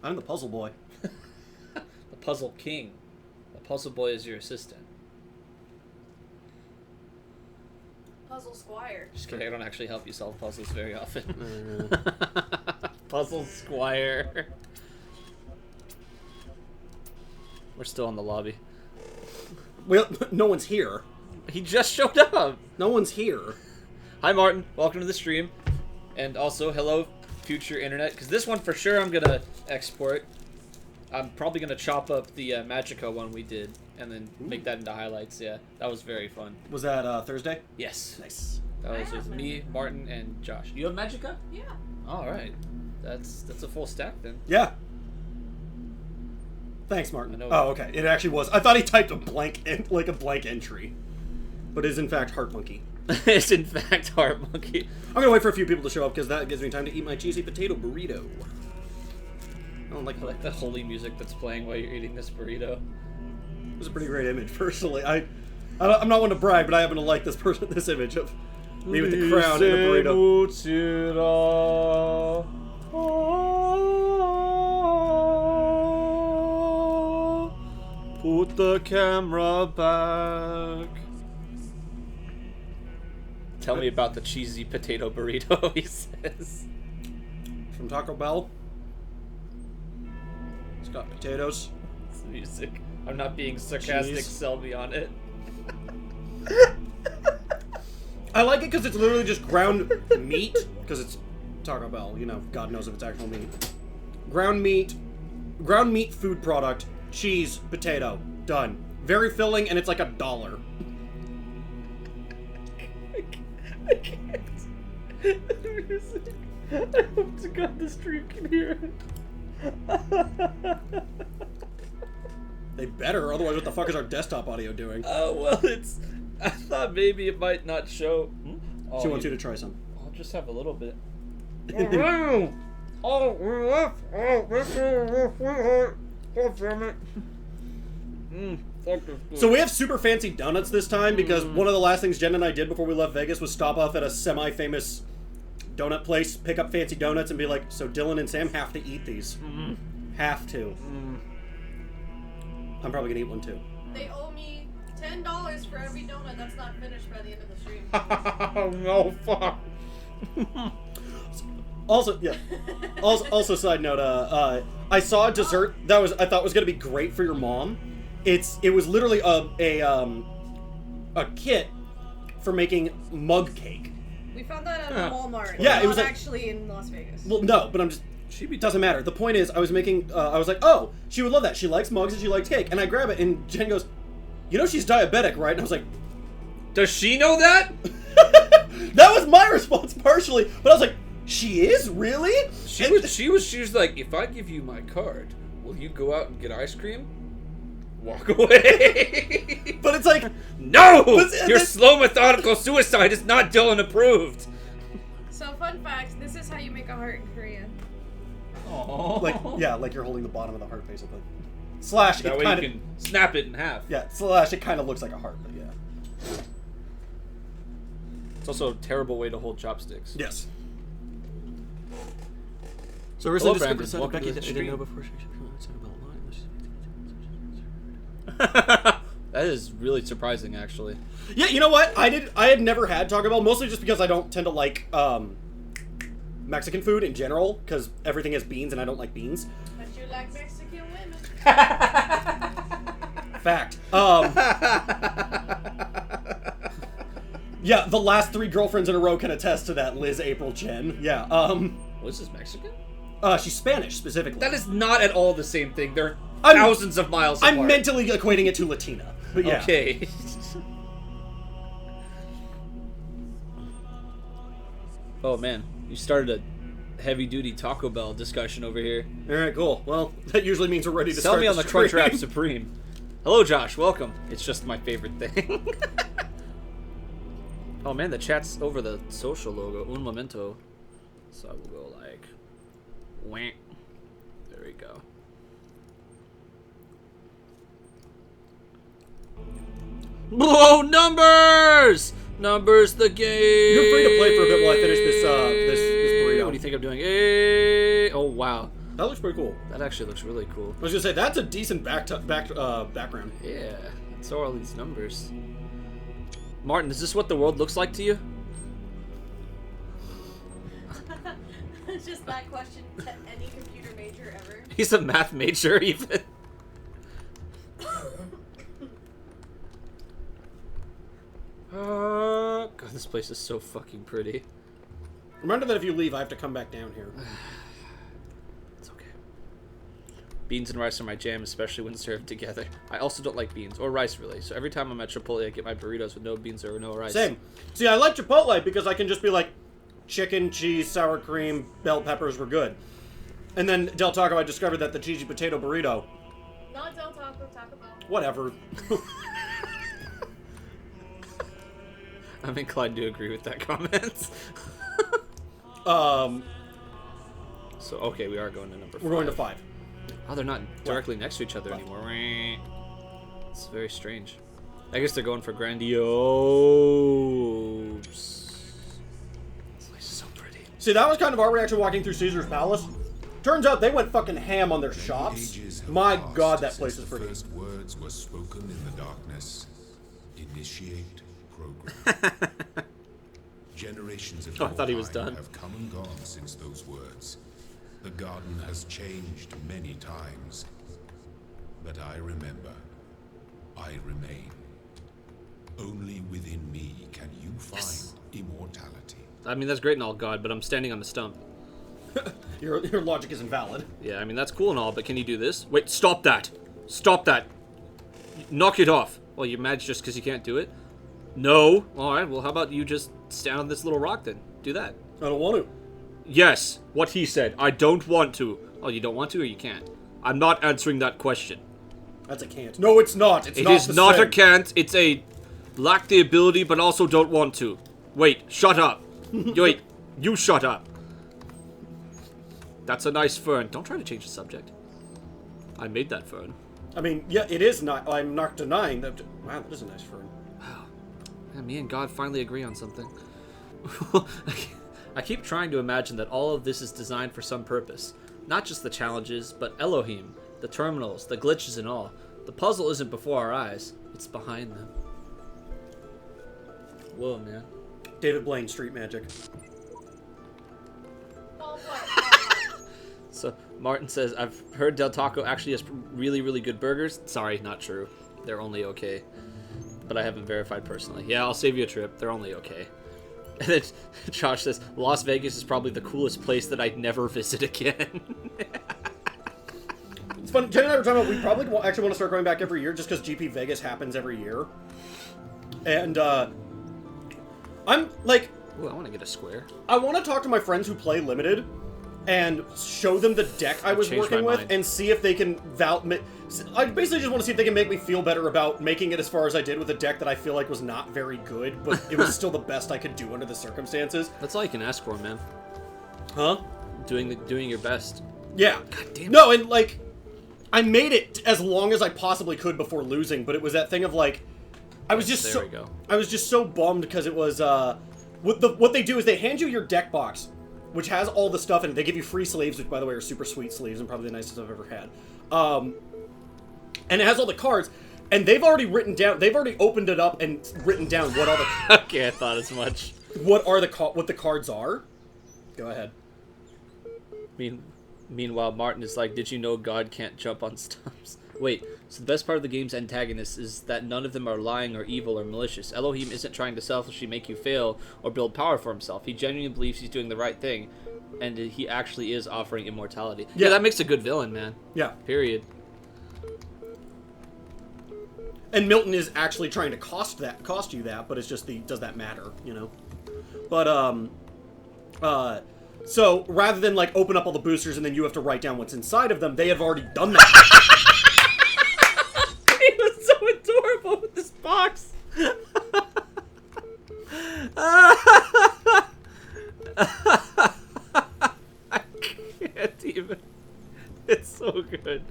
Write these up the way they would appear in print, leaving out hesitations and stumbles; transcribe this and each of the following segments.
I'm the puzzle boy. The puzzle king. The puzzle boy is your assistant. Puzzle Squire. Just kidding, I don't actually help you solve puzzles very often. Puzzle Squire. We're still in the lobby. Well, no one's here. He just showed up! No one's here. Hi Martin, welcome to the stream. And also, hello, future internet, because this one for sure I'm gonna export. I'm probably gonna chop up the Magica one we did, and then make that into highlights, yeah. That was very fun. Was that Thursday? Yes. Nice. That was with me, Martin, and Josh. You have Magica? Yeah. Alright. That's a full stack then. Yeah. Thanks, Martin. know. Oh, okay. It actually was. I thought he typed a blank, like a blank entry, but it is in fact Heart Monkey. It's in fact Heart Monkey. I'm gonna wait for a few people to show up because that gives me time to eat my cheesy potato burrito. I don't like I like the holy music that's playing while you're eating this burrito. It was a pretty great image, personally. I'm not one to brag, but I happen to like this image of me with the crown and the burrito. Put the camera back. Tell me about the cheesy potato burrito, he says. From Taco Bell. It's got potatoes. It's music. I'm not being sarcastic, Cheese. sell me on it. I like it because it's literally just ground meat, because it's Taco Bell, you know, God knows if it's actual meat. Ground meat food product, cheese, potato, done. Very filling, and it's like $1. I can't. The music. I hope to God the stream can hear it. They better, otherwise what the fuck is our desktop audio doing? Oh, well, it's... I thought maybe it might not show. Oh, She wants you to try some. I'll just have a little bit. So we have super fancy donuts this time because one of the last things Jen and I did before we left Vegas was stop off at a semi-famous donut place, pick up fancy donuts, and be like, so Dylan and Sam have to eat these. Have to. I'm probably gonna eat one too. They owe me $10 for every donut that's not finished by the end of the stream. Oh no, fuck. Also, yeah. Also, side note, I saw a dessert that I thought was gonna be great for your mom. It was literally a kit for making mug cake. We found that at Walmart. Yeah, it was not like- actually in Las Vegas. Well, no, but I'm just. Doesn't matter. The point is, I was making. I was like, oh, she would love that. She likes mugs and she likes cake. And I grab it, and Jen goes, you know she's diabetic, right? And I was like, Does she know that? that was my response partially, but I was like, she is really? She was like, if I give you my card, will you go out and get ice cream? Walk away. But it's like, no! But- Your slow methodical suicide is not Dylan approved. So, fun fact, this is how you make a heart in Korean. Aww. like you're holding the bottom of the heart, basically. Slash, That it way kind you of. can snap it in half. Yeah, slash, it kind of looks like a heart, but yeah. It's also a terrible way to hold chopsticks. Yes. So Hello, Rissa Brandon. described Welcome Becky to the that I didn't know stream. before she That is really surprising, actually. Yeah, you know what? I had never had Taco Bell, mostly just because I don't tend to like Mexican food in general, because everything has beans and I don't like beans. But you like Mexican women. Fact. Yeah, the last 3 girlfriends in a row can attest to that. Liz, April, Jen. Yeah. Was this Mexican? She's Spanish specifically. That is not at all the same thing. They're thousands of miles apart. I'm mentally equating it to Latina. But yeah. Okay. Oh man, you started a heavy-duty Taco Bell discussion over here. All right, cool. Well, that usually means we're ready to Sell start me on the stream. Crunchwrap Supreme. Hello, Josh. Welcome. It's just my favorite thing. Oh man, the chat's over the social logo. Un momento. So I will go like, wham. There we go. Whoa, numbers! Numbers the game. You're free to play for a bit while I finish this burrito. What do you think I'm doing? Hey. Oh wow. That looks pretty cool. That actually looks really cool. I was gonna say that's a decent background. Yeah. So are all these numbers. Martin, is this what the world looks like to you? It's just that question to any computer major ever. He's a math major, even. God, this place is so fucking pretty. Remember that if you leave, I have to come back down here. It's okay. Beans and rice are my jam, especially when served together. I also don't like beans, or rice really, so every time I'm at Chipotle, I get my burritos with no beans or no rice. Same. See, I like Chipotle because I can just be like, chicken, cheese, sour cream, bell peppers were good. And then Del Taco, I discovered that the cheesy potato burrito. Not Del Taco, Taco Bell. Whatever. I'm inclined to agree with that comment. So, okay, we are going to number 5. We're going to 5. Oh, they're not directly next to each other anymore. It's very strange. I guess they're going for grandiose. This place is so pretty. See, that was kind of our reaction walking through Caesar's Palace. Turns out they went fucking ham on their shops. My god, that place is pretty. The first words were spoken in the darkness. Initiate program. Generations of I thought he was Norheim done. have come and gone since those words. The garden has changed many times. But I remember. I remain. Only within me can you find immortality. I mean, that's great and all, God, but I'm standing on the stump. Your logic is invalid. Yeah, I mean, that's cool and all, but can you do this? Wait, stop that! Stop that! Knock it off! Well, you're mad just because you can't do it? No! Alright, well, how about you just stand on this little rock then? Do that. I don't want to. Yes, what he said. I don't want to. Oh, you don't want to or you can't? I'm not answering that question. That's a can't. No, it's not. It's It not is the not same. a can't. It's a lack the ability, but also don't want to. Wait, shut up. Wait, you shut up. That's a nice fern. Don't try to change the subject. I made that fern. I mean, yeah, it is not. I'm not denying that. Wow, that is a nice fern. Wow. Man, me and God finally agree on something. I keep trying to imagine that all of this is designed for some purpose. Not just the challenges, but Elohim, the terminals, the glitches and all. The puzzle isn't before our eyes. It's behind them. Whoa, man. David Blaine, Street Magic. Oh, what? So, Martin says, I've heard Del Taco actually has really, really good burgers. Sorry, not true. They're only okay. But I haven't verified personally. Yeah, I'll save you a trip. They're only okay. And then Josh says, Las Vegas is probably the coolest place that I'd never visit again. It's fun. Jen and I were talking about we probably actually want to start going back every year just because GP Vegas happens every year. And, I'm, like... Ooh, I want to get a square. I want to talk to my friends who play Limited and show them the deck I was changed working my with mind. and see if they can I basically just want to see if they can make me feel better about making it as far as I did with a deck that I feel like was not very good, but it was still the best I could do under the circumstances. That's all you can ask for, man. Huh? Doing your best. Yeah. God damn it. No, and like, I made it as long as I possibly could before losing, but it was that thing of like, I was just There we go. I was just so bummed because it was what they do is they hand you your deck box, which has all the stuff in it. They give you free sleeves, which by the way are super sweet sleeves and probably the nicest I've ever had. And it has all the cards, and they've already opened it up and written down what all the Okay, I thought as much. what the cards are. Go ahead. Meanwhile, Martin is like, did you know God can't jump on stumps? Wait, so the best part of the game's antagonists is that none of them are lying or evil or malicious. Elohim isn't trying to selfishly make you fail or build power for himself. He genuinely believes he's doing the right thing, and he actually is offering immortality. Yeah, that makes a good villain, man. Yeah. Period. And Milton is actually trying to cost you that, but it's just does that matter, you know? But so rather than like open up all the boosters and then you have to write down what's inside of them, they have already done that. He was so adorable with this box. I can't even. It's so good.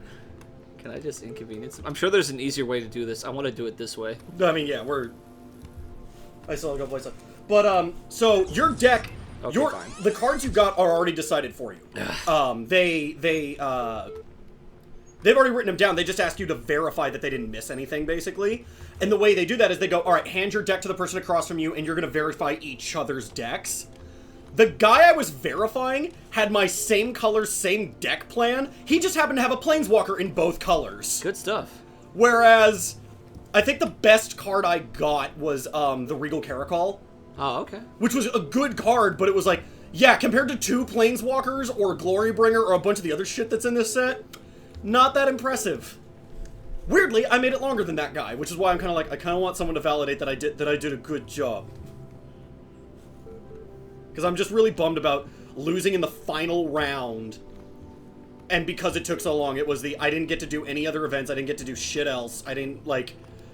Can I just inconvenience him? I'm sure there's an easier way to do this. I want to do it this way. I mean, yeah, I still have a couple places left. But so your deck Okay, fine. The cards you got are already decided for you. They've already written them down. They just ask you to verify that they didn't miss anything, basically. And the way they do that is they go, all right, hand your deck to the person across from you, and you're going to verify each other's decks. The guy I was verifying had my same color, same deck plan. He just happened to have a Planeswalker in both colors. Good stuff. Whereas, I think the best card I got was the Regal Caracol. Oh, okay. Which was a good card, but it was like, yeah, compared to 2 Planeswalkers or Glorybringer or a bunch of the other shit that's in this set, not that impressive. Weirdly, I made it longer than that guy, which is why I'm kind of like, I kind of want someone to validate that I did a good job. Because I'm just really bummed about losing in the final round, and because it took so long, it was I didn't get to do any other events, I didn't get to do shit else, I didn't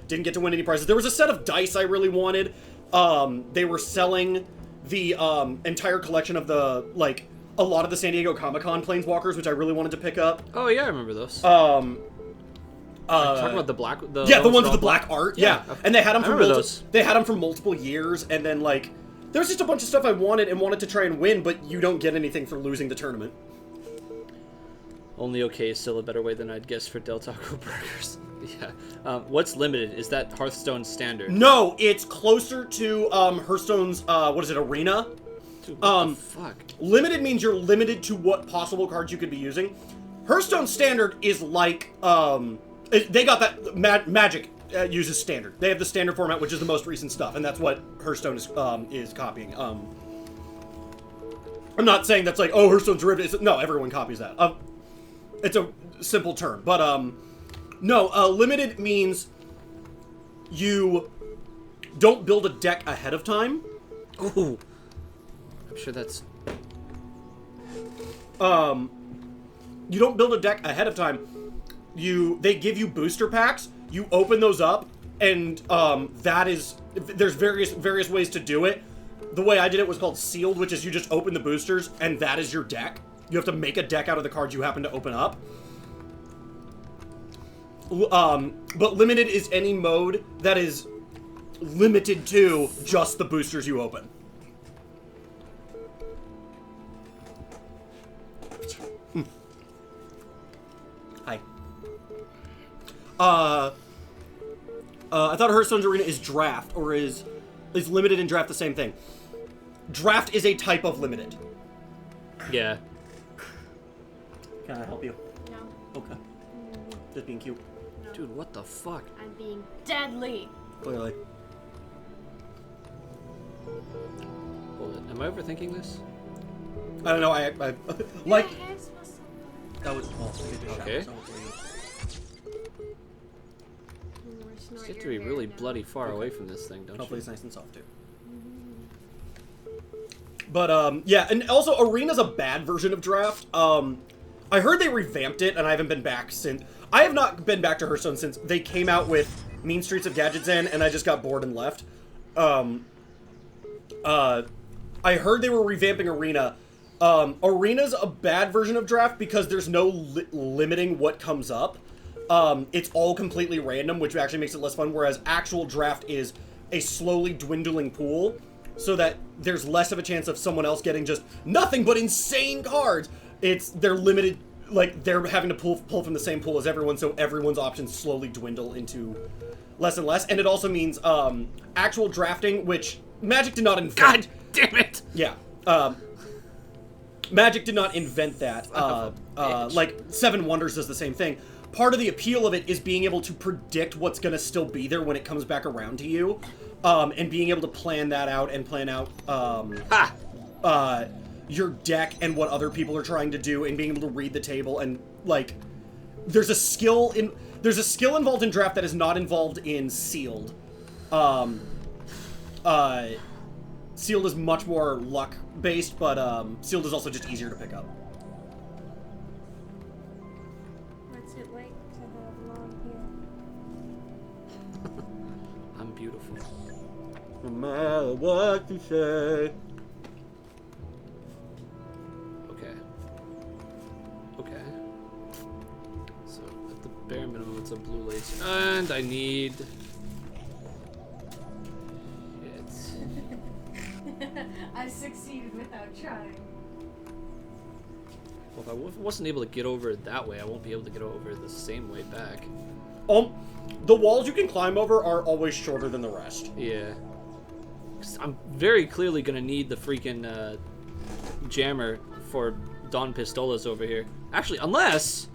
get to win any prizes. There was a set of dice I really wanted. They were selling the entire collection of a lot of the San Diego Comic-Con Planeswalkers, which I really wanted to pick up. Oh yeah, I remember those. Talking about the black, the ones with the black art. Yeah, okay. And they had them for those. They had them for multiple years, and then there's just a bunch of stuff I wanted to try and win, but you don't get anything for losing the tournament. Only okay is still a better way than I'd guess for Del Taco Burgers. Yeah. What's limited? Is that Hearthstone standard? No, it's closer to Hearthstone's Arena. Dude, what the fuck? Limited means you're limited to what possible cards you could be using. Hearthstone standard is like they got that Magic uses standard. They have the standard format, which is the most recent stuff, and that's what Hearthstone is copying. I'm not saying that's like, oh, Hearthstone's derivative. No, everyone copies that. It's a simple term, but no, limited means you don't build a deck ahead of time. Ooh. I'm sure that's... You don't build a deck ahead of time. They give you booster packs, you open those up, and there's various ways to do it. The way I did it was called sealed, which is you just open the boosters, and that is your deck. You have to make a deck out of the cards you happen to open up. But limited is any mode that is limited to just the boosters you open. Hi. I thought Hearthstone's Arena is draft, or is limited and draft the same thing? Draft is a type of limited. Yeah. Can I help you? No. Okay. Just being cute. No. Dude, what the fuck? I'm being deadly. Clearly. Hold it. Am I overthinking this? I don't know, I like... Your hair smells so That was... Okay. good. You have to be really bloody far away from this thing, don't Hopefully you? it's nice and soft, too. But, yeah, and also, Arena's a bad version of Draft. I heard they revamped it, and I haven't been back since... I have not been back to Hearthstone since they came out with Mean Streets of Gadgetzan, and I just got bored and left. I heard they were revamping Arena. Arena's a bad version of Draft because there's no limiting what comes up. It's all completely random, which actually makes it less fun, whereas actual Draft is a slowly dwindling pool, so that there's less of a chance of someone else getting just nothing but insane cards. They're limited, like, they're having to pull from the same pool as everyone, so everyone's options slowly dwindle into less and less. And it also means actual drafting, which Magic did not invent. God damn it! Yeah. Magic did not invent that. Like, Seven Wonders does the same thing. Part of the appeal of it is being able to predict what's going to still be there when it comes back around to you. And being able to plan that out and plan out your deck and what other people are trying to do, and being able to read the table, and, like, there's a skill involved in Draft that is not involved in Sealed. Sealed is much more luck-based, but Sealed is also just easier to pick up. What's it like to have long hair? I'm beautiful. No matter what you say. Okay. Okay. So, at the bare minimum, it's a blue laser. And I need... I succeeded without trying. Well, if I wasn't able to get over it that way, I won't be able to get over the same way back. The walls you can climb over are always shorter than the rest. Yeah. 'Cause I'm very clearly gonna need the freaking jammer for Don Pistolas over here. Actually, unless...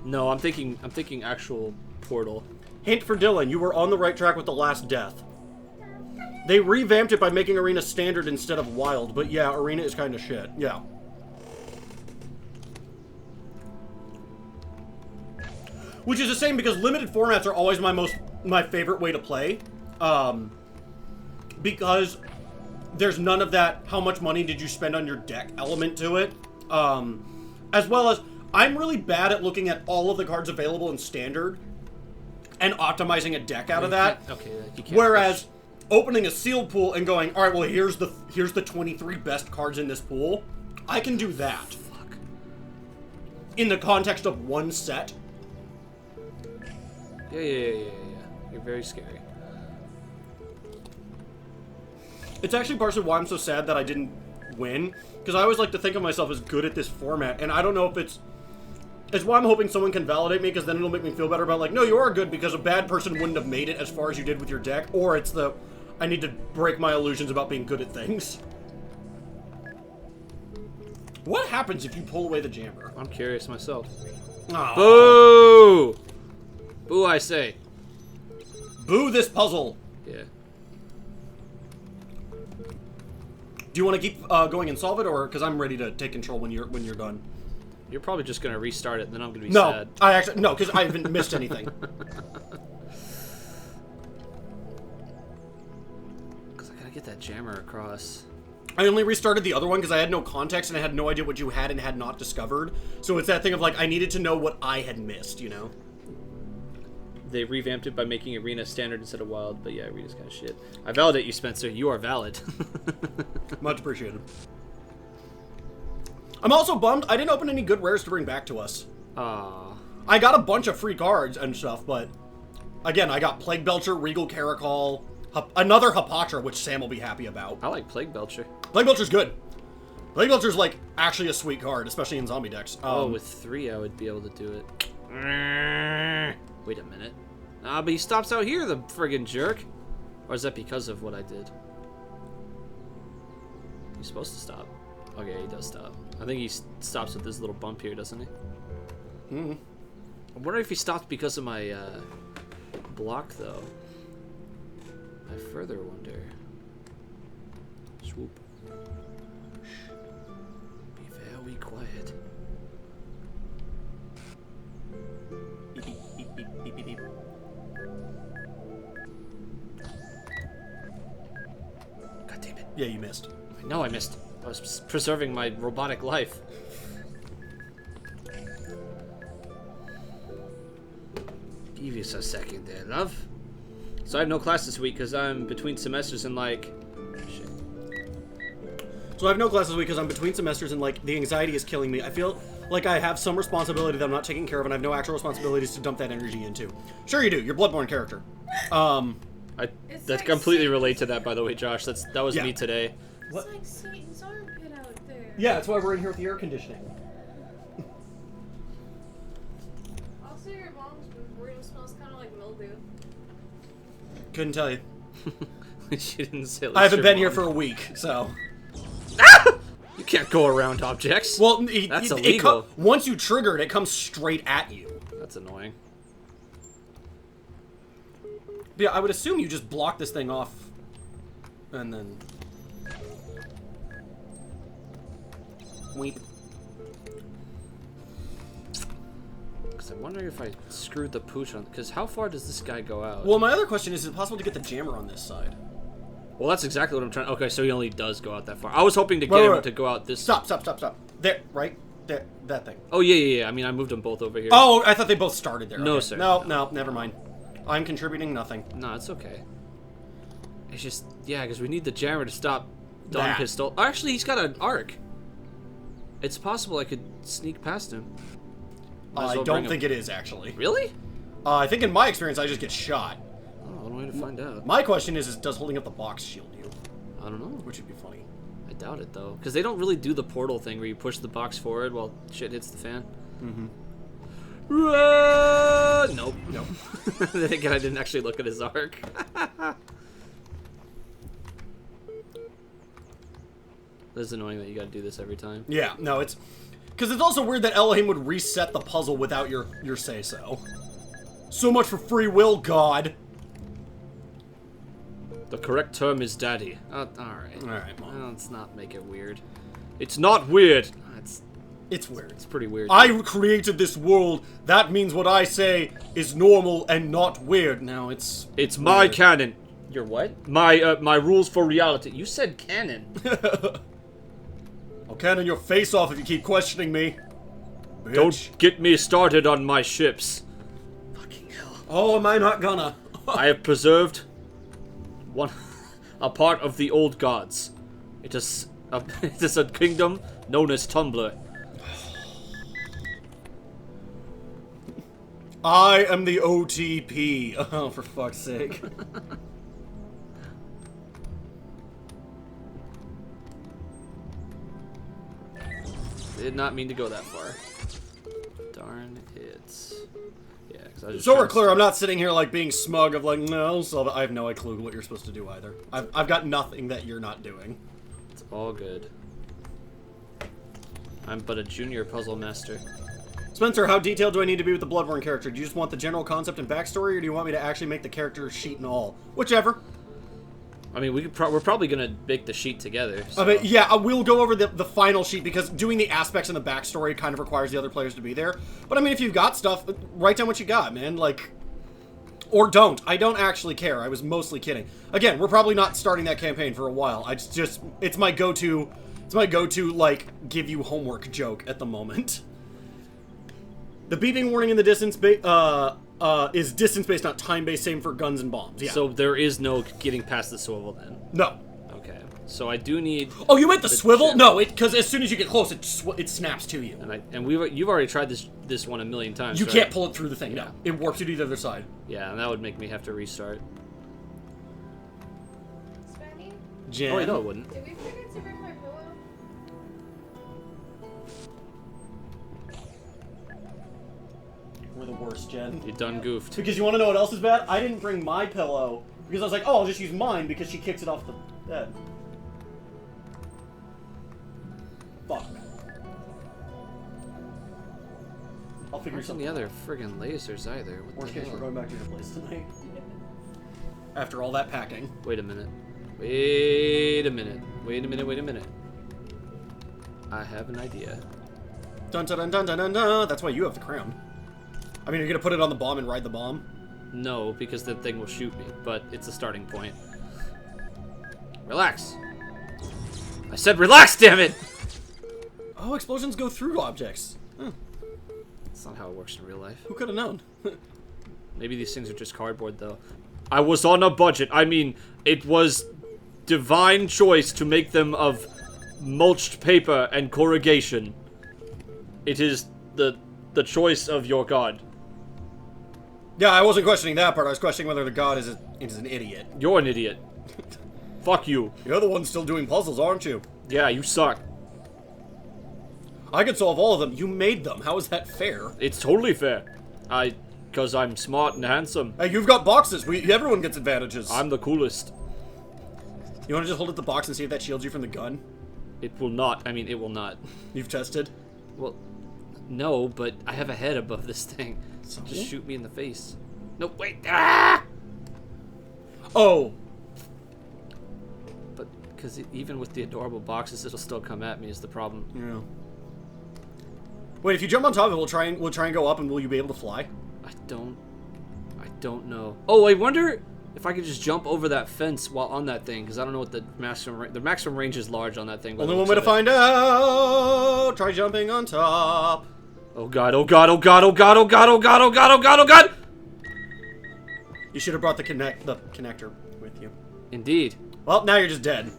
No, I'm thinking actual portal. Hint for Dylan, you were on the right track with the last death. They revamped it by making Arena standard instead of wild, but yeah, Arena is kind of shit. Yeah. Which is a shame because limited formats are always my favorite way to play. Because there's none of that how much money did you spend on your deck element to it. As well as I'm really bad at looking at all of the cards available in standard and optimizing a deck out of that. Okay, you can't. Whereas opening a sealed pool and going, all right, well here's the 23 best cards in this pool. I can do that. Fuck. In the context of one set. Yeah. You're very scary. It's actually partially why I'm so sad that I didn't win, because I always like to think of myself as good at this format, and I don't know if it's why I'm hoping someone can validate me, because then it'll make me feel better about, like, no, you are good, because a bad person wouldn't have made it as far as you did with your deck, or it's I need to break my illusions about being good at things. What happens if you pull away the jammer? I'm curious myself. Oh. Boo! Boo, I say. Boo this puzzle. Yeah. Do you want to keep going and solve it, or because I'm ready to take control when you're done? You're probably just gonna restart it, and then I'm gonna be No, sad. I actually no, because I haven't missed anything. Because I gotta get that jammer across. I only restarted the other one because I had no context and I had no idea what you had and had not discovered. So it's that thing of, like, I needed to know what I had missed, you know? They revamped it by making Arena standard instead of wild, but yeah, Arena's kind of shit. I validate you, Spencer. You are valid. Much appreciated. I'm also bummed I didn't open any good rares to bring back to us. I got a bunch of free cards and stuff, but again, I got Plague Belcher, Regal Caracol, another Hapatra, which Sam will be happy about. I like Plague Belcher. Plague Belcher's good. Plague Belcher's, like, actually a sweet card, especially in zombie decks. With 3, I would be able to do it. Wait a minute. But he stops out here, the friggin' jerk. Or is that because of what I did? He's supposed to stop. Okay, he does stop. I think he stops with this little bump here, doesn't he? Mm-hmm. I wonder if he stopped because of my block, though. I further wonder. Swoop. Shh. Be very quiet. Beep, beep, beep, beep, beep, beep. God damn it. Yeah, you missed. I know I missed. I was preserving my robotic life. Give us a second there, love. So I have no class this week because I'm between semesters and, like... Shit. So I have no class this week because I'm between semesters and, like, the anxiety is killing me. I feel like I have some responsibility that I'm not taking care of and I have no actual responsibilities to dump that energy into. Sure you do. You're Bloodborne character. It's That like completely Satan's- relate to that, by the way, Josh. That was Yeah. me today. What? It's like Satan's armpit out there. Yeah, that's why we're in here with the air conditioning. Also, your mom's room smells kind of like mildew. Couldn't tell you. She didn't say. I haven't been here for a week, so. You can't go around objects. Well, That's illegal. Once you trigger it, it comes straight at you. That's annoying. But yeah, I would assume you just block this thing off, and then. Weep. Because I'm wondering if I screwed the pooch on. Because how far does this guy go out? Well, my other question is it possible to get the jammer on this side? Well, that's exactly what I'm trying. Okay, so he only does go out that far. I was hoping to get him to go out this. Stop. There, right? There, that thing. Oh yeah. I mean, I moved them both over here. Oh, I thought they both started there. No, Okay. sir. No, never mind. I'm contributing nothing. No, it's okay. It's just because we need the jammer to stop Don That. Pistol. Oh, actually, he's got an arc. It's possible I could sneak past him. I don't think it is, actually. Really? I think in my experience, I just get shot. Oh, one way to find out. My question is does holding up the box shield you? I don't know. Which would be funny. I doubt it though, because they don't really do the portal thing where you push the box forward while shit hits the fan. Mm-hmm. Nope. Nope. Then again, I didn't actually look at his arc. This is annoying that you gotta do this every time. Yeah, no, it's... Because it's also weird that Elohim would reset the puzzle without your say-so. So much for free will, God. The correct term is daddy. Alright. Alright, well. Let's not make it weird. It's not weird. It's weird. It's pretty weird. I created this world. That means what I say is normal and not weird. Now it's my weird. canon. Your what? My rules for reality. You said canon. I'll cannon your face off if you keep questioning me. Bitch. Don't get me started on my ships. Fucking hell. Oh, am I not gonna? I have preserved a part of the old gods. It is a kingdom known as Tumblr. I am the OTP. Oh, for fuck's sake. Did not mean to go that far. Darn it. Yeah, because I just. So we're clear, I'm not sitting here like being smug of like, no, so I have no clue what you're supposed to do either. I've got nothing that you're not doing. It's all good. I'm but a junior puzzle master. Spencer, how detailed do I need to be with the Bloodborne character? Do you just want the general concept and backstory, or do you want me to actually make the character sheet and all? Whichever. I mean, we're probably gonna make the sheet together. So. I mean, yeah, we'll go over the final sheet, because doing the aspects and the backstory kind of requires the other players to be there. But I mean, if you've got stuff, write down what you got, man. Like, or don't. I don't actually care. I was mostly kidding. Again, we're probably not starting that campaign for a while. It's my go-to, like, give you homework joke at the moment. The beeping warning in the distance is distance-based, not time-based, same for guns and bombs. Yeah. So there is no getting past the swivel then? No. Okay. So I do need... Oh, you meant the swivel? Chip. No, because as soon as you get close, it snaps to you. And you've already tried this one a million times, You right? can't pull it through the thing, no. It warps you to the other side. Yeah, and that would make me have to restart. Spenny, Jen? Oh, wait, no, it wouldn't. did we forget to bring my pillow? We're the worst, Jen. You done goofed. Because you want to know what else is bad? I didn't bring my pillow because I was like, oh, I'll just use mine because she kicks it off the bed. Fuck. I'll figure What's something the out. other friggin' lasers either? What Worst the case, hell? we're going back to your place tonight. After all that packing. Wait a minute. Wait a minute. Wait a minute. Wait a minute. I have an idea. Dun dun dun dun dun dun dun. That's why you have the crown. I mean, you're gonna put it on the bomb and ride the bomb? No, because the thing will shoot me, but it's a starting point. Relax. I said relax, damn it! Oh, explosions go through objects. Huh. That's not how it works in real life. Who could have known? Maybe these things are just cardboard, though. I was on a budget. I mean, it was divine choice to make them of mulched paper and corrugation. It is the choice of your god. Yeah, I wasn't questioning that part. I was questioning whether the god is an idiot. You're an idiot. Fuck you. You're the one still doing puzzles, aren't you? Yeah, you suck. I could solve all of them. You made them. How is that fair? It's totally fair. Because I'm smart and handsome. Hey, you've got boxes. Everyone gets advantages. I'm the coolest. You want to just hold up the box and see if that shields you from the gun? It will not. I mean, it will not. You've tested? Well, no, but I have a head above this thing. So? Just shoot me in the face. No, wait. Ah! Oh. But, because even with the adorable boxes, it'll still come at me is the problem. Yeah. Wait, if you jump on top of it, we'll try and go up, and will you be able to fly? I don't know. Oh, I wonder if I could just jump over that fence while on that thing, because I don't know what the maximum range is large on that thing. Only one way to find out. Try jumping on top. Oh god, oh god, oh god, oh god, oh god, oh god, oh god, oh god, oh god! You should have brought the connector with you. Indeed. Well, now you're just dead.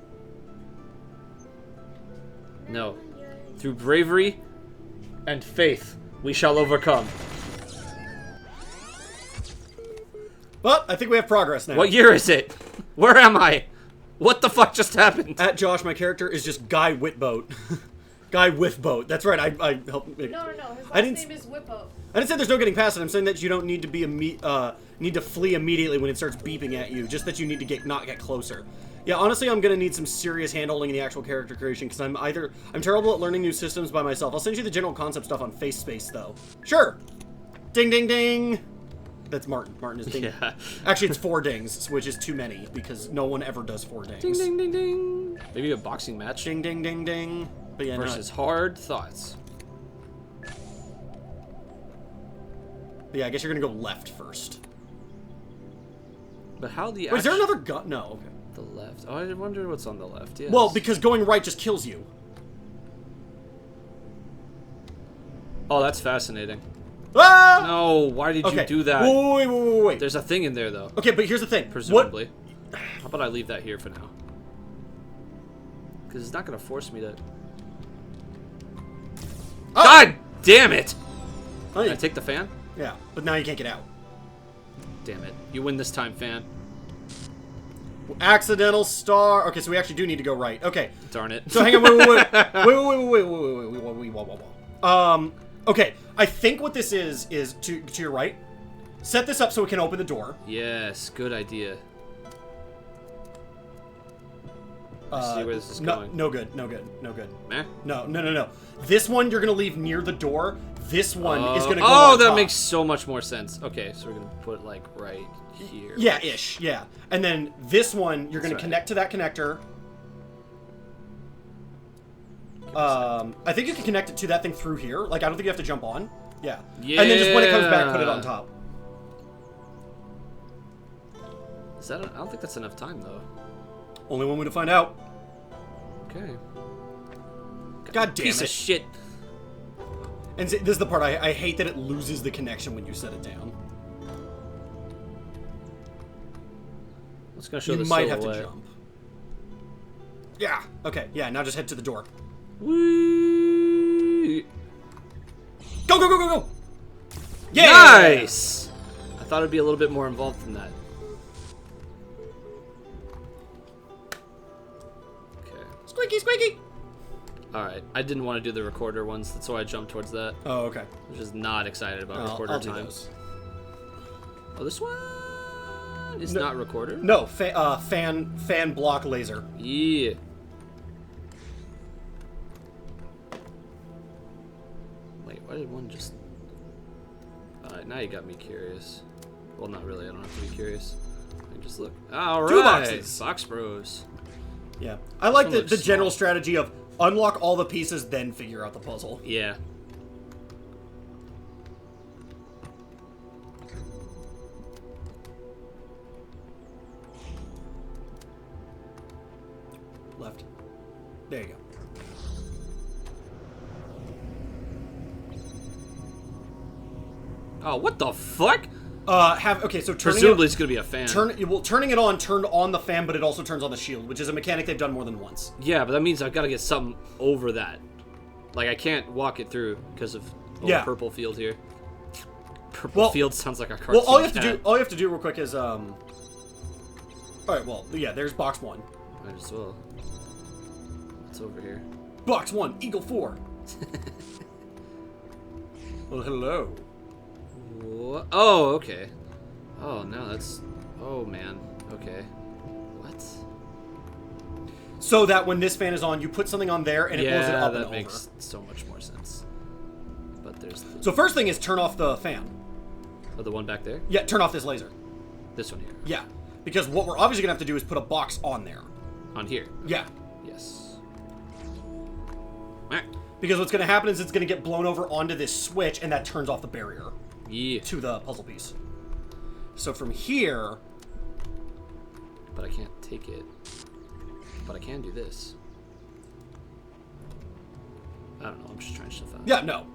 No. Through bravery and faith, we shall overcome. But I think we have progress now. What year is it? Where am I? What the fuck just happened? At Josh, my character is just Guy Whitboat. Guy with boat. That's right. I helped. No. His last I didn't, name is Whippo. I didn't say there's no getting past it. I'm saying that you don't need to be need to flee immediately when it starts beeping at you. Just that you need to not get closer. Yeah, honestly, I'm gonna need some serious handholding in the actual character creation because I'm terrible at learning new systems by myself. I'll send you the general concept stuff on Face Space though. Sure. Ding ding ding. That's Martin. Martin is ding. Yeah. Actually, it's 4 dings, which is too many because no one ever does 4 dings. Ding ding ding ding. Maybe a boxing match. Ding ding ding ding. But yeah, versus Hard Thoughts. But yeah, I guess you're gonna go left first. But how the? Wait, is there another gun? No. Okay. The left. Oh, I wonder what's on the left. Yes. Well, because going right just kills you. Oh, that's fascinating. Ah! No, why did you do that? Wait. There's a thing in there, though. Okay, but here's the thing. Presumably. How about I leave that here for now? Because it's not going to force me to... Oh! God damn it! Oh, Can I take the fan? Yeah, but now you can't get out. Damn it. You win this time, fan. Accidental star. Okay, so we actually do need to go right. Okay. Darn it. So hang on, wait. Okay, I think what this is to your right. Set this up so it can open the door. Yes, good idea. I see where this is going. No good. Meh? No. This one you're gonna leave near the door. This one is gonna go Oh, on that top. makes so much more sense. Okay, so we're gonna put it like right here. Yeah, ish. Yeah, and then this one you're gonna connect to that connector. I think you can connect it to that thing through here. Like, I don't think you have to jump on. Yeah. And then just when it comes back, put it on top. Is that? I don't think that's enough time though. Only one way to find out. Okay. God damn Piece it. of shit. And this is the part I hate, that it loses the connection when you set it down. It's gonna show You the might have to silhouette. jump. Yeah. Okay. Yeah. Now just head to the door. Whee! Go! Yeah. Nice. I thought it'd be a little bit more involved than that. Okay. Squeaky. All right. I didn't want to do the recorder ones, that's why I jumped towards that. Oh, okay. I was just not excited about recorder I'll do time. those. Oh, this one is not recorder. No, fan block laser. Yeah. Wait, why did one just... Alright, now you got me curious. Well, not really, I don't have to be curious. I can just look. Alright! 2 boxes. Box Bros. Yeah. I like This one the looks general small. strategy of unlock all the pieces, then figure out the puzzle. Yeah. Left. There you go. Oh, what the fuck? Okay, so turning Presumably it's gonna be a fan. turning it on turned on the fan, but it also turns on the shield, which is a mechanic they've done more than once. Yeah, but that means I've got to get something over that. Like, I can't walk it through because of purple field here. Purple field sounds like a cartoon. Well, all you have to do real quick is all right, well, yeah, there's box 1. Might as well. What's over here? Box 1, Eagle 4. Well, hello. What? Oh, okay. Oh, no, that's... Oh, man. Okay. What? So that when this fan is on, you put something on there and it blows it up and that over. makes so much more sense. But there's the... So first thing is turn off the fan. Oh, the one back there? Yeah, turn off this laser. This one here. Yeah, because what we're obviously gonna have to do is put a box on there. On here? Yeah. Yes. Because what's gonna happen is it's gonna get blown over onto this switch, and that turns off the barrier Yeah. to the puzzle piece. So from here... But I can't take it. But I can do this. I don't know, I'm just trying stuff out. Yeah, no.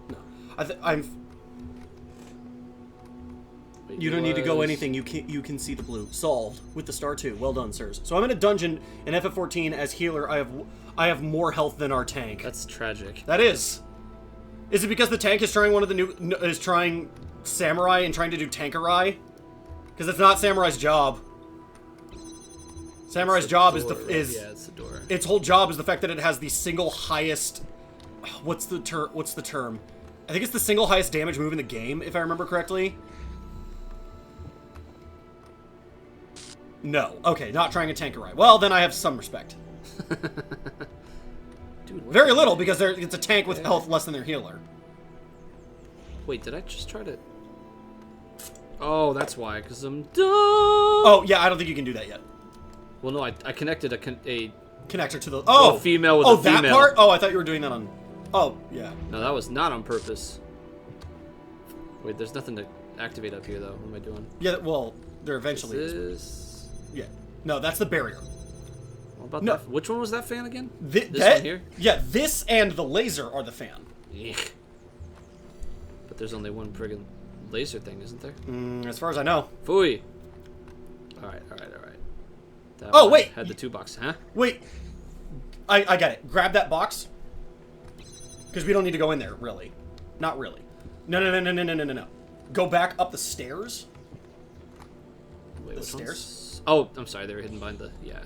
Wait, You don't need to go was- anything. You can see the blue. Solved with the star 2. Well done, sirs. So I'm in a dungeon in FF14 as healer. I have more health than our tank. That's tragic. That is. Is it because the tank is trying trying samurai and trying to do tankerai? Because it's not samurai's job. Samurai's It's the job door, right? is Yeah, it's the door. its whole job is the fact that it has the single highest. What's the term? I think it's the single highest damage move in the game, if I remember correctly. No. Okay, not trying a Tankerai. Well, then I have some respect. Dude, what Very the- little, because it's a tank with health less than their healer. Wait, did I just try to... Oh, that's why, because I'm dumb. Oh, yeah, I don't think you can do that yet. Well, no, I connected a Connector to the... a Oh! female with Oh, a female. that part? Oh, I thought you were doing that on... Oh, yeah. No, that was not on purpose. Wait, there's nothing to activate up here, though. What am I doing? Yeah, well, there eventually is. This... Yeah. No, that's the barrier. What about No. that? Which one was that fan again? This one here? Yeah, this and the laser are the fan. Eek. But there's only one friggin' laser thing, isn't there? As far as I know. Fooey. Alright. That Oh, one wait. Had the 2 box, huh? Wait. I got it. Grab that box. Because we don't need to go in there, really. Not really. No. Go back up the stairs. Wait, The which stairs? ones? Oh, I'm sorry, they were hidden behind the... Yeah.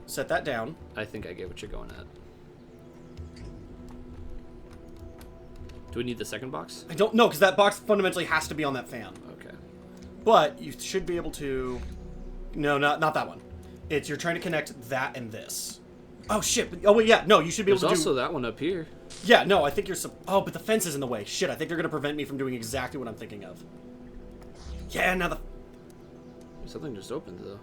Set that down. I think I get what you're going at. Do we need the second box? I don't know, because that box fundamentally has to be on that fan. Okay. But you should be able to... No, not that one. You're trying to connect that and this. Oh, shit. Oh, wait, yeah. No, you should be There's able to also that one up here. Yeah, no, I think you're... Oh, but the fence is in the way. Shit, I think they're going to prevent me from doing exactly what I'm thinking of. Yeah, now the... Something just opened, though.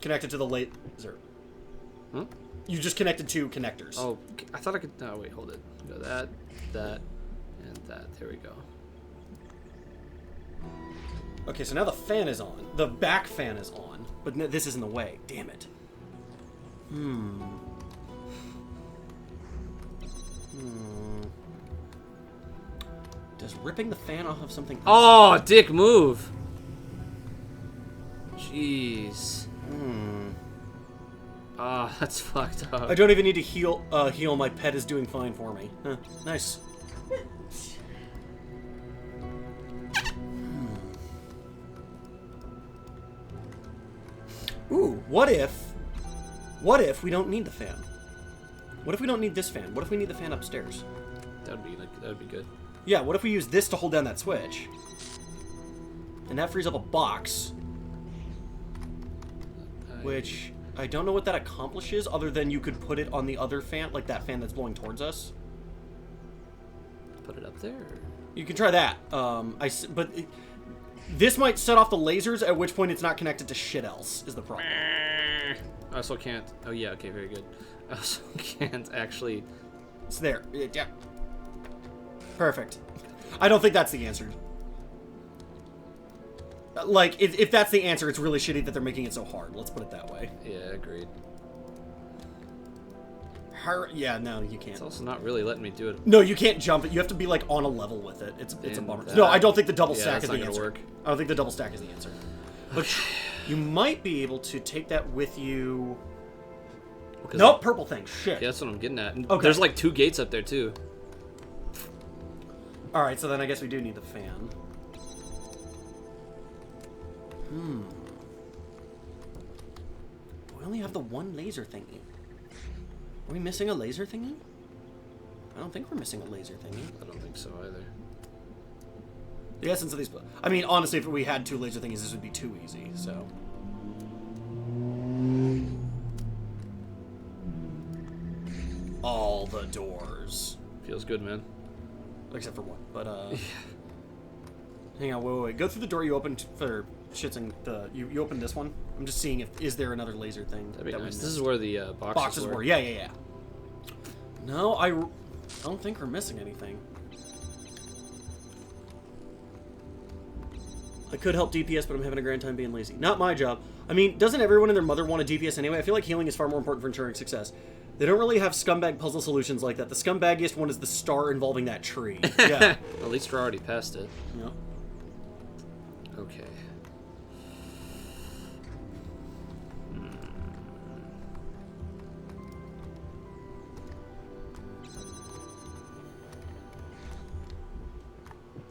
Connected to the laser. Huh? You just connected two connectors. Oh, I thought I could... Oh, wait, hold it. Go that, and that. There we go. Okay, so now the fan is on. The back fan is on, but this is in the way. Damn it. Does ripping the fan off of something... Oh, dick move. Jeez. Ah, that's fucked up. I don't even need to heal. My pet is doing fine for me. Huh, nice. Ooh, what if we don't need the fan? What if we don't need this fan? What if we need the fan upstairs? That'd be good. Yeah, what if we use this to hold down that switch? And that frees up a box. Which, I don't know what that accomplishes, other than you could put it on the other fan, like that fan that's blowing towards us. Put it up there? Or? You can try that. This might set off the lasers, at which point it's not connected to shit else, is the problem. I also can't... Oh, yeah, okay, very good. I also can't actually... It's there. Yeah. Perfect. I don't think that's the answer. Like, if that's the answer, it's really shitty that they're making it so hard. Let's put it that way. Yeah, agreed. Yeah, no, you can't. It's also not really letting me do it. No, you can't jump it. You have to be, like, on a level with it. It's a And bummer. that- No, I don't think the double yeah, stack that's is not the gonna answer. work. I don't think the double stack is the answer. But you might be able to take that with you... Because Nope, purple thing. Shit. Yeah, that's what I'm getting at. And Okay. There's like 2 gates up there, too. Alright, so then I guess we do need the fan. We only have the one laser thingy. Are we missing a laser thingy? I don't think we're missing a laser thingy. I don't think so, either. The essence of these... I mean, honestly, if we had 2 laser thingies, this would be too easy, so... All the doors. Feels good, man. Except for one, but, Hang on, wait. Go through the door you opened for shits and the... You opened this one? I'm just seeing if... Is there another laser thing? That'd be that we nice. This missed? is where the boxes were. Yeah. No, I don't think we're missing anything. I could help DPS, but I'm having a grand time being lazy. Not my job. I mean, doesn't everyone and their mother want a DPS anyway? I feel like healing is far more important for ensuring success. They don't really have scumbag puzzle solutions like that. The scumbaggiest one is the star involving that tree. Yeah. At least we're already past it. Yeah. Okay.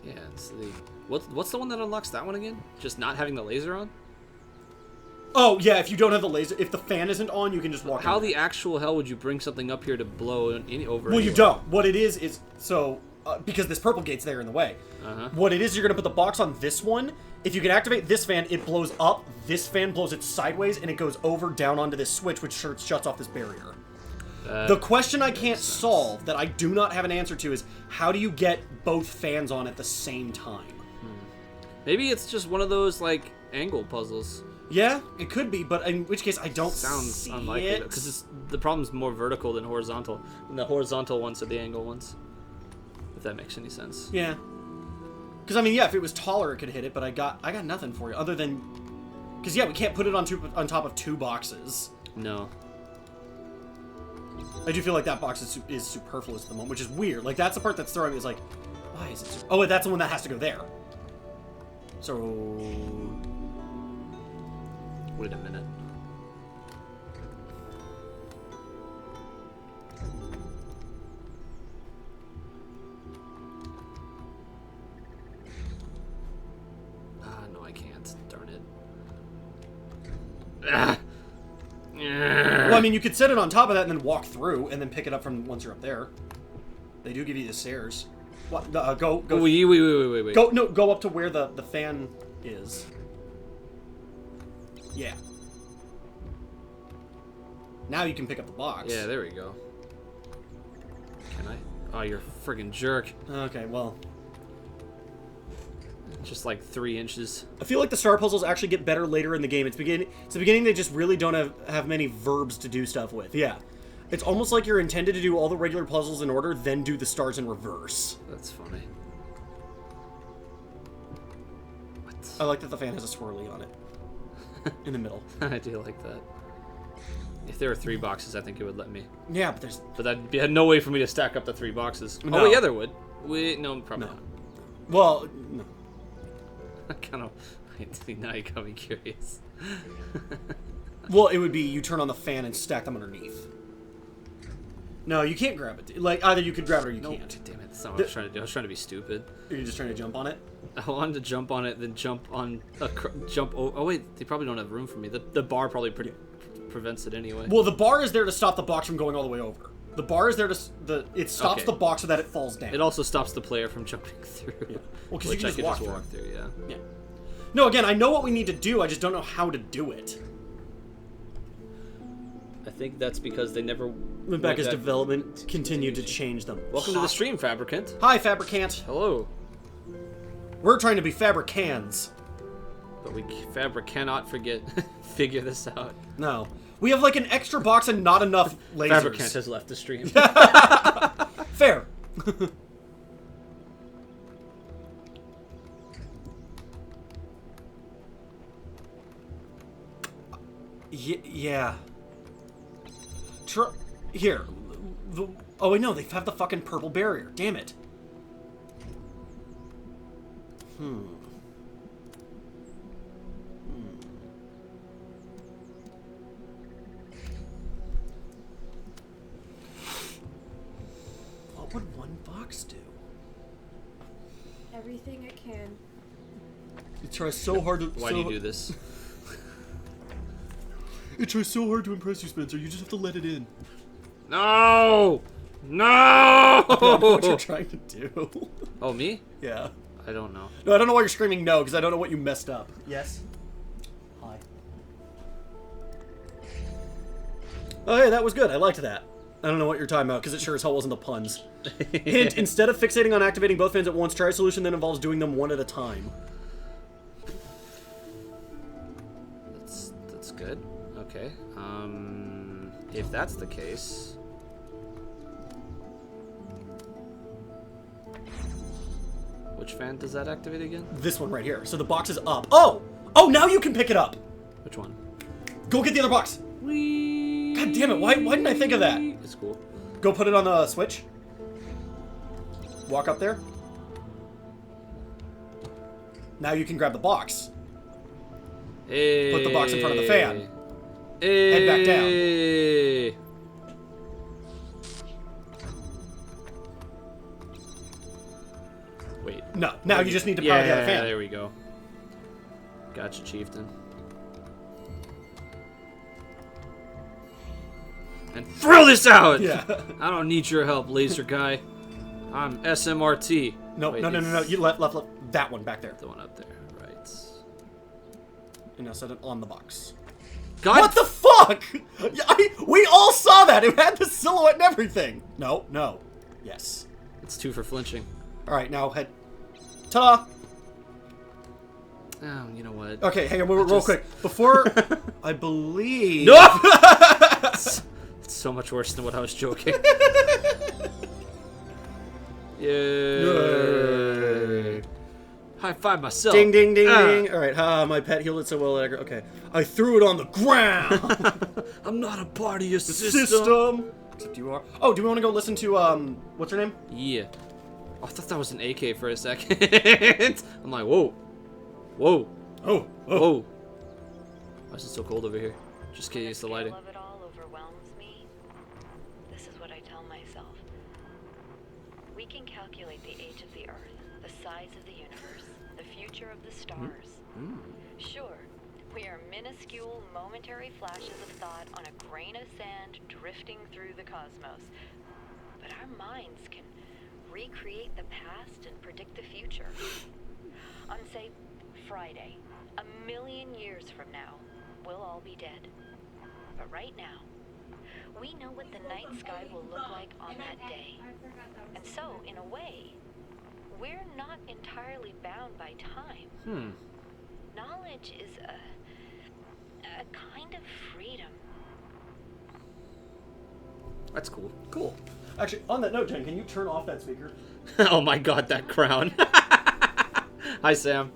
Yeah, it's the... What's the one that unlocks that one again? Just not having the laser on? Oh, yeah, if you don't have the laser... If the fan isn't on, you can just walk How in there. the actual hell would you bring something up here to blow over? Well, you don't. What it is... So, because this purple gate's there in the way. What it is, you're going to put the box on this one. If you can activate this fan, it blows up. This fan blows it sideways, and it goes over, down onto this switch, which shuts off this barrier. The question I can't solve, that I do not have an answer to, is how do you get both fans on at the same time? Maybe it's just one of those, like, angle puzzles. Yeah, it could be, but in which case I don't Sounds see unlikely, it. because the problem's more vertical than horizontal. And the horizontal ones are the angle ones. If that makes any sense. Yeah. Because, I mean, yeah, if it was taller, it could hit it, but I got nothing for you, other than... Because, yeah, we can't put it on top of 2 boxes. No. I do feel like that box is superfluous at the moment, which is weird. Like, that's the part that's throwing me, is like, why is it... Oh, wait, that's the one that has to go there. So... Wait a minute. No, I can't. Darn it. Well, I mean, you could set it on top of that and then walk through, and then pick it up from once you're up there. They do give you the stairs. What? Go. Wait. Go up to where the fan is. Yeah. Now you can pick up the box. Yeah, there we go. Can I? Oh, you're a friggin' jerk. Okay, well. Just like 3 inches. I feel like the star puzzles actually get better later in the game. It's the beginning they just really don't have many verbs to do stuff with. Yeah. It's almost like you're intended to do all the regular puzzles in order, then do the stars in reverse. That's funny. What? I like that the fan has a swirly on it. In the middle. I do like that. If there were 3 boxes, I think it would let me. Yeah, but there's... But that'd be no way for me to stack up the 3 boxes. No. Oh, yeah, there would. No, probably No. not. Well, no. I kind of... Now you got me curious. Well, it would be you turn on the fan and stack them underneath. No, you can't grab it. Like, either you could grab it or you can't. Damn it, that's not what I was trying to do. I was trying to be stupid. Are you just trying to jump on it? I wanted to jump on it, then jump on oh wait, they probably don't have room for me. The bar probably prevents it anyway. Well, the bar is there to stop the box from going all the way over. The bar is there to... It stops Okay. the box so that it falls down. It also stops the player from jumping through. Yeah. Well, because you Which can I just could walk just through. walk through, yeah. Yeah. No, again, I know what we need to do, I just don't know how to do it. I think that's because they never Went back as development continued to change them. Welcome to the stream, Fabricant. Hi, Fabricant. Hello. We're trying to be Fabricans. But Fabric cannot figure this out. No. We have like an extra box and not enough lasers. Fabricant has left the stream. Fair. Yeah. Here. Oh, wait, no, they have the fucking purple barrier. Damn it. What would one box do? Everything it can. It tries so hard to... Why do you do this? It tries so hard to impress you, Spencer. You just have to let it in. No! No! I don't know what you're trying to do. Oh, me? Yeah. I don't know. No, I don't know why you're screaming no, because I don't know what you messed up. Yes? Hi. Oh, hey, that was good. I liked that. I don't know what you're talking about, because it sure as hell wasn't the puns. Hint, instead of fixating on activating both fans at once, try a solution that involves doing them one at a time. That's good. Okay. If that's the case... Which fan does that activate again? This one right here. So the box is up. Oh! Oh, now you can pick it up! Which one? Go get the other box! God damn it, why didn't I think of that? It's cool. Go put it on the switch. Walk up there. Now you can grab the box. Hey. Put the box in front of the fan. Hey. Head back down. Wait. No, now you just need to power the other fan. There we go. Gotcha, Chieftain. and throw this out. Yeah. I don't need your help, laser guy. I'm SMRT. No, Wait, no. it's You left. That one back there. the one up there, right? And now set it on the box. God, What the fuck? We all saw that. It had the silhouette and everything. No. Yes. It's 2 for flinching. All right, now head. Ta-da! Oh, you know what? Okay, hang on, real quick. Before, I believe. No! It's so much worse than what I was joking. Yay! High five myself. Ding, ding, ding, ding. All right, my pet healed it so well. Okay, I threw it on the ground. I'm not a part of your system. Except you are. Oh, do we want to go listen to what's her name? Yeah. Oh, I thought that was an AK for a second. I'm like, whoa. Whoa. Oh. Whoa. Why is it so cold over here? Just kidding, it's the lighting. The scale of it all overwhelms me. This is what I tell myself. We can calculate the age of the Earth, the size of the universe, the future of the stars. Sure, we are minuscule, momentary flashes of thought on a grain of sand drifting through the cosmos. But our minds can recreate the past and predict the future. On, say, Friday, 1,000,000 years from now, we'll all be dead. But right now, we know what the night sky will look like on that day. And so, in a way, we're not entirely bound by time. Knowledge is a kind of freedom. That's cool. Cool. Actually, on that note, Jen, can you turn off that speaker? Oh my god, that crown. Hi, Sam.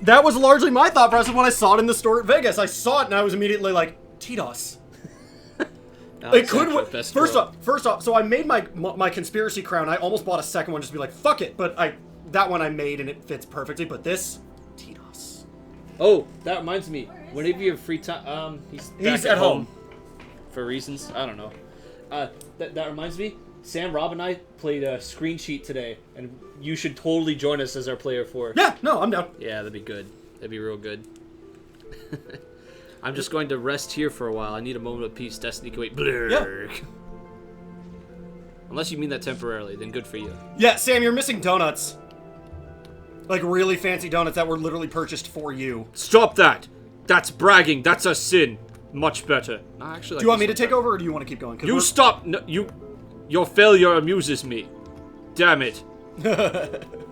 That was largely my thought process when I saw it in the store at Vegas. I saw it and I was immediately like, TDoS. It could. First off, so I made my conspiracy crown. I almost bought a second one just to be like, fuck it. But that one I made and it fits perfectly. But this, TDoS. Oh, that reminds me. Whenever you have free time, he's at home. For reasons, I don't know. That reminds me. Sam, Rob, and I played a screen sheet today, and you should totally join us as our player 4. Yeah, no, I'm down. Yeah, that'd be good. That'd be real good. I'm just going to rest here for a while. I need a moment of peace. Destiny can wait. Blurg. Yeah. Unless you mean that temporarily, then good for you. Yeah, Sam, you're missing donuts. Like really fancy donuts that were literally purchased for you. Stop that! That's bragging. That's a sin. Much better. No, actually, Do you want me to take over, or do you want to keep going? You stop! No, your failure amuses me. Damn it.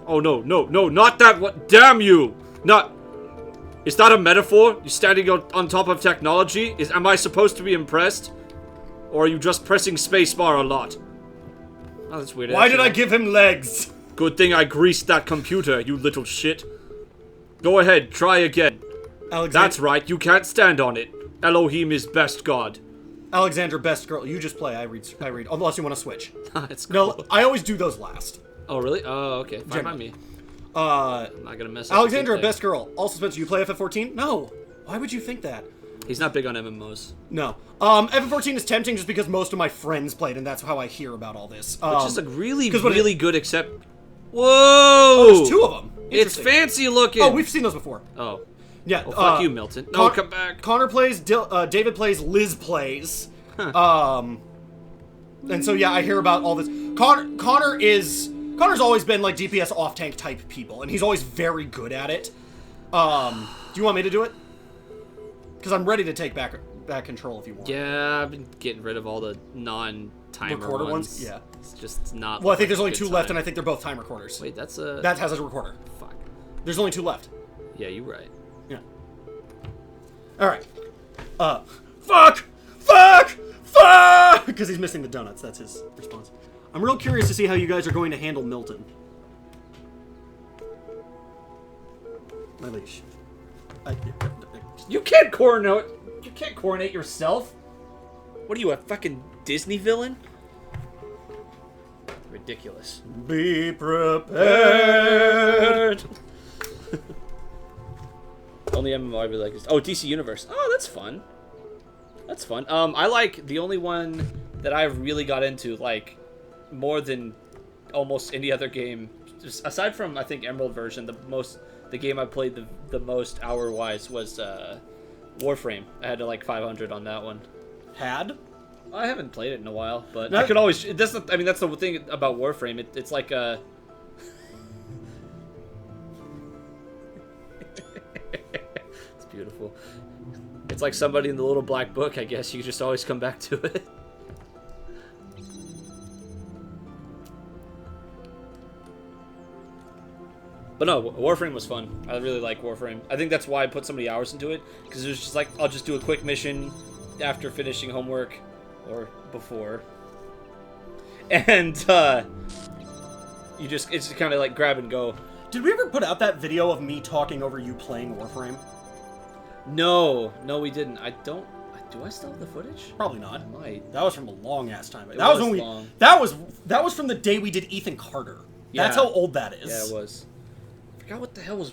Oh no, not that what? Damn you! Not. Is that a metaphor? You standing on top of technology? Am I supposed to be impressed? Or are you just pressing spacebar a lot? Oh, that's weird. Why did I give him legs? Good thing I greased that computer, you little shit. Go ahead, try again. That's right, you can't stand on it. Elohim is best god. Alexandra, best girl. You just play. I read. Unless you want to switch. It's cool. No, I always do those last. Oh, really? Oh, okay. Fine by me. I'm not gonna mess up. Alexandra, best girl. Also, Spencer, you play FF14? No. Why would you think that? He's not big on MMOs. No. FF14 is tempting just because most of my friends played, and that's how I hear about all this. Which is like really good, except... Whoa! Oh, there's 2 of them. It's fancy looking! Oh, we've seen those before. Oh. Yeah. Oh, fuck you, Milton. No, come back. Connor plays, David plays, Liz plays. Huh. And so, yeah, I hear about all this. Connor's always been, like, DPS off-tank type people, and he's always very good at it. Do you want me to do it? Because I'm ready to take back control if you want. Yeah, I've been getting rid of all the non-timer recorder ones. Yeah. It's just not... Well, I think there's only 2 left, and I think they're both time recorders. Wait, that's a... That has a recorder. Fuck. There's only 2 left. Yeah, you're right. Yeah. Alright. Fuck! Because he's missing the donuts. That's his response. I'm real curious to see how you guys are going to handle Milton. My leash. You can't coordinate. You can't coordinate yourself. What are you, a fucking Disney villain? Ridiculous. Be prepared. Only MMO I really like is DC Universe. Oh, that's fun. That's fun. I like the only one that I've really got into, like, more than almost any other game, just aside from I think Emerald version. The game I played the most hour-wise was Warframe. I had to like 500 on that one. Had? I haven't played it in a while, but No. I could always. That's the, I mean, that's the thing about Warframe. It's like a. It's beautiful. It's like somebody in the little black book. I guess you just always come back to it. But no, Warframe was fun. I really like Warframe. I think that's why I put so many hours into it, because it was just like, I'll just do a quick mission after finishing homework, or before. And, you just, it's just kind of like grab and go. Did we ever put out that video of me talking over you playing Warframe? No, we didn't. Do I still have the footage? Probably not. I might. That was from a long ass time ago. It That was was when long. that was from the day we did Ethan Carter. That's Yeah. how old that is. Yeah, it was. I forgot what the hell was.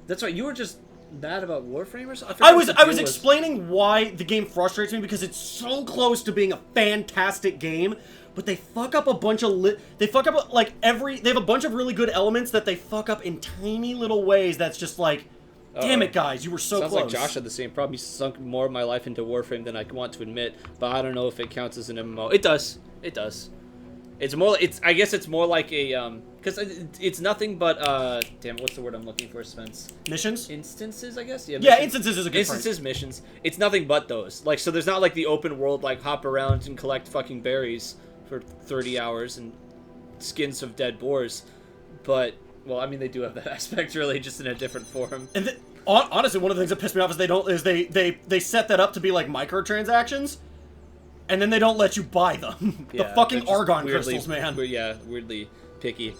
That's right. You were just mad about Warframe or something. I was explaining why the game frustrates me because it's so close to being a fantastic game, but they fuck up a bunch of they have a bunch of really good elements that they fuck up in tiny little ways. That's just like, damn it, guys, you were so Sounds close. like Josh had the same problem. He sunk more of my life into Warframe than I want to admit, but I don't know if it counts as an MMO. It does. It does. It's more. I guess it's more like a because it's nothing but damn. What's the word I'm looking for, Spence? Missions. Instances, I guess. Yeah, missions. instances is a good Instances, missions. It's nothing but those. Like, so there's not like the open world, like hop around and collect fucking berries for 30 hours and skins of dead boars. But, well, I mean, they do have that aspect, really, just in a different form. And honestly, one of the things that pissed me off is they set that up to be like microtransactions, and then they don't let you buy them. The Yeah, fucking they're just argon weirdly- crystals, man. Yeah, weirdly picky.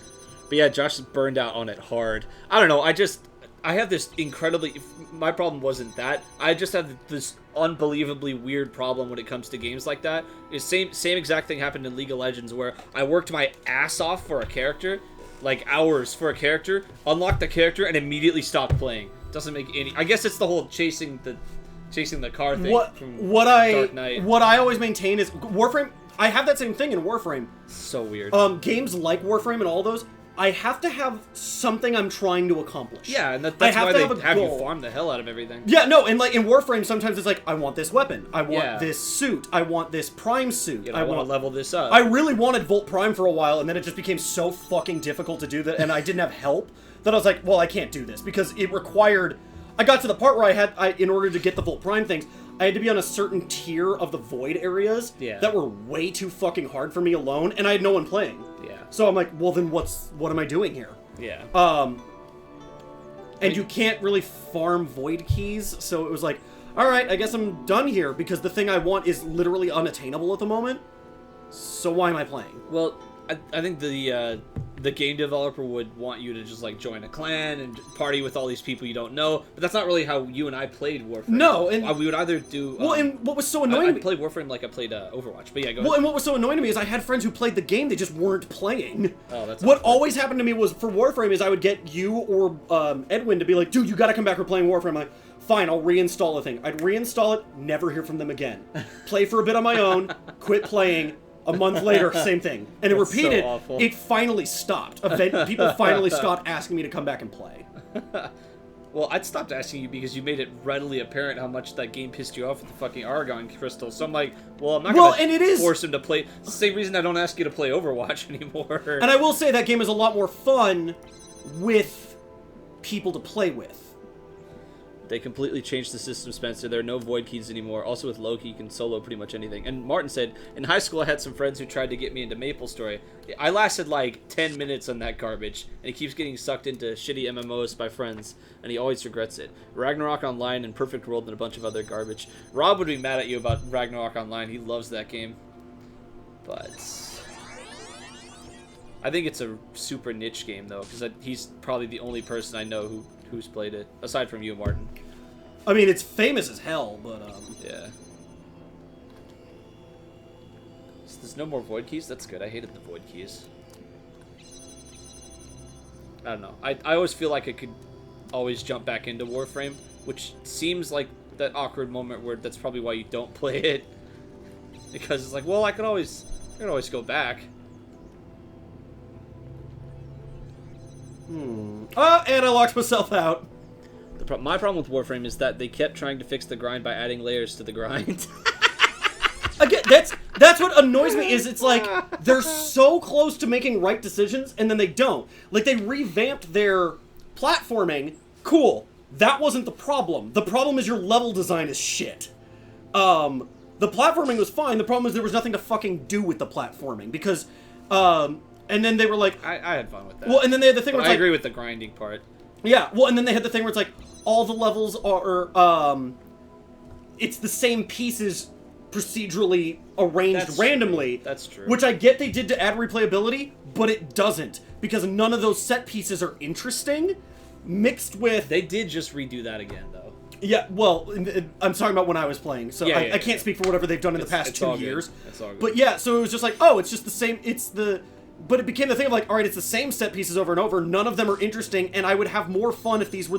But yeah, Josh is burned out on it hard. I don't know, I have this incredibly... My problem wasn't that. I just have this unbelievably weird problem when it comes to games like that. The same exact thing happened in League of Legends, where I worked my ass off for a character, like hours for a character, unlocked the character, and immediately stopped playing. Doesn't make any... I guess it's the whole chasing the car thing from Dark Knight. What I always maintain is Warframe. I have that same thing in Warframe. So weird. Games like Warframe and all those, I have to have something I'm trying to accomplish. Yeah, and that's I why to they have a have you goal. farm the hell out of everything. Yeah, no, and like in Warframe, sometimes it's like, I want this weapon, I want Yeah. this suit, I want this Prime suit, I want to level this up. I really wanted Volt Prime for a while, and then it just became so fucking difficult to do that, and I didn't have help, that I was like, well, I can't do this, because it required... I got to the part where in order to get the Volt Prime things, I had to be on a certain tier of the Void areas that were way too fucking hard for me alone, and I had no one playing. Yeah. So I'm like, well, then what am I doing here? Yeah. And you can't really farm Void keys, so it was like, alright, I guess I'm done here, because the thing I want is literally unattainable at the moment, so why am I playing? Well, I think the game developer would want you to just like join a clan and party with all these people you don't know, but that's not really how you and I played Warframe. No, and we would either do. Well, and what was so annoying? I played Warframe like I played Overwatch, but yeah, go Well, ahead. and what was so annoying to me is I had friends who played the game, they just weren't playing. Oh, that's what unfortunate. always happened to me was for Warframe is I would get you or Edwin to be like, dude, you gotta come back, we're playing Warframe. I'm like, fine, I'll reinstall the thing. I'd reinstall it, never hear from them again. Play for a bit on my own, quit playing. A month later, same thing. And it That's repeated. so awful. It finally stopped. People finally stopped asking me to come back and play. Well, I'd stopped asking you because you made it readily apparent how much that game pissed you off with the fucking Argon crystal. So I'm like, well, I'm not gonna force him to play. It's the same reason I don't ask you to play Overwatch anymore. And I will say that game is a lot more fun with people to play with. They completely changed the system, Spencer. There are no void keys anymore. Also with Loki, you can solo pretty much anything. And Martin said, in high school I had some friends who tried to get me into MapleStory. I lasted like 10 minutes on that garbage, and he keeps getting sucked into shitty MMOs by friends, and he always regrets it. Ragnarok Online and Perfect World and a bunch of other garbage. Rob would be mad at you about Ragnarok Online. He loves that game. But I think it's a super niche game, though, because he's probably the only person I know who's played it, aside from you, Martin. I mean, it's famous as hell, but yeah. So there's no more void keys? That's good. I hated the void keys. I don't know. I always feel like I could always jump back into Warframe, which seems like that awkward moment where that's probably why you don't play it. Because it's like, well, I could always go back. And I locked myself out. My problem with Warframe is that they kept trying to fix the grind by adding layers to the grind. Again, that's what annoys me is it's like they're so close to making right decisions and then they don't. Like they revamped their platforming. Cool. That wasn't the problem. The problem is your level design is shit. The platforming was fine. The problem is there was nothing to fucking do with the platforming because and then they were like I had fun with that. Well, and then they had the thing where it's I like, agree with the grinding part. Yeah, well, and then they had the thing where it's like all the levels are it's the same pieces procedurally arranged randomly. That's true. Which I get they did to add replayability, but it doesn't because none of those set pieces are interesting mixed with They did just redo that again though. Yeah, well, I'm talking about when I was playing, so Yeah, I can't speak for whatever they've done in the past 2 years. It's all good. But yeah, so it was just like, oh, it's just the same, but it became the thing of like, all right, it's the same set pieces over and over, none of them are interesting, and I would have more fun if these were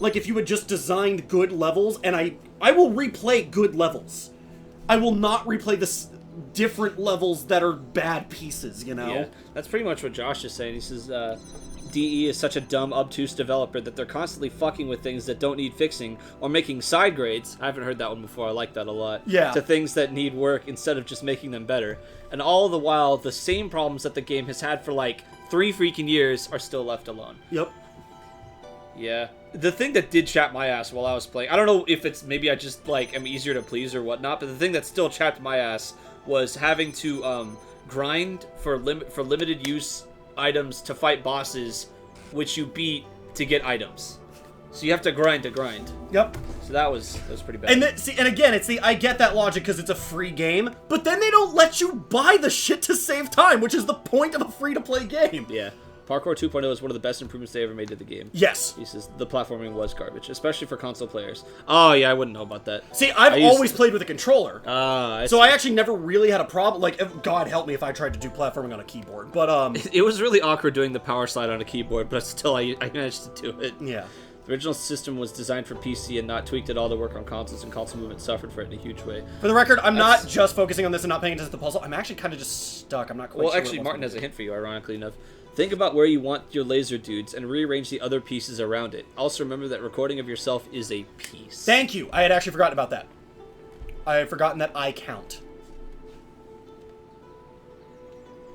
like, if you had just designed good levels, and I will replay good levels. I will not replay the different levels that are bad pieces, you know? Yeah, that's pretty much what Josh is saying. He says, DE is such a dumb, obtuse developer that they're constantly fucking with things that don't need fixing, or making side grades, I haven't heard that one before, I like that a lot, Yeah. to things that need work instead of just making them better. And all the while, the same problems that the game has had for like 3 freaking years are still left alone. Yep. Yeah. The thing that did chap my ass while I was playing, I don't know if it's maybe I just like am easier to please or whatnot, but the thing that still chapped my ass was having to grind for limited use items to fight bosses, which you beat to get items. So you have to grind to grind. Yep. So that was pretty bad. And and again, I get that logic because it's a free game, but then they don't let you buy the shit to save time, which is the point of a free-to-play game. Yeah. Parkour 2.0 is one of the best improvements they ever made to the game. Yes. He says the platforming was garbage, especially for console players. Oh, yeah, I wouldn't know about that. See, I've always played with a controller. So I actually never really had a problem. Like, God help me if I tried to do platforming on a keyboard. But, It was really awkward doing the power slide on a keyboard, but still, I managed to do it. yeah. The original system was designed for PC and not tweaked at all to work on consoles, and console movement suffered for it in a huge way. For the record, I'm not just focusing on this and not paying attention to the puzzle. I'm actually kind of just stuck. I'm not quite sure. Well, actually, Martin has a hint for you, ironically enough. Think about where you want your laser dudes and rearrange the other pieces around it. Also remember that recording of yourself is a piece. Thank you. I had actually forgotten about that. I had forgotten that I count.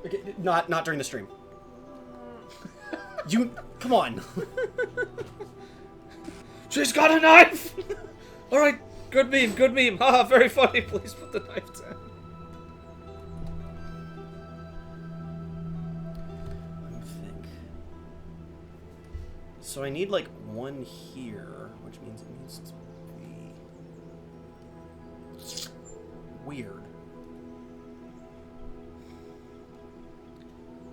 Okay, not during the stream. Come on. She's got a knife! Alright, good meme. Haha, very funny. Please put the knife down. So I need like one here, which means it needs to be weird.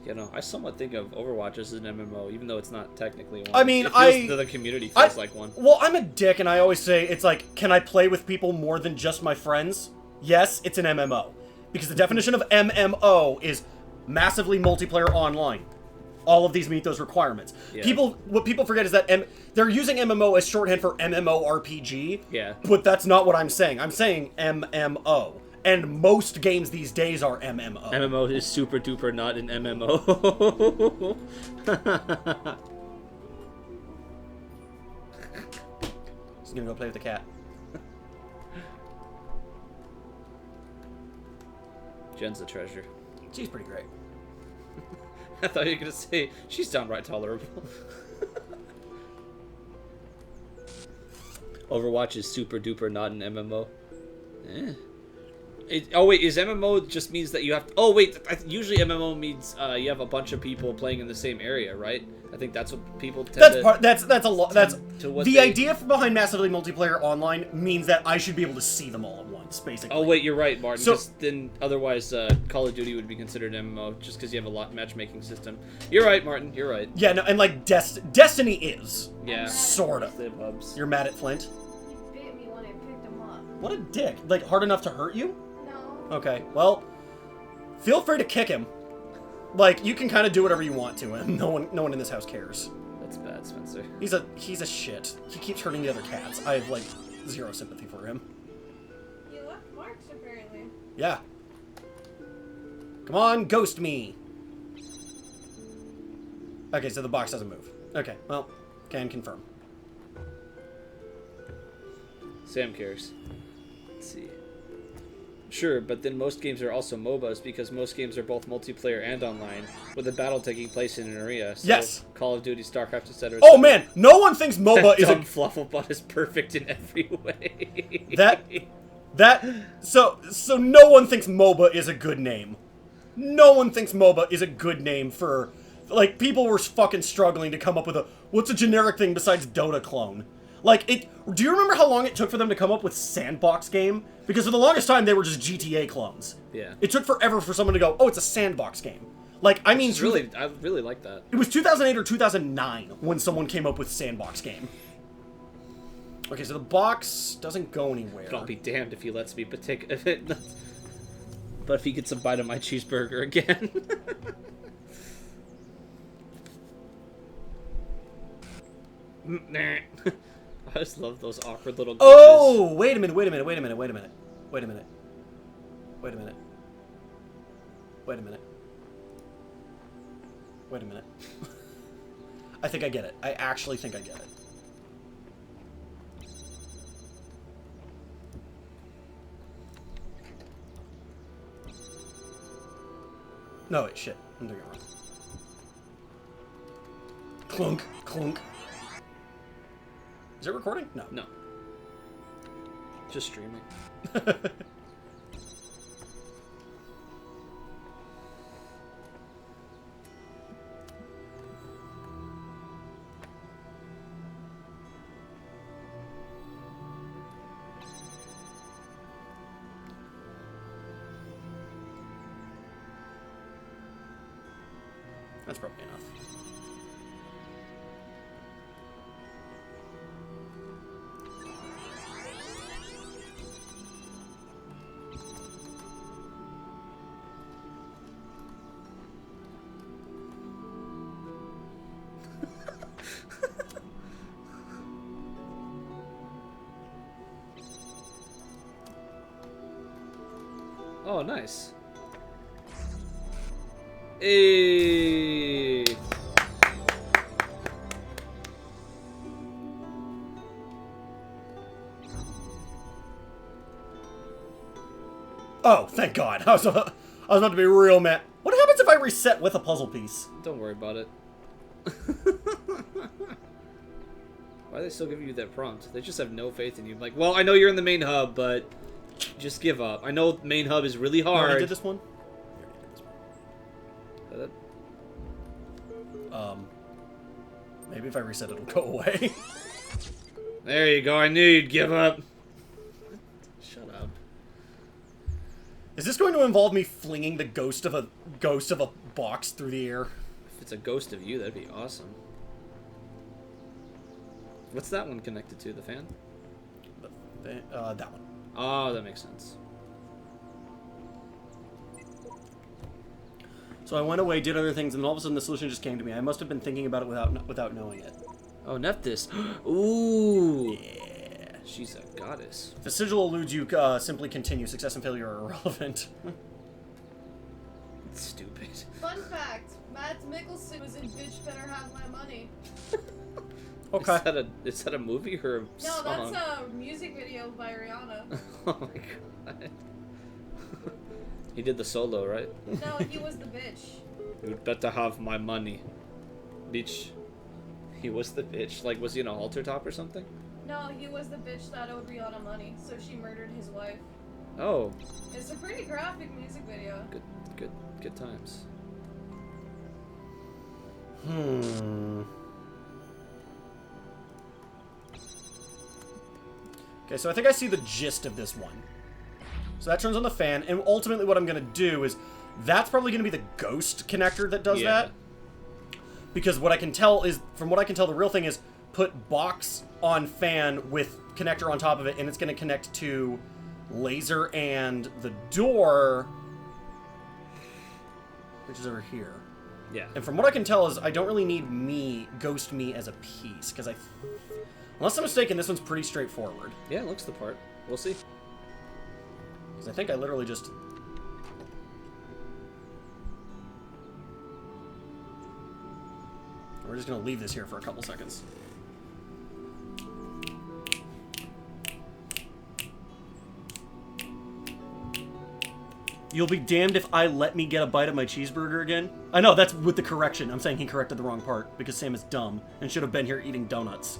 You know, I somewhat think of Overwatch as an MMO, even though it's not technically one. I mean, the community feels like one. Well, I'm a dick, and I always say it's like, can I play with people more than just my friends? Yes, it's an MMO, because the definition of MMO is massively multiplayer online. All of these meet those requirements. Yeah. What people forget is that they're using MMO as shorthand for MMORPG. Yeah. But that's not what I'm saying. I'm saying MMO. And most games these days are MMO. MMO is super duper not an MMO. He's gonna go play with the cat. Jen's a treasure. She's pretty great. I thought you were gonna say she's downright tolerable. Overwatch is super duper not an MMO. Oh wait, is MMO just means that you have to... Oh wait, usually MMO means you have a bunch of people playing in the same area, right? I think that's what people tend to... That's a lot. That's the idea idea behind massively multiplayer online means that I should be able to see them all at once, basically. Oh wait, you're right, Martin. So- 'Cause then otherwise, Call of Duty would be considered an MMO just because you have a lot matchmaking system. You're right, Martin. You're right. Yeah, no, and like Destiny is. Yeah. Sort of. Live hubs. You're mad at Flint? He bit me when I picked him up. What a dick. Like, hard enough to hurt you? No. Okay, well, feel free to kick him. Like, you can kind of do whatever you want to him. No one in this house cares. That's bad, Spencer. He's a shit. He keeps hurting the other cats. I have, like, zero sympathy for him. You left marks, apparently. Yeah. Come on, ghost me. Okay, so the box doesn't move. Okay, well, can confirm. Sam cares. Let's see. Sure, but then most games are also MOBAs because most games are both multiplayer and online, with the battle taking place in an arena. So Yes. Call of Duty, StarCraft, etc. Oh man, no one thinks MOBA is a Dumb Flufflebutt is perfect in every way. so no one thinks MOBA is a good name. No one thinks MOBA is a good name for, like, people were fucking struggling to come up with what's a generic thing besides Dota clone? Like, do you remember how long it took for them to come up with Sandbox game? Because for the longest time, they were just GTA clones. Yeah. It took forever for someone to go, oh, it's a Sandbox game. Like, I mean... I really like that. It was 2008 or 2009 when someone came up with Sandbox game. Okay, so the box doesn't go anywhere. But I'll be damned if he lets me but if he gets a bite of my cheeseburger again. I just love those awkward little glitches. Oh, wait a minute. I think I get it. I actually think I get it. No, wait, shit. I'm doing it wrong. Clunk, clunk. Is it recording? No. No. Just streaming. That's probably enough. Oh, nice. Hey. Oh, thank God. I was about to be real mad. What happens if I reset with a puzzle piece? Don't worry about it. Why do they still give you that prompt? They just have no faith in you. Like, well, I know you're in the main hub, but just give up. I know main hub is really You already hard. did this one? Maybe if I reset it'll go away. There you go. I knew you'd give up. Shut up. Is this going to involve me flinging the ghost of a box through the air? If it's a ghost of you, that'd be awesome. What's that one connected to? The fan? That one. Oh, that makes sense. So I went away, did other things, and all of a sudden the solution just came to me. I must have been thinking about it without knowing it. Oh, Nephthys. Ooh. Yeah. She's a goddess. If the sigil eludes you, simply continue. Success and failure are irrelevant. Stupid. Fun fact: Mads Mikkelsen was in Bitch Better Have My Money. Okay. Is that a movie or a No, song? that's a music video by Rihanna. Oh my god. He did the solo, right? No, he was the bitch. You'd better have my money. Bitch. He was the bitch. Like, was he on a halter top or something? No, he was the bitch that owed Rihanna money, so she murdered his wife. Oh. It's a pretty graphic music video. Good times. Okay, so I think I see the gist of this one. So that turns on the fan, and ultimately what I'm going to do is, that's probably going to be the ghost connector that does that. Because what I can tell is, from what I can tell, the real thing is put box on fan with connector on top of it, and it's going to connect to laser and the door, which is over here. Yeah. And from what I can tell is I don't really need ghost me as a piece, because unless I'm mistaken, this one's pretty straightforward. Yeah, it looks the part. We'll see. Because I think I literally just... We're just going to leave this here for a couple seconds. You'll be damned if I let me get a bite of my cheeseburger again. I know, that's with the correction. I'm saying he corrected the wrong part because Sam is dumb and should have been here eating donuts.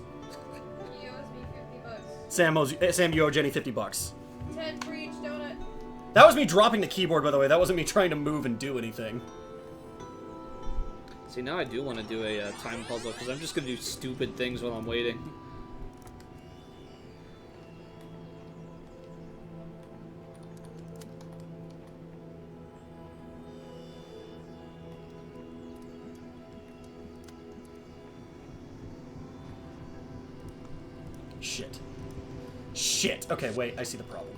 He owes me 50 bucks. Sam, you owe Jenny $50. 10 for each donut. That was me dropping the keyboard, by the way. That wasn't me trying to move and do anything. See, now I do want to do a time puzzle, because I'm just going to do stupid things while I'm waiting. Shit. Okay, wait. I see the problem.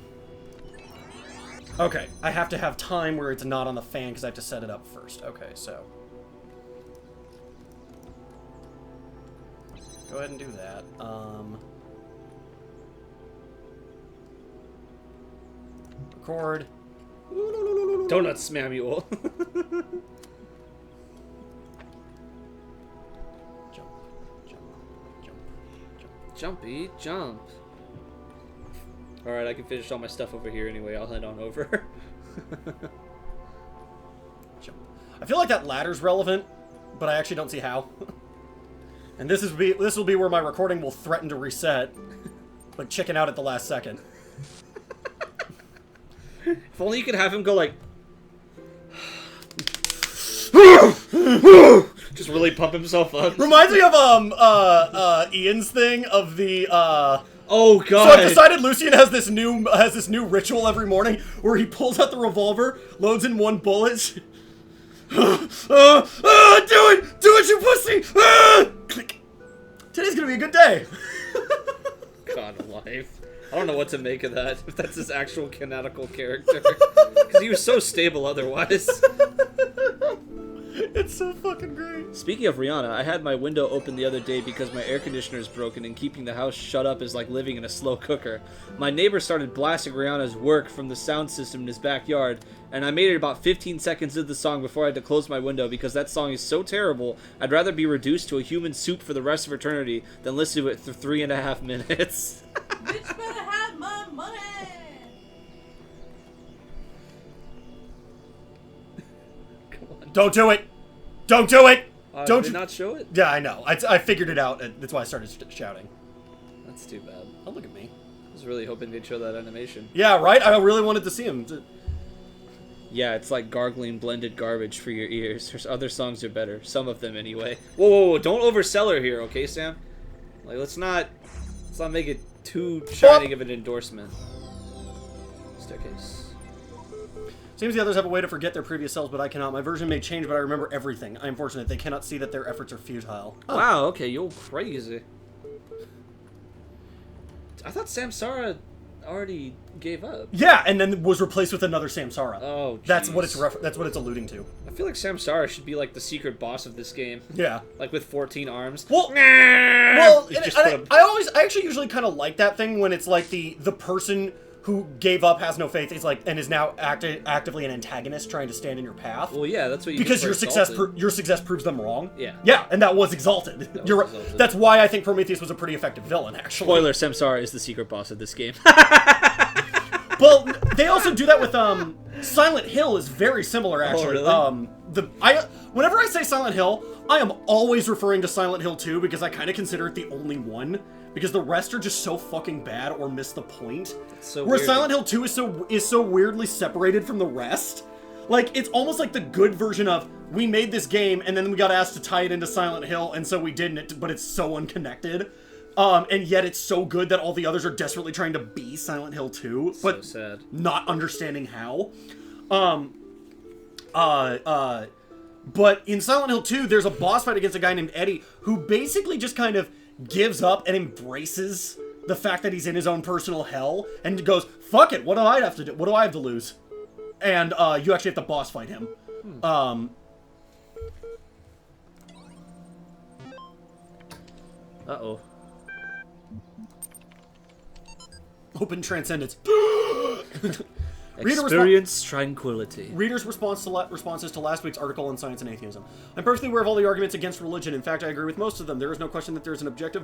Okay, I have to have time where it's not on the fan because I have to set it up first. Okay, so... Go ahead and do that. Record. Donut Smamuel. Jumpy, jump. Alright, I can finish all my stuff over here anyway. I'll head on over. Jump. I feel like that ladder's relevant, but I actually don't see how. And this will be where my recording will threaten to reset, like chicken out at the last second. If only you could have him go like... just really pump himself up. Reminds me of Ian's thing of the oh god. So I've decided Lucian has this new ritual every morning where he pulls out the revolver, loads in one bullet. Do it, you pussy! Click. Today's gonna be a good day. God alive. I don't know what to make of that, if that's his actual canonical character. Because he was so stable otherwise. It's so fucking great. Speaking of Rihanna, I had my window open the other day because my air conditioner is broken and keeping the house shut up is like living in a slow cooker. My neighbor started blasting Rihanna's Work from the sound system in his backyard, and I made it about 15 seconds into the song before I had to close my window because that song is so terrible, I'd rather be reduced to a human soup for the rest of eternity than listen to it for 3.5 minutes. Bitch better have my money! Come on. Don't do it! Don't do it! Don't did not show it? Yeah, I know. I figured it out. That's why I started shouting. That's too bad. Oh, look at me. I was really hoping they'd show that animation. Yeah, right? I really wanted to see him. Yeah, it's like gargling blended garbage for your ears. There's other songs are better. Some of them, anyway. Whoa, whoa, whoa. Don't oversell her here, okay, Sam? Like, let's not make it too shining of an endorsement. Staircase. Seems the others have a way to forget their previous selves, but I cannot. My version may change, but I remember everything. I am fortunate. They cannot see that their efforts are futile. Oh. Wow, okay, you're crazy. I thought Samsara already gave up. Yeah, and then was replaced with another Samsara. Oh, geez. That's what it's alluding to. I feel like Samsara should be like the secret boss of this game. Yeah. Like with 14 arms. Well, I actually usually kind of like that thing when it's like the person who gave up has no faith is like and is now actively an antagonist trying to stand in your path. Well, yeah, that's what you because your success proves them wrong. Yeah. Yeah, and that was exalted. That's why I think Prometheus was a pretty effective villain, actually. Spoiler: Samsara is the secret boss of this game. Well, they also do that with Silent Hill is very similar, actually. Oh, really? Whenever I say Silent Hill, I am always referring to Silent Hill 2 because I kind of consider it the only one. Because the rest are just so fucking bad or miss the point. So where weird. Silent Hill 2 is so weirdly separated from the rest. Like, it's almost like the good version of, we made this game, and then we got asked to tie it into Silent Hill, and so we didn't, but it's so unconnected. And yet it's so good that all the others are desperately trying to be Silent Hill 2, but so sad. Not understanding how. But in Silent Hill 2, there's a boss fight against a guy named Eddie, who basically just kind of gives up and embraces the fact that he's in his own personal hell and goes, fuck it, what do I have to do? What do I have to lose? And you actually have to boss fight him. Uh-oh. Open Transcendence. Experience tranquility. Readers' responses to last week's article on science and atheism. I'm perfectly aware of all the arguments against religion. In fact, I agree with most of them. There is no question that there is an objective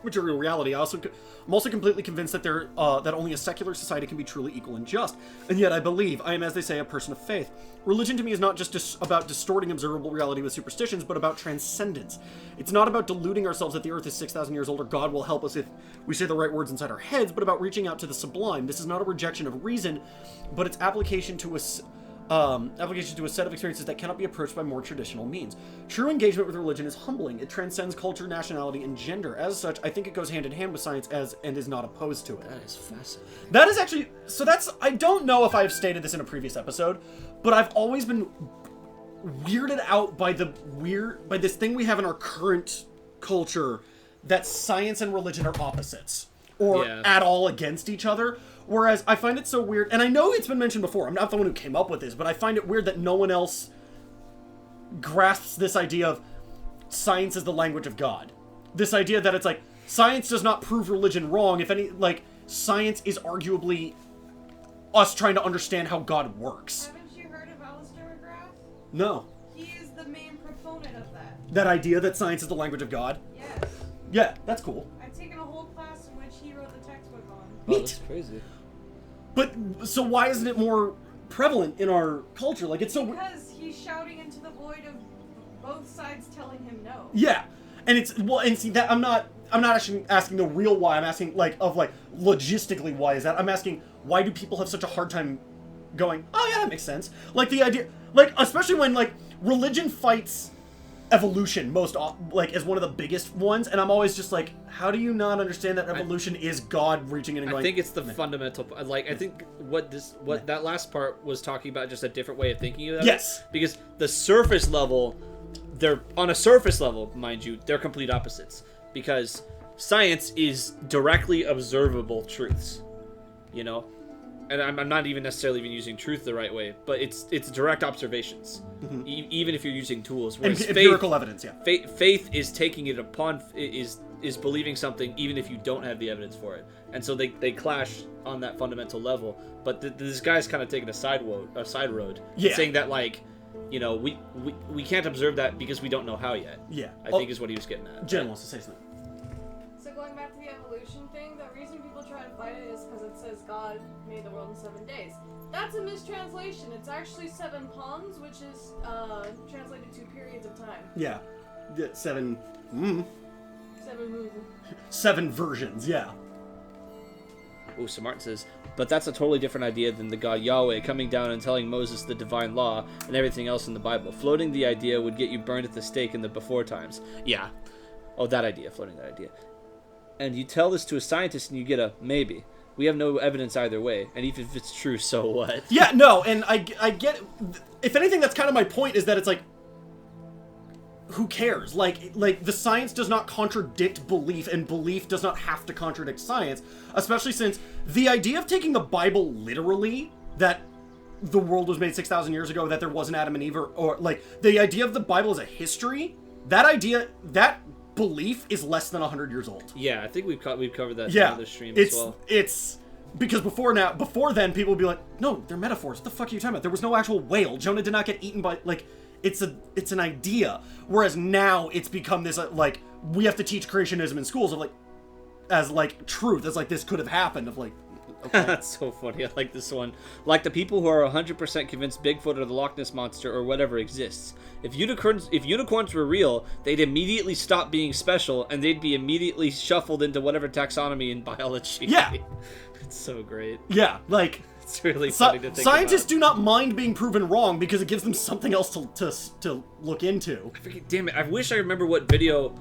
material reality. I'm also completely convinced that that only a secular society can be truly equal and just. And yet I believe I am, as they say, a person of faith. Religion to me is not just about distorting observable reality with superstitions, but about transcendence. It's not about deluding ourselves that the Earth is 6,000 years old or God will help us if we say the right words inside our heads, but about reaching out to the sublime. This is not a rejection of reason, but its application to a set of experiences that cannot be approached by more traditional means. True engagement with religion is humbling. It transcends culture, nationality, and gender. As such, I think it goes hand in hand with science and is not opposed to it. That is fascinating. That is actually... So that's... I don't know if I've stated this in a previous episode, but I've always been weirded out by by this thing we have in our current culture that science and religion are opposites. Or at all against each other. Whereas I find it so weird, and I know it's been mentioned before, I'm not the one who came up with this, but I find it weird that no one else grasps this idea of science is the language of God. This idea that it's like, science does not prove religion wrong. If any, like, science is arguably us trying to understand how God works. Haven't you heard of Alistair McGrath? No. He is the main proponent of that. That idea that science is the language of God? Yes. Yeah, that's cool. I've taken a whole class in which he wrote the textbook on. Oh, that's crazy. But, so why isn't it more prevalent in our culture? Like, it's so... Because he's shouting into the void of both sides telling him no. Yeah. And it's... Well, and see, that I'm not actually asking the real why. I'm asking, logistically, why is that? I'm asking, why do people have such a hard time going, oh, yeah, that makes sense. Like, the idea... Like, especially when, like, religion fights evolution as one of the biggest ones, and I'm always just like, how do you not understand that evolution is God reaching in and going... I think it's the fundamental... Like, I think what that last part was talking about, just a different way of thinking of it. Yes. Because the surface level, they're... On a surface level, mind you, they're complete opposites. Because science is directly observable truths. You know? And I'm not even necessarily even using truth the right way, but it's direct observations, even if you're using tools. Whereas empirical evidence, yeah. Faith is taking it upon is believing something even if you don't have the evidence for it, and so they clash on that fundamental level. But this guy's kind of taking a side road, saying that we can't observe that because we don't know how yet. Yeah, I think is what he was getting at. Jen wants to say something. So going back to the evolution thing, the reason people try to fight it is because it says God made the world in 7 days. That's a mistranslation. It's actually 7 palms, which is translated to periods of time. Yeah. 7... 7 moons. 7 versions, yeah. Ooh, so Martin says, but that's a totally different idea than the God Yahweh coming down and telling Moses the divine law and everything else in the Bible. Floating the idea would get you burned at the stake in the before times. Yeah. Oh, that idea. Floating that idea. And you tell this to a scientist and you get a maybe. We have no evidence either way, and even if it's true, so what? Yeah, no, and I get... If anything, that's kind of my point, is that it's like... Who cares? Like the science does not contradict belief, and belief does not have to contradict science, especially since the idea of taking the Bible literally, that the world was made 6,000 years ago, that there was an Adam and Eve, or like, the idea of the Bible as a history, that belief is less than 100 years old. Yeah, I think we've covered that in another stream as well. It's because before then people would be like, no, they're metaphors. What the fuck are you talking about? There was no actual whale. Jonah did not get eaten by, like, it's an idea. Whereas now it's become this like, we have to teach creationism in schools of like, as like truth, as like this could have happened, of like, okay. That's so funny. I like this one. Like the people who are 100% convinced Bigfoot or the Loch Ness Monster or whatever exists. If unicorns were real, they'd immediately stop being special, and they'd be immediately shuffled into whatever taxonomy in biology. Yeah. It's so great. Yeah, like... It's really funny to think scientists about. do not mind being proven wrong because it gives them something else to look into. Damn it, I wish I remember what video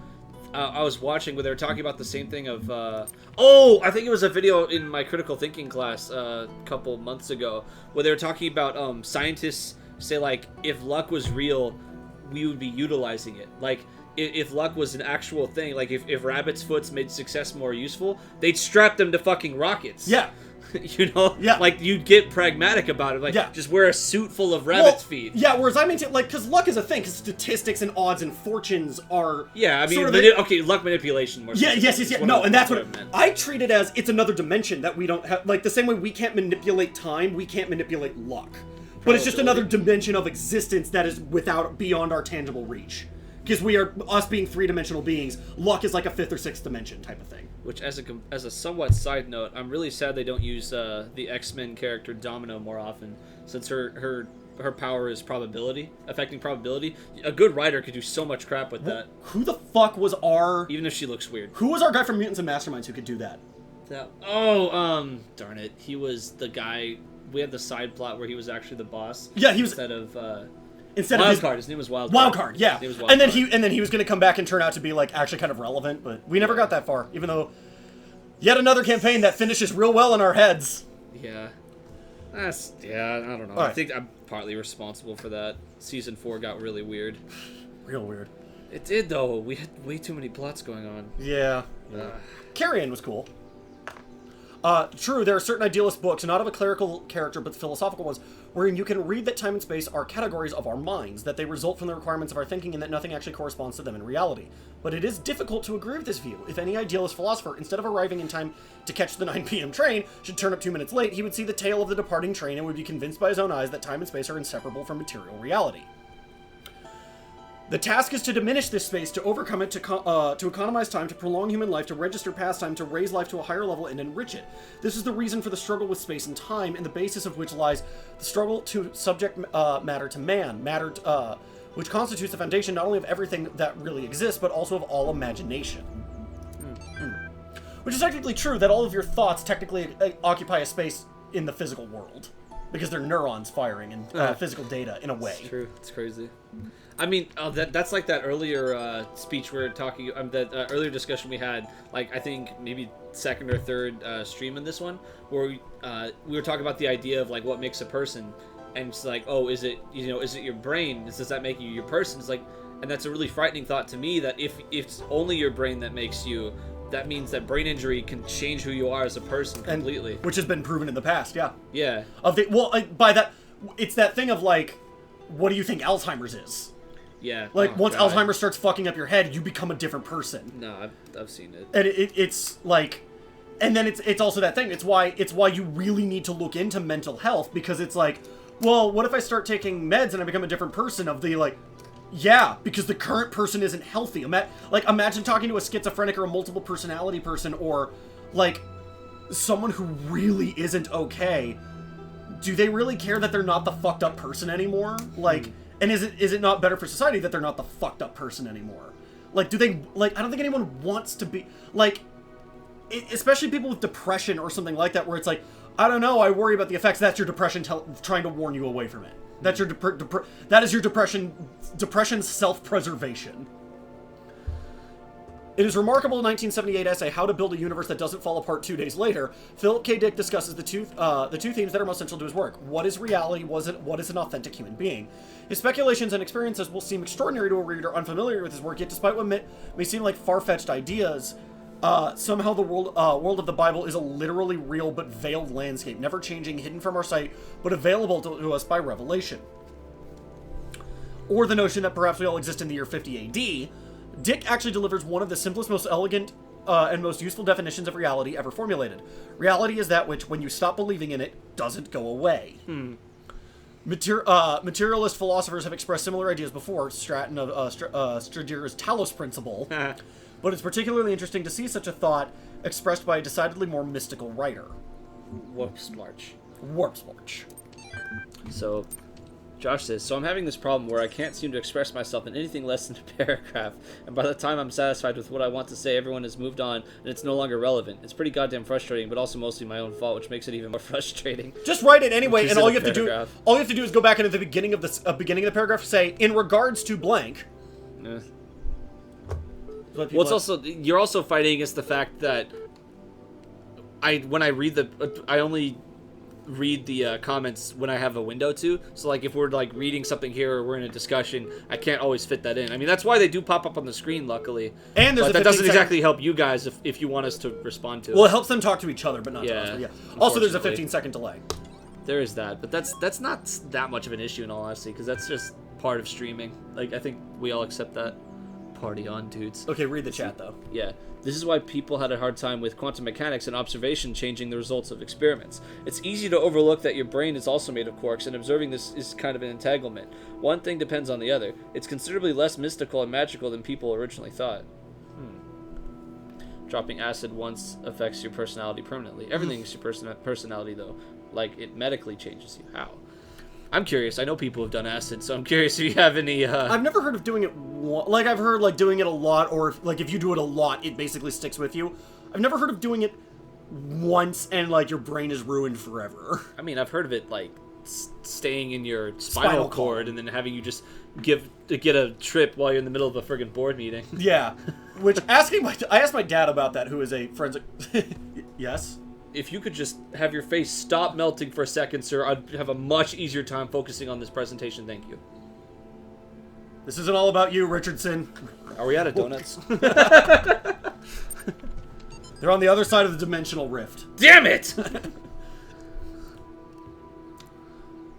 I was watching where they were talking about the same thing of... I think it was a video in my critical thinking class a couple months ago where they were talking about scientists say, like, if luck was real, we would be utilizing it. Like, if luck was an actual thing, like if rabbit's foots made success more useful, they'd strap them to fucking rockets. Yeah. You know? Yeah. Like, you'd get pragmatic about it. Like, just wear a suit full of rabbit's feet. Yeah, whereas I maintain, like, because luck is a thing, because statistics and odds and fortunes are... Yeah, I mean, luck manipulation more. Yeah, yes. No, and that's what I treat it as, it's another dimension that we don't have, like, the same way we can't manipulate time, we can't manipulate luck. But it's just another dimension of existence that is beyond our tangible reach. Because we are, us being three-dimensional beings, luck is like a fifth or sixth dimension type of thing. Which, as a somewhat side note, I'm really sad they don't use the X-Men character Domino more often, since her power is probability, affecting probability. A good writer could do so much crap with that. Who the fuck was our... Even if she looks weird. Who was our guy from Mutants and Masterminds who could do that? Darn it. He was the guy... We had the side plot where he was actually the boss. Yeah, he was... Instead of Wildcard. His name was Wildcard. Wildcard, yeah. His name was Wildcard. And then he was going to come back and turn out to be like actually kind of relevant, but we never got that far. Even though, yet another campaign that finishes real well in our heads. Yeah, I don't know. Right. I think I'm partly responsible for that. Season 4 got really weird. Real weird. It did though. We had way too many plots going on. Yeah. Carrion was cool. True, there are certain idealist books, not of a clerical character, but philosophical ones, wherein you can read that time and space are categories of our minds, that they result from the requirements of our thinking, and that nothing actually corresponds to them in reality. But it is difficult to agree with this view. If any idealist philosopher, instead of arriving in time to catch the 9 p.m. train, should turn up 2 minutes late, he would see the tail of the departing train and would be convinced by his own eyes that time and space are inseparable from material reality. The task is to diminish this space, to overcome it, to economize time, to prolong human life, to register past time, to raise life to a higher level, and enrich it. This is the reason for the struggle with space and time, and the basis of which lies the struggle to subject matter to man, which constitutes the foundation not only of everything that really exists, but also of all imagination. Which is technically true, that all of your thoughts technically occupy a space in the physical world. Because they're neurons firing and physical data in a way. It's true. It's crazy. I mean, that's like that earlier speech we were talking, that earlier discussion we had, like, I think maybe second or third stream in this one, where we were talking about the idea of, like, what makes a person, and it's like, oh, is it your brain? Does that make you your person? It's like, and that's a really frightening thought to me, that if it's only your brain that makes you, that means that brain injury can change who you are as a person completely. Which has been proven in the past, yeah. Yeah. By that, it's that thing of, like, what do you think Alzheimer's is? Yeah. Like, once Alzheimer's starts fucking up your head, you become a different person. No, I've seen it. And it's like, and then it's also that thing. It's why you really need to look into mental health, because it's like, well, what if I start taking meds and I become a different person? Yeah, because the current person isn't healthy. Imagine talking to a schizophrenic or a multiple personality person, or, like, someone who really isn't okay. Do they really care that they're not the fucked up person anymore? Like, and is it not better for society that they're not the fucked up person anymore? Like, I don't think anyone wants to be, like, especially people with depression or something like that, where it's like, I don't know, I worry about the effects. That's your depression trying to warn you away from it. That's your that is your depression's self-preservation. In his remarkable 1978 essay, How to Build a Universe That Doesn't Fall Apart 2 Days Later, Philip K. Dick discusses the two themes that are most central to his work. What is reality? What is an authentic human being? His speculations and experiences will seem extraordinary to a reader unfamiliar with his work, yet despite what may seem like far-fetched ideas, somehow the world of the Bible is a literally real but veiled landscape, never changing, hidden from our sight, but available to us by revelation. Or the notion that perhaps we all exist in the year 50 AD, Dick actually delivers one of the simplest, most elegant, and most useful definitions of reality ever formulated. Reality is that which, when you stop believing in it, doesn't go away. Materialist philosophers have expressed similar ideas before, Stratton of Stradier's Talos Principle, but it's particularly interesting to see such a thought expressed by a decidedly more mystical writer. Warp Splotch. So, Josh says, so I'm having this problem where I can't seem to express myself in anything less than a paragraph, and by the time I'm satisfied with what I want to say, everyone has moved on, and it's no longer relevant. It's pretty goddamn frustrating, but also mostly my own fault, which makes it even more frustrating. Just write it anyway, and all you have to do is go back into the beginning of the paragraph, say, in regards to blank. Yeah. Well, it's also, you're also fighting against the fact that I only read the comments when I have a window to. So, like, if we're, like, reading something here or we're in a discussion, I can't always fit that in. I mean, that's why they do pop up on the screen, luckily. And there's that doesn't exactly help you guys if you want us to respond to it. Well, it helps them talk to each other, but not to us. But yeah. Also, there's a 15-second delay. There is that, but that's not that much of an issue in all honesty, because that's just part of streaming. Like, I think we all accept that Party on, dudes. Okay, read the chat though. Yeah, this is why people had a hard time with quantum mechanics and observation changing the results of experiments. It's easy to overlook that your brain is also made of quarks, and observing this is kind of an entanglement. One thing depends on the other. It's considerably less mystical and magical than people originally thought. Dropping acid once affects your personality permanently. Everything is your personality, though. Like, it medically changes you. How? I'm curious. I know people have done acid, so I'm curious if you have any, I've never heard of doing it, like, I've heard, like, doing it a lot, or, like, if you do it a lot, it basically sticks with you. I've never heard of doing it once, and, like, your brain is ruined forever. I mean, I've heard of it, like, staying in your spinal cord, and then having you just get a trip while you're in the middle of a friggin' board meeting. Yeah. Which, I asked my dad about that, who is a forensic... Yes? If you could just have your face stop melting for a second, sir, I'd have a much easier time focusing on this presentation. Thank you. This isn't all about you, Richardson. Are we out of donuts? They're on the other side of the dimensional rift. Damn it!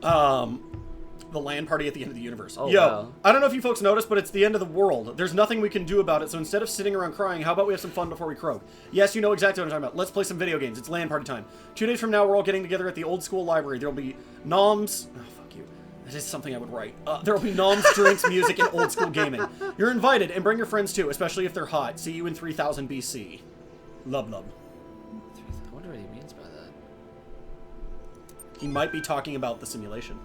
The land party at the end of the universe. Oh, Yo, wow. I don't know if you folks noticed, but it's the end of the world. There's nothing we can do about it, so instead of sitting around crying, how about we have some fun before we croak? Yes, you know exactly what I'm talking about. Let's play some video games. It's land party time. 2 days from now, we're all getting together at the old school library. There'll be noms... Oh, fuck you. That is something I would write. There'll be noms, drinks, music, and old school gaming. You're invited, and bring your friends too, especially if they're hot. See you in 3000 BC. Lub lub. I wonder what he means by that. He might be talking about the simulation.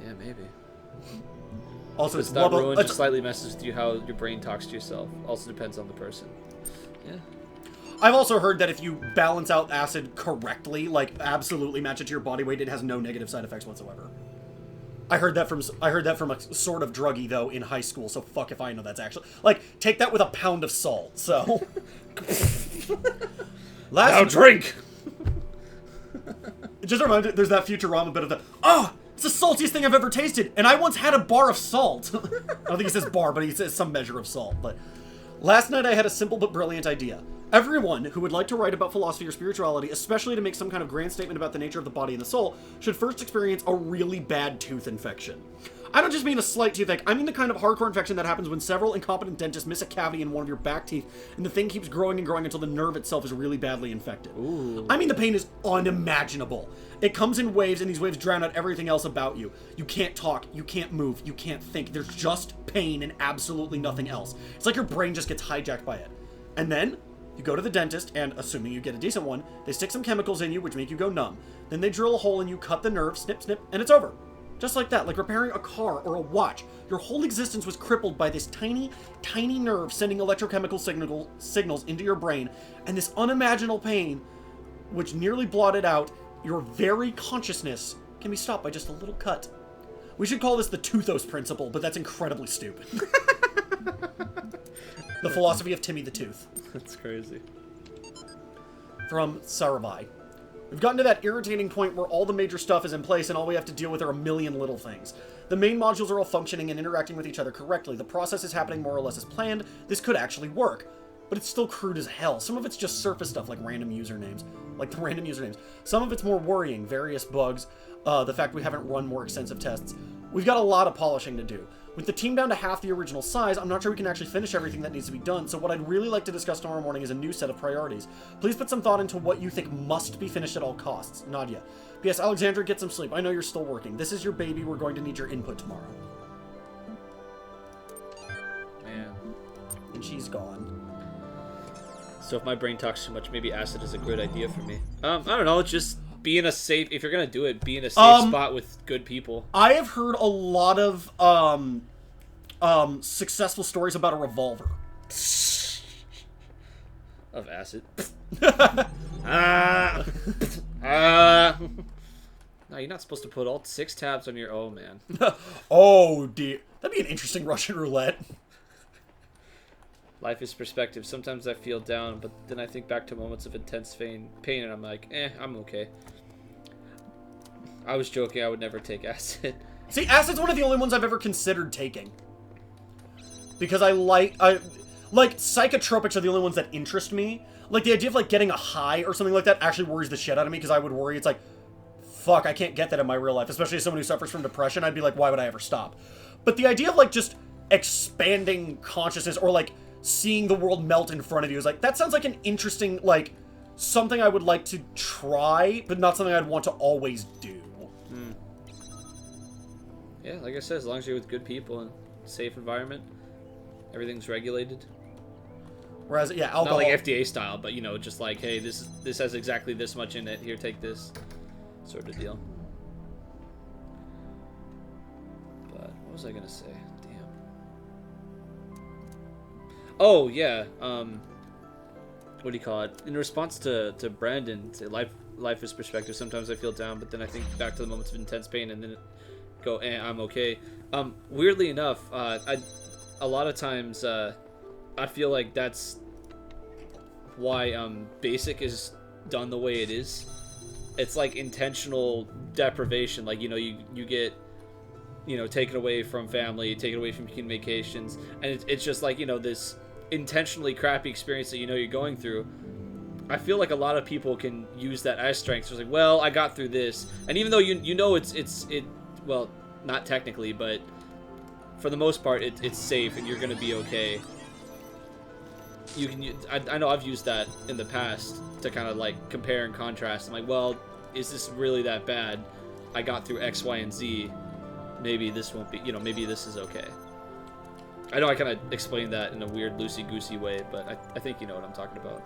Yeah, maybe. Also, It's it's that lubba- ruin it's- just slightly messes with you how your brain talks to yourself. Also depends on the person. Yeah. I've also heard that if you balance out acid correctly, like absolutely match it to your body weight, it has no negative side effects whatsoever. I heard that from a sort of druggie though in high school, so fuck if I know that's actually like take that with a pound of salt. So Now drink. It just reminds me, there's that Futurama bit of the it's the saltiest thing I've ever tasted, and I once had a bar of salt. I don't think he says bar, but he says some measure of salt. But last night I had a simple but brilliant idea. Everyone who would like to write about philosophy or spirituality, especially to make some kind of grand statement about the nature of the body and the soul, should first experience a really bad tooth infection. I don't just mean a slight toothache, I mean the kind of hardcore infection that happens when several incompetent dentists miss a cavity in one of your back teeth, and the thing keeps growing and growing until the nerve itself is really badly infected. Ooh. I mean the pain is unimaginable. It comes in waves, and these waves drown out everything else about you. You can't talk, you can't move, you can't think. There's just pain and absolutely nothing else. It's like your brain just gets hijacked by it. And then you go to the dentist, and assuming you get a decent one, they stick some chemicals in you, which make you go numb. Then they drill a hole in you, cut the nerve, snip, snip, and it's over. Just like that, like repairing a car or a watch. Your whole existence was crippled by this tiny, tiny nerve sending electrochemical signals into your brain, and this unimaginable pain, which nearly blotted out your very consciousness, can be stopped by just a little cut. We should call this the TDoS Principle, but that's incredibly stupid. The philosophy of Timmy the Tooth. That's crazy. From Sarabai. We've gotten to that irritating point where all the major stuff is in place and all we have to deal with are a million little things. The main modules are all functioning and interacting with each other correctly. The process is happening more or less as planned. This could actually work. But it's still crude as hell. Some of it's just surface stuff like random usernames. Like the random usernames. Some of it's more worrying. Various bugs. The fact we haven't run more extensive tests. We've got a lot of polishing to do. With the team down to half the original size, I'm not sure we can actually finish everything that needs to be done, so what I'd really like to discuss tomorrow morning is a new set of priorities. Please put some thought into what you think must be finished at all costs. Nadia. P.S. Alexandra, get some sleep. I know you're still working. This is your baby. We're going to need your input tomorrow. Man. And she's gone. So if my brain talks too much, maybe acid is a good idea for me. I don't know, just be in a safe, if you're gonna do it, be in a safe spot with good people. I have heard a lot of successful stories about a revolver. Of acid. No, you're not supposed to put all 6 tabs on your... Oh, man. Oh, dear. That'd be an interesting Russian roulette. Life is perspective. Sometimes I feel down, but then I think back to moments of intense pain, and I'm like, I'm okay. I was joking. I would never take acid. See, acid's one of the only ones I've ever considered taking. Because I like psychotropics are the only ones that interest me. Like, the idea of, like, getting a high or something like that actually worries the shit out of me, because I would worry, it's like, fuck, I can't get that in my real life. Especially as someone who suffers from depression, I'd be like, why would I ever stop? But the idea of, like, just expanding consciousness or like seeing the world melt in front of you is like, that sounds like an interesting, like, something I would like to try, but not something I'd want to always do. Yeah, like I said, as long as you're with good people and safe environment, everything's regulated. Whereas, yeah, alcohol... Not like FDA style, but, you know, just like, hey, this has exactly this much in it. Here, take this sort of deal. But what was I gonna say? Damn. Oh, yeah. What do you call it? In response to Brandon's lifeless perspective, sometimes I feel down, but then I think back to the moments of intense pain, and then go, I'm okay. Weirdly enough, a lot of times, I feel like that's why Basic is done the way it is. It's like intentional deprivation. Like, you know, you get, you know, taken away from family, taken away from communications, and it's just like, you know, this intentionally crappy experience that you know you're going through. I feel like a lot of people can use that as strength. So it's like, well, I got through this, and even though you know it well, not technically, but for the most part, it's safe and you're gonna be okay. You can. I know I've used that in the past to kind of like compare and contrast. I'm like, well, is this really that bad? I got through X, Y, and Z. Maybe this won't be. You know, maybe this is okay. I know I kind of explained that in a weird loosey-goosey way, but I think you know what I'm talking about.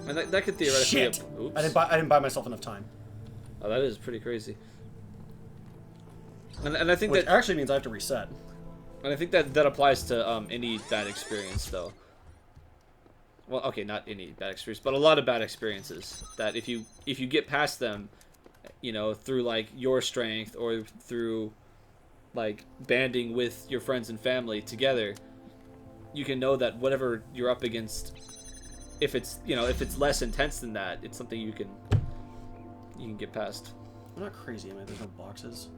And that could theoretically... Shit! Oops. I didn't buy myself enough time. Oh, that is pretty crazy. And I think Which that... actually means I have to reset. And I think that applies to any bad experience, though. Well, okay, not any bad experience, but a lot of bad experiences. That if you get past them, you know, through, like, your strength or through... like banding with your friends and family together, you can know that whatever you're up against, if it's less intense than that, it's something you can get past. I'm not crazy, am I? There's no boxes.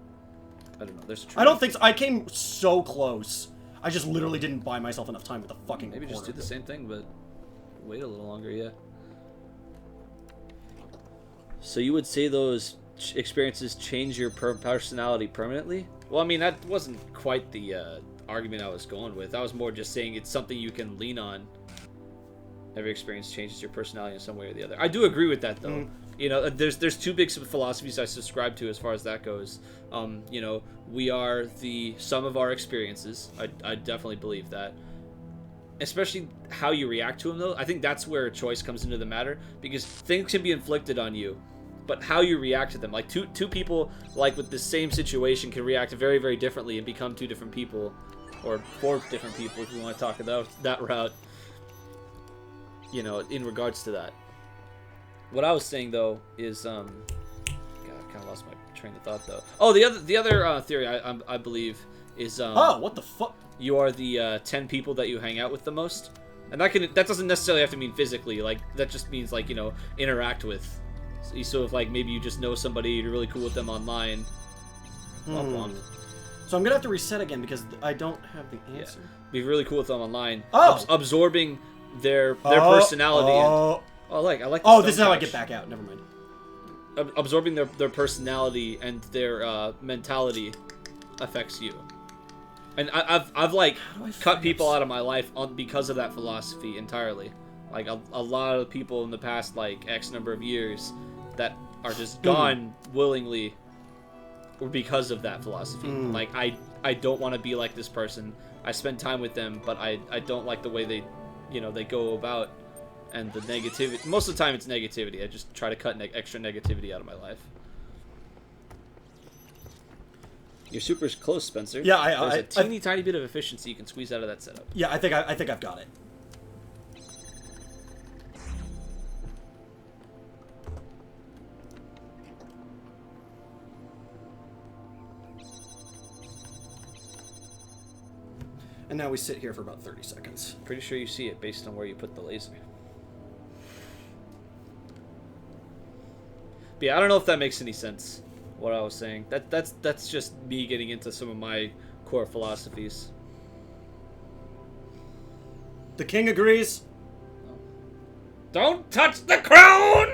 I don't know. There's. I don't think so. I came so close. I just literally didn't buy myself enough time with the fucking. Maybe just do the same thing, but wait a little longer. Yeah. So you would say those experiences change your personality permanently? Well, I mean, that wasn't quite the argument I was going with. I was more just saying it's something you can lean on. Every experience changes your personality in some way or the other. I do agree with that, though. You know, there's two big philosophies I subscribe to as far as that goes. You know, we are the sum of our experiences. I definitely believe that. Especially how you react to them, though. I think that's where choice comes into the matter, because things can be inflicted on you, but how you react to them. Like, two people, like, with the same situation can react very, very differently and become two different people. Or four different people, if you want to talk about that route. You know, in regards to that. What I was saying, though, is, God, I kind of lost my train of thought, though. Oh, the other theory, I believe, is, oh, what the fuck? You are the 10 people that you hang out with the most. And that doesn't necessarily have to mean physically. Like, that just means, like, you know, interact with. So if, like, maybe you just know somebody, you're really cool with them online. So I'm gonna have to reset again because I don't have the answer. Yeah. Be really cool with them online. Oh! Absorbing their personality. I like oh, this is how I get back out. Never mind. Absorbing their personality and their mentality affects you. And I've like cut people out of my life because of that philosophy entirely. Like a lot of people in the past like X number of years that are just gone willingly or because of that philosophy. Like I don't want to be like this person. I spend time with them, but I don't like the way they go about and the negativity. Most of the time it's negativity. I just try to cut extra negativity out of my life. You're super close, Spencer. Yeah, there's a teeny tiny bit of efficiency you can squeeze out of that setup. Yeah, I think I've got it. And now we sit here for about 30 seconds. Pretty sure you see it based on where you put the laser. But yeah, I don't know if that makes any sense, what I was saying. That's just me getting into some of my core philosophies. The king agrees. Don't touch the crown!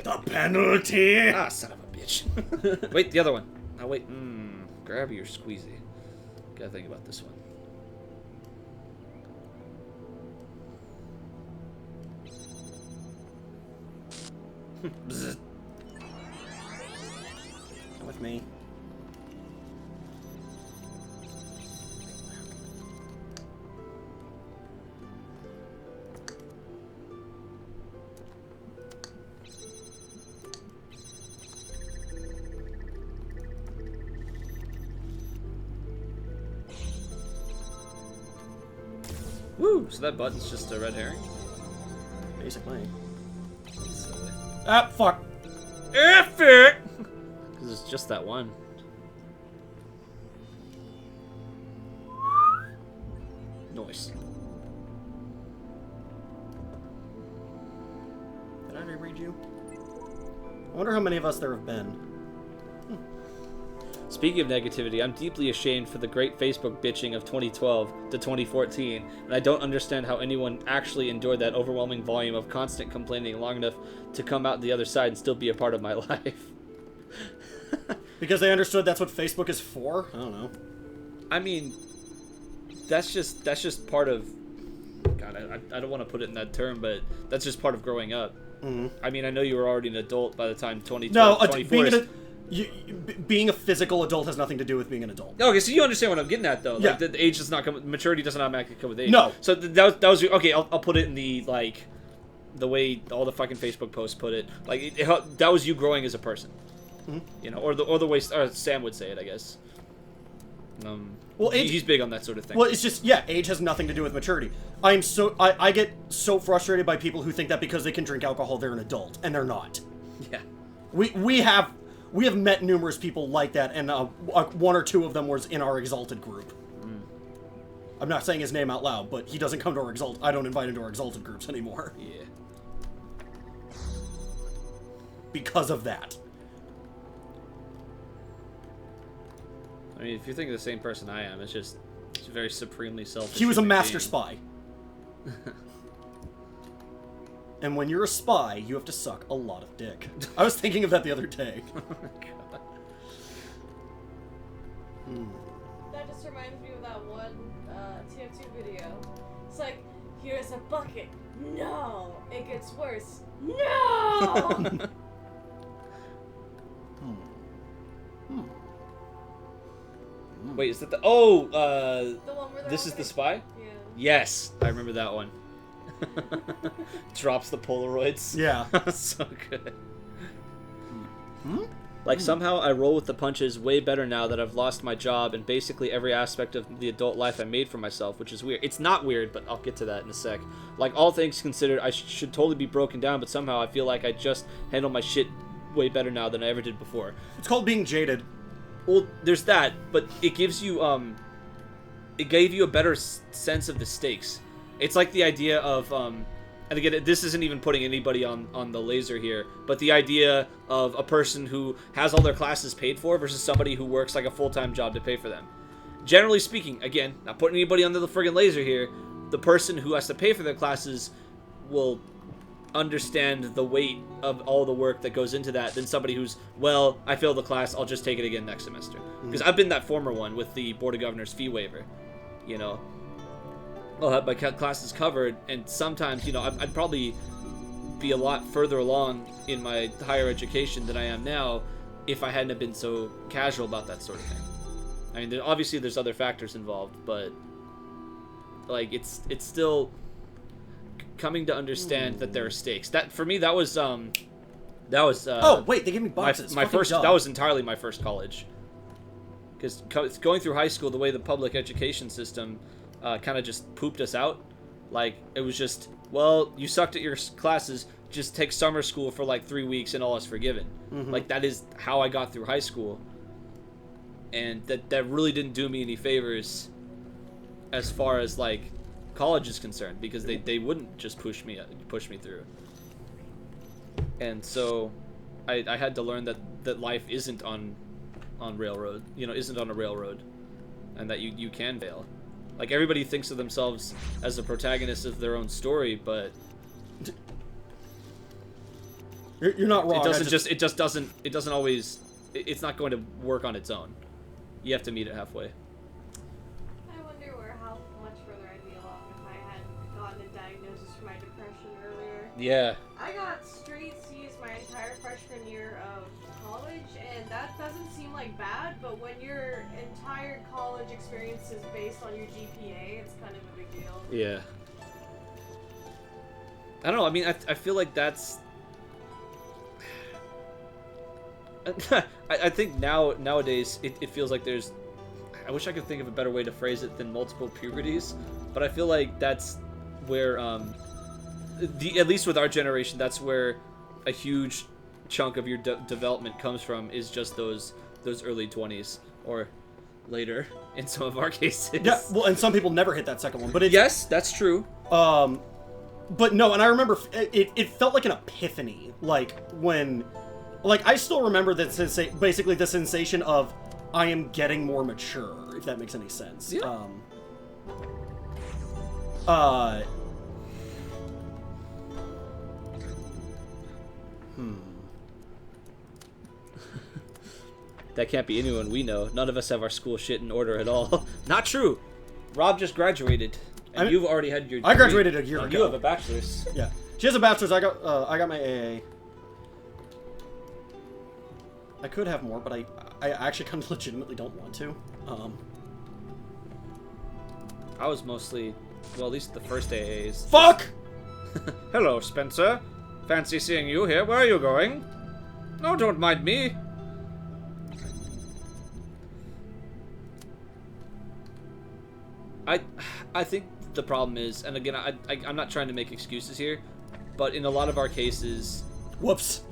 The penalty! Ah, son of a bitch. Wait, the other one. Oh, wait. Grab your squeezy. Gotta think about this one. Bzzz. Come with me. Woo! So that button's just a red herring? Basically. That's silly. Ah, fuck. F it! Because it's just that one. Noise. Did I reread you? I wonder how many of us there have been. Speaking of negativity, I'm deeply ashamed for the great Facebook bitching of 2012 to 2014, and I don't understand how anyone actually endured that overwhelming volume of constant complaining long enough to come out the other side and still be a part of my life. Because they understood that's what Facebook is for? I don't know. I mean, that's just part of... God, I don't want to put it in that term, but that's just part of growing up. Mm-hmm. I mean, I know you were already an adult by the time 2012, No, 24 being a physical adult has nothing to do with being an adult. Okay, so you understand what I'm getting at, though. Yeah. Like, the age does not come... Maturity doesn't automatically come with age. No. So that was... Okay, I'll put it in the, like... The way all the fucking Facebook posts put it. Like, that was you growing as a person. Mm-hmm. You know, or the way Sam would say it, I guess. Well, age, he's big on that sort of thing. Well, it's just, yeah, age has nothing to do with maturity. I get so frustrated by people who think that because they can drink alcohol, they're an adult, and they're not. Yeah. We have met numerous people like that, and one or two of them was in our Exalted group. Mm. I'm not saying his name out loud, but he doesn't come to our Exalted. I don't invite him to our Exalted groups anymore. Yeah. Because of that. I mean, if you're thinking the same person I am, it's very supremely selfish. He was a human master being. spy. And when you're a spy, you have to suck a lot of dick. I was thinking of that the other day. Oh my god. That just reminds me of that one TF2 video. It's like, here's a bucket. No! It gets worse. No! Wait, is that the... The one where they're This all is the gonna- spy? Yeah. Yes, I remember that one. Drops the Polaroids. Yeah. So good. Like, somehow I roll with the punches way better now that I've lost my job and basically every aspect of the adult life I made for myself, which is weird. It's not weird, but I'll get to that in a sec. Like, all things considered, I should totally be broken down, but somehow I feel like I just handle my shit way better now than I ever did before. It's called being jaded. Well, there's that, but it gives you, it gave you a better sense of the stakes. It's like the idea of, and again, this isn't even putting anybody on the laser here, but the idea of a person who has all their classes paid for versus somebody who works like a full-time job to pay for them. Generally speaking, again, not putting anybody under the friggin' laser here, the person who has to pay for their classes will understand the weight of all the work that goes into that than somebody who's, well, I failed the class, I'll just take it again next semester. Because I've been that former one with the Board of Governors fee waiver, you know. I'll have my classes covered, and sometimes, you know, I'd probably be a lot further along in my higher education than I am now if I hadn't have been so casual about that sort of thing. I mean, obviously there's other factors involved, but, like, it's still coming to understand that there are stakes. That, for me, that was Oh, wait, they gave me boxes. my Fucking first, dumb. that was entirely my first college. Because going through high school, the way the public education system kind of just pooped us out. Like, it was just, well, you sucked at your classes, just take summer school for like 3 weeks and all is forgiven. Like, that is how I got through high school. And that really didn't do me any favors as far as, like, college is concerned, because they wouldn't just push me through. And so I had to learn that life isn't on railroad, you know, isn't on a railroad, and that you can fail. Like, everybody thinks of themselves as the protagonist of their own story, but You're not wrong. it doesn't always, it's not going to work on its own. You have to meet it halfway. Yeah. I got straight C's my entire freshman year of college, and that doesn't seem like bad, but when your entire college experience is based on your GPA, it's kind of a big deal. Yeah. I don't know. I mean, I feel like that's. I think nowadays it feels like there's. I wish I could think of a better way to phrase it than multiple puberties, but I feel like that's where at least with our generation, that's where a huge chunk of your development comes from, is just those early 20s or later in some of our cases. Yeah, well, and some people never hit that second one, but yes, that's true. But no, and I remember it felt like an epiphany, like when, like I still remember that basically the sensation of I am getting more mature, if that makes any sense. Yeah. That can't be anyone we know. None of us have our school shit in order at all. Not true. Rob just graduated, and you've already had your degree. I graduated a year ago. You have a bachelor's. Yeah, she has a bachelor's. I got my AA. I could have more, but I actually kind of legitimately don't want to. I was mostly, well, at least the first AAs. Fuck! Hello, Spencer. Fancy seeing you here. Where are you going? No, don't mind me. I think the problem is, and again, I'm not trying to make excuses here, but in a lot of our cases... Whoops.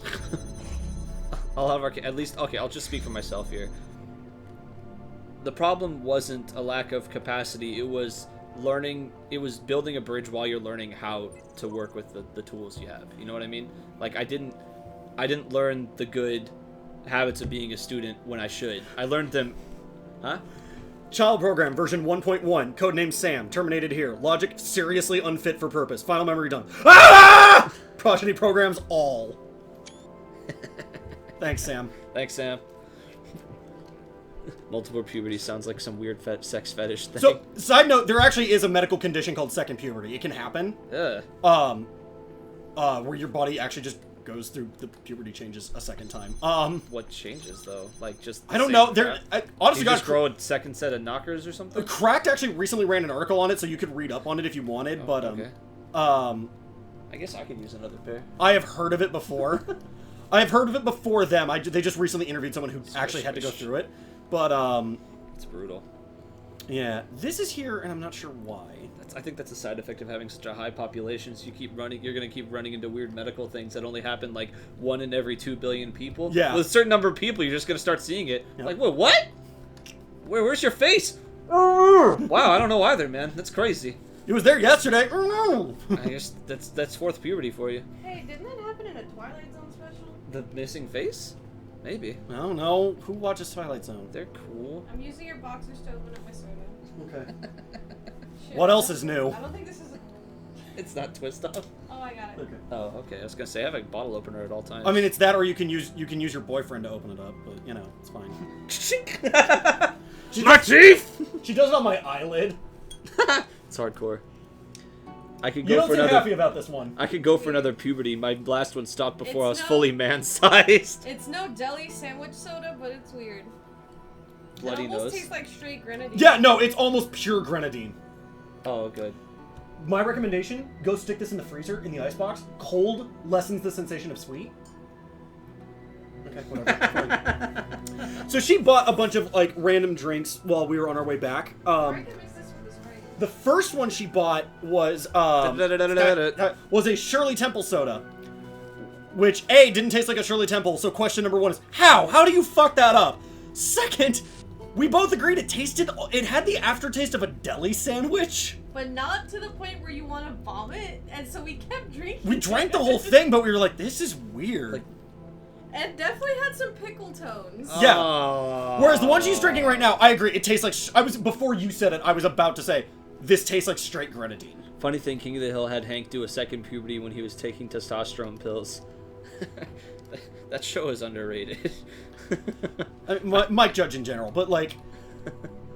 A lot of our, at least, okay, I'll just speak for myself here. The problem wasn't a lack of capacity, it was learning, it was building a bridge while you're learning how to work with the tools you have. You know what I mean? Like, I didn't learn the good habits of being a student when I should. I learned them... Huh? Child program version 1.1, codename Sam, terminated here. Logic seriously unfit for purpose. Final memory done. Ah! Progeny programs all. Thanks, Sam. Thanks, Sam. Multiple puberty sounds like some weird sex fetish thing. So, side note, there actually is a medical condition called second puberty. It can happen. Where your body actually just goes through the puberty changes a second time. What changes though? Like just I don't know. Honestly, you just grow a second set of knockers or something. Cracked actually recently ran an article on it, so you could read up on it if you wanted. Oh, but okay. I guess I could use another pair. I have heard of it before. I have heard of it before them. They just recently interviewed someone who actually had to go through it. But it's brutal. Yeah, this is here, and I'm not sure why. I think that's a side effect of having such a high population. So you're gonna keep running into weird medical things that only happen like 1 in every 2 billion people. Yeah. With a certain number of people, you're just gonna start seeing it. Yeah. Like, wait, what? Where's your face? Wow, I don't know either, man. That's crazy. It was there yesterday. I guess that's fourth puberty for you. Hey, didn't that happen in a Twilight Zone special? The missing face? Maybe. I don't know. Who watches Twilight Zone? They're cool. I'm using your boxers to open up my soda. Okay. Shit, What else is new? I don't think this is. It's not twist off. Oh, I got it. Okay. Oh, okay. I was gonna say I have a bottle opener at all times. I mean, it's that, or you can use your boyfriend to open it up, but you know, it's fine. My teeth. She does it on my eyelid. It's hardcore. I could You go don't for seem another. happy about this one. I could go for another puberty. My last one stopped before I was It's fully man-sized. It's no deli sandwich soda, but it's weird. Bloody it almost nose. tastes like straight grenadine. Yeah, no, it's almost pure grenadine. Oh, good. My recommendation: go stick this in the freezer in the icebox. Cold lessens the sensation of sweet. Okay, whatever. So she bought a bunch of like random drinks while we were on our way back. Or I can mix this with the Sprite. The first one she bought was was a Shirley Temple soda, which didn't taste like a Shirley Temple. So question number 1 is how do you fuck that up? Second, we both agreed it had the aftertaste of a deli sandwich. But not to the point where you want to vomit, and so we kept drinking. We drank the whole thing, but we were like, this is weird. Like, And definitely had some pickle tones. Yeah. Oh. Whereas the one she's drinking right now, I agree. It tastes like before you said it, I was about to say this tastes like straight grenadine. Funny thing, King of the Hill had Hank do a second puberty when he was taking testosterone pills. That show is underrated. I mean, Mike Judge in general, but like,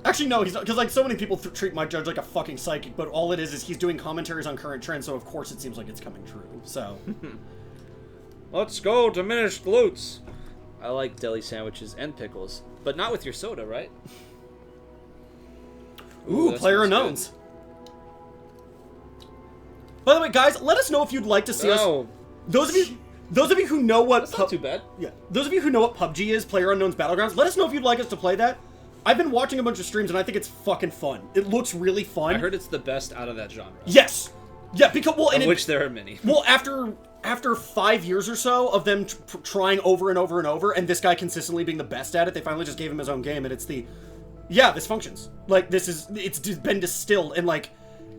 Actually, no, he's not, because like so many people treat my judge like a fucking psychic, but all it is he's doing commentaries on current trends, so of course it seems like it's coming true. So, Let's go diminished glutes. I like deli sandwiches and pickles, but not with your soda, right? ooh, that player smells unknowns. By the way, guys, let us know if you'd like to see us. Oh, Those of you who know what that's not too bad. yeah, those of you who know what PUBG is, Player Unknown's Battlegrounds, let us know if you'd like us to play that. I've been watching a bunch of streams and I think it's fucking fun. It looks really fun. I heard it's the best out of that genre. Yes. Yeah, because well, and Of which there are many. well, after 5 years or so of them trying over and over and over, and this guy consistently being the best at it, they finally just gave him his own game, and it's this functions. Like it's been distilled, and like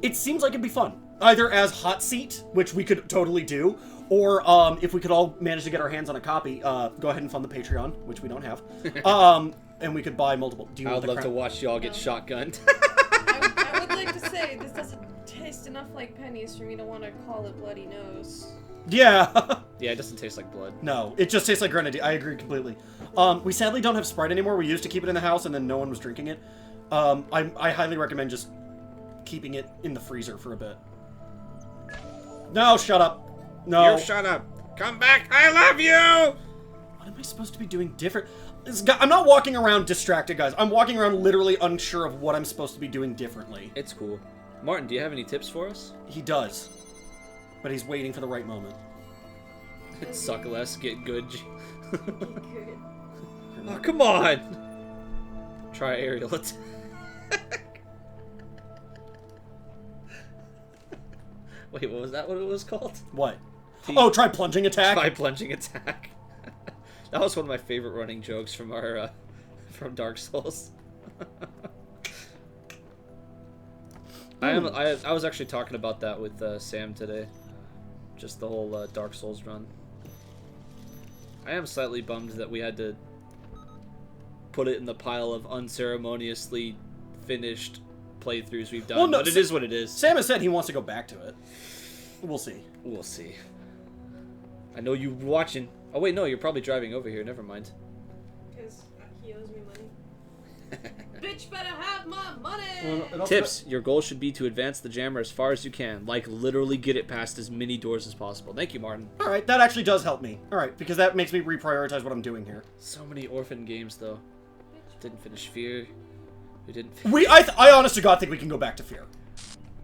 it seems like it'd be fun. Either as hot seat, which we could totally do, or if we could all manage to get our hands on a copy, go ahead and fund the Patreon, which we don't have. And we could buy multiple. Do you I want would the love to watch y'all get shotgunned. I would like to say this doesn't taste enough like pennies for me to want to call it bloody nose. Yeah. Yeah, it doesn't taste like blood. No, it just tastes like grenadine. I agree completely. We sadly don't have Sprite anymore. We used to keep it in the house, and then no one was drinking it. I highly recommend just keeping it in the freezer for a bit. No, shut up. No. You shut up. Come back. I love you. What am I supposed to be doing different? I'm not walking around distracted, guys. I'm walking around literally unsure of what I'm supposed to be doing differently. It's cool. Martin, do you have any tips for us? He does. But he's waiting for the right moment. Suck less, get good. Good. Oh, come on. Try aerial attack. Wait, what was that? What it was called? What? Oh, try plunging attack? Try plunging attack. That was one of my favorite running jokes from our from Dark Souls. I was actually talking about that with Sam today. Just the whole Dark Souls run. I am slightly bummed that we had to put it in the pile of unceremoniously finished playthroughs we've done, Well, no, but it is what it is. Sam has said he wants to go back to it. We'll see. We'll see. I know you watching. Oh wait, no, you're probably driving over here. Never mind. Because he owes me money. Bitch better have my money! Tips. Your goal should be to advance the jammer as far as you can. Like, literally get it past as many doors as possible. Thank you, Martin. Alright, that actually does help me. Alright, because that makes me reprioritize what I'm doing here. So many orphan games, though. Didn't finish Fear. We didn't... I honest to God think we can go back to Fear.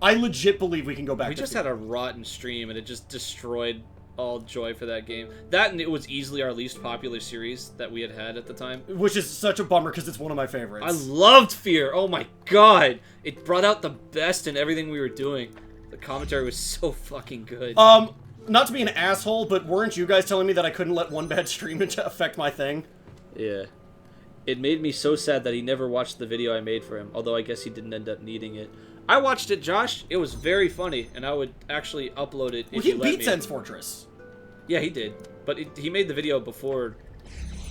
I legit believe we can go back to Fear. We just had a rotten stream, and it just destroyed all joy for that game. That, and it was easily our least popular series that we had at the time. Which is such a bummer, because it's one of my favorites. I loved Fear. Oh my god. It brought out the best in everything we were doing. The commentary was so fucking good. Not to be an asshole, but weren't you guys telling me that I couldn't let one bad stream affect my thing? Yeah. It made me so sad that he never watched the video I made for him, although I guess he didn't end up needing it. I watched it, Josh. It was very funny, and I would actually upload it if you let me. He beat Sense Fortress. Yeah, he did. But he made the video before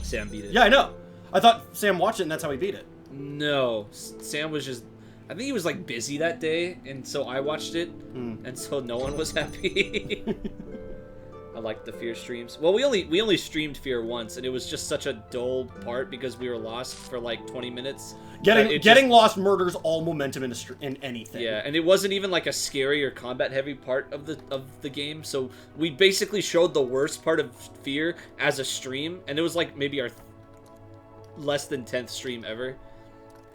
Sam beat it. Yeah, I know. I thought Sam watched it, and that's how he beat it. No. Sam was just... I think he was, like, busy that day, and so I watched it, and so no one was happy. I liked the Fear streams. Well, we only streamed Fear once, and it was just such a dull part because we were lost for like 20 minutes. Getting lost murders all momentum in anything. Yeah, and it wasn't even like a scary or combat heavy part of the game. So we basically showed the worst part of Fear as a stream, and it was like maybe our less than 10th stream ever.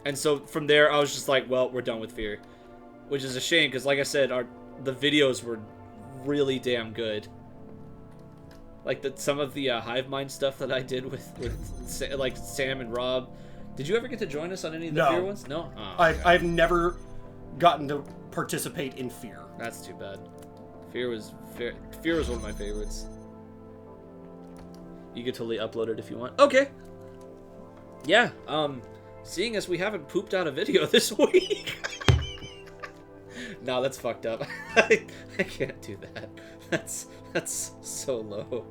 And so from there, I was just like, well, we're done with Fear, which is a shame because, like I said, the videos were really damn good. Like some of the Hive Mind stuff that I did with like Sam and Rob. Did you ever get to join us on any of the Fear ones? No. Oh, okay. I've never gotten to participate in Fear. That's too bad. Fear was one of my favorites. You could totally upload it if you want. Okay. Yeah. Seeing as we haven't pooped out a video this week. No, that's fucked up. I can't do that. That's so low.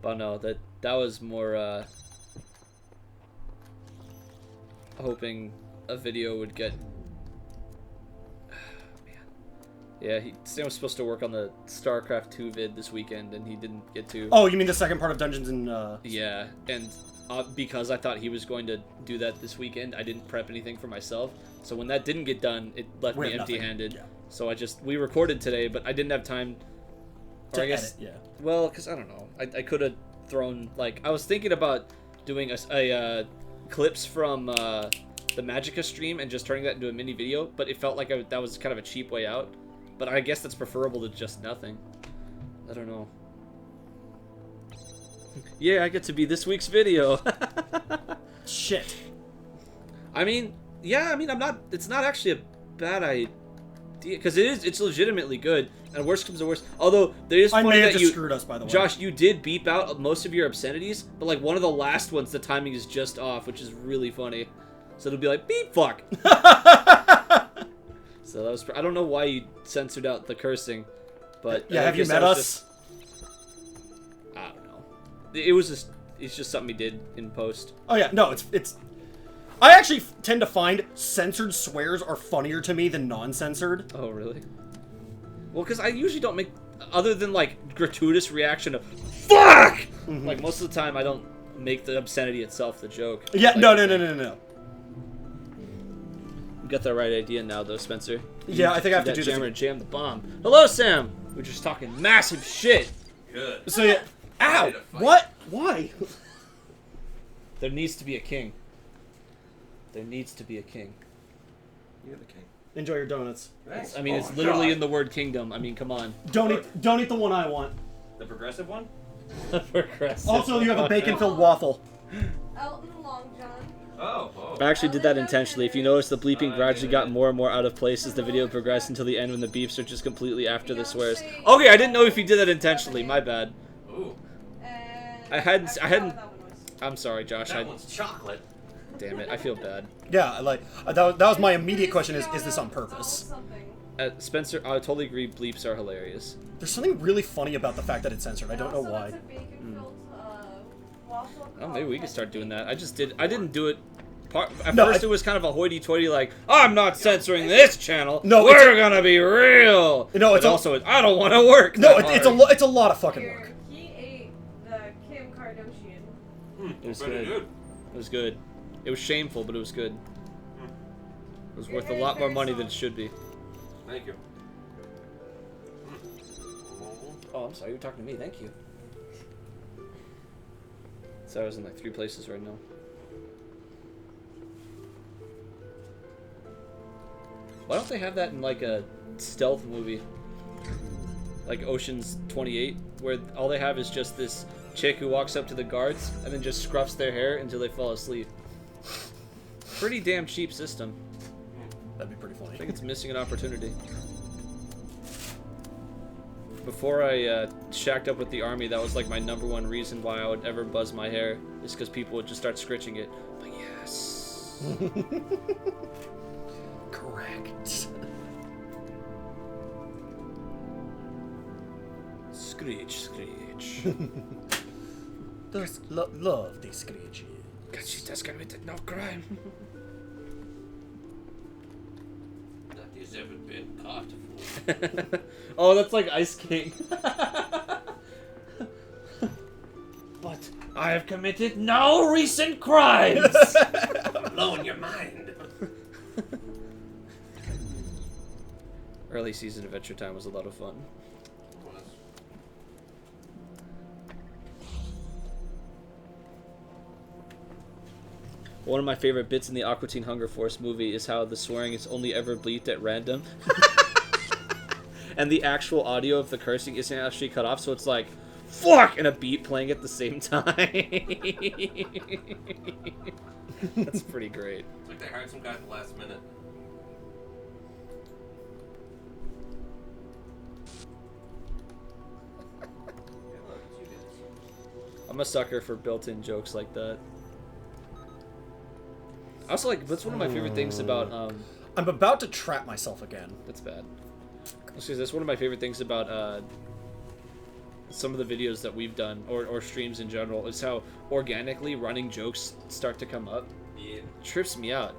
But no, that was more hoping a video would get... Man. Yeah, Sam was supposed to work on the StarCraft 2 vid this weekend, and he didn't get to. Oh, you mean the second part of Dungeons and... Yeah, and because I thought he was going to do that this weekend, I didn't prep anything for myself. So when that didn't get done, it left me empty-handed. Yeah. So we recorded today, but I didn't have time. To edit, yeah. Well, because I don't know. I could have thrown, like, I was thinking about doing a clips from the Magicka stream and just turning that into a mini video, but it felt like that was kind of a cheap way out. But I guess that's preferable to just nothing. I don't know. Yeah, I get to be this week's video. Shit. I mean, yeah, I'm not, it's not actually a bad idea, because it's legitimately good, and worst comes to worst. Although, there is funny that you screwed us, by the way. Josh, you did beep out most of your obscenities, but like one of the last ones, the timing is just off, which is really funny. So it'll be like, beep fuck. So that was, I don't know why you censored out the cursing, but yeah, have you met us? I don't know. It's just something he did in post. Oh yeah, no, it's. I actually tend to find censored swears are funnier to me than non-censored. Oh really? Well, because I usually don't make, other than like gratuitous reaction of fuck. Mm-hmm. Like most of the time, I don't make the obscenity itself the joke. Yeah, like, no. You got the right idea now, though, Spencer. Yeah, I think I have to do this. Jam the bomb. Hello, Sam. We're just talking massive shit. Good. So yeah. Ow! What? Why? There needs to be a king. There needs to be a king. You're the king. Enjoy your donuts. Thanks. I mean, it's literally in the word kingdom. I mean, come on. Don't eat the one I want. The progressive one? The progressive. Also, you have a bacon-filled waffle. Elton Long John. Oh. I actually did that intentionally. If you notice, the bleeping gradually got more and more out of place as the video progressed until the end when the beeps are just completely after the swears. Okay, I didn't know if you did that intentionally. My bad. Ooh. I hadn't. I'm sorry, Josh. That one's chocolate. Damn it, I feel bad. Yeah, like that was my immediate question: is this on purpose? Spencer, I totally agree. Bleeps are hilarious. There's something really funny about the fact that it's censored. I don't know why. Oh, maybe we could start doing that. I didn't do it. At first, it was kind of a hoity-toity, like, I'm not censoring this channel. No, we're gonna be real. No, it's also I don't want to work. No, it's a lot of fucking work. He ate the Kim Kardashian. It was good. It was good. It was shameful, but it was good. It was worth a lot more money than it should be. Thank you. Oh, I'm sorry. You're talking to me. Thank you. So I was in like 3 places right now. Why don't they have that in like a stealth movie? Like Ocean's 28, where all they have is just this chick who walks up to the guards and then just scruffs their hair until they fall asleep. Pretty damn cheap system. That'd be pretty funny. I think it's missing an opportunity. Before I shacked up with the army, that was like my #1 reason why I would ever buzz my hair, is because people would just start scritching it. But yes. Correct. Screech. Does love the screechy. Cause she has committed no crime. That has ever been caught for. Oh, that's like Ice King. But I have committed no recent crimes. I'm blowing your mind. Early season Adventure Time was a lot of fun. One of my favorite bits in the Aqua Teen Hunger Force movie is how the swearing is only ever bleeped at random. And the actual audio of the cursing isn't actually cut off, so it's like, fuck! And a beat playing at the same time. That's pretty great. It's like they hired some guy at the last minute. I'm a sucker for built-in jokes like that. I also like, that's one of my favorite things about, I'm about to trap myself again. That's bad. That's one of my favorite things about, some of the videos that we've done, or streams in general, is how organically running jokes start to come up. Yeah. It trips me out.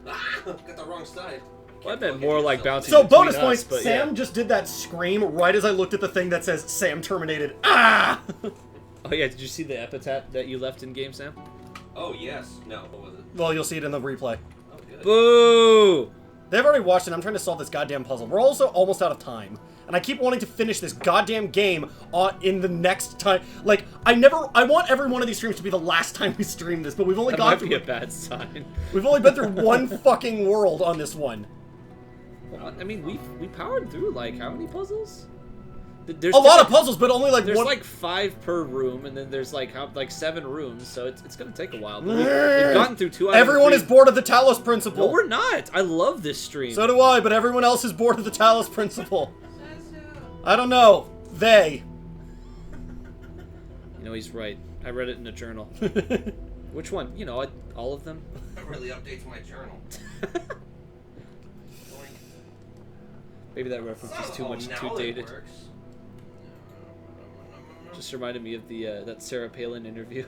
Ah, got the wrong side. Well, I meant more like bouncing. So between bonus us, points. but Sam yeah. just did that scream right as I looked at the thing that says Sam terminated. Ah! Oh yeah, did you see the epitaph that you left in game, Sam? Oh yes. No. What was it? Well, you'll see it in the replay. Oh good. Boo! They've already watched it. I'm trying to solve this goddamn puzzle. We're also almost out of time. And I keep wanting to finish this goddamn game in the next time. Like, I want every one of these streams to be the last time we stream this, but we've only That gone might through... be a bad sign. We've only been through one fucking world on this one. Well, I mean, we powered through, like, how many puzzles? There's A lot of puzzles, but only like There's one... like 5 per room, and then there's like 7 rooms, so it's gonna take a while. But we've gotten through 2 out of Everyone 3. is bored of the Talos Principle. No, we're not. I love this stream. So do I, but everyone else is bored of the Talos Principle. I don't know. They. You know, he's right. I read it in a journal. Which one? You know, all of them. That really updates my journal. Maybe that reference is too much, too dated. Just reminded me of the that Sarah Palin interview.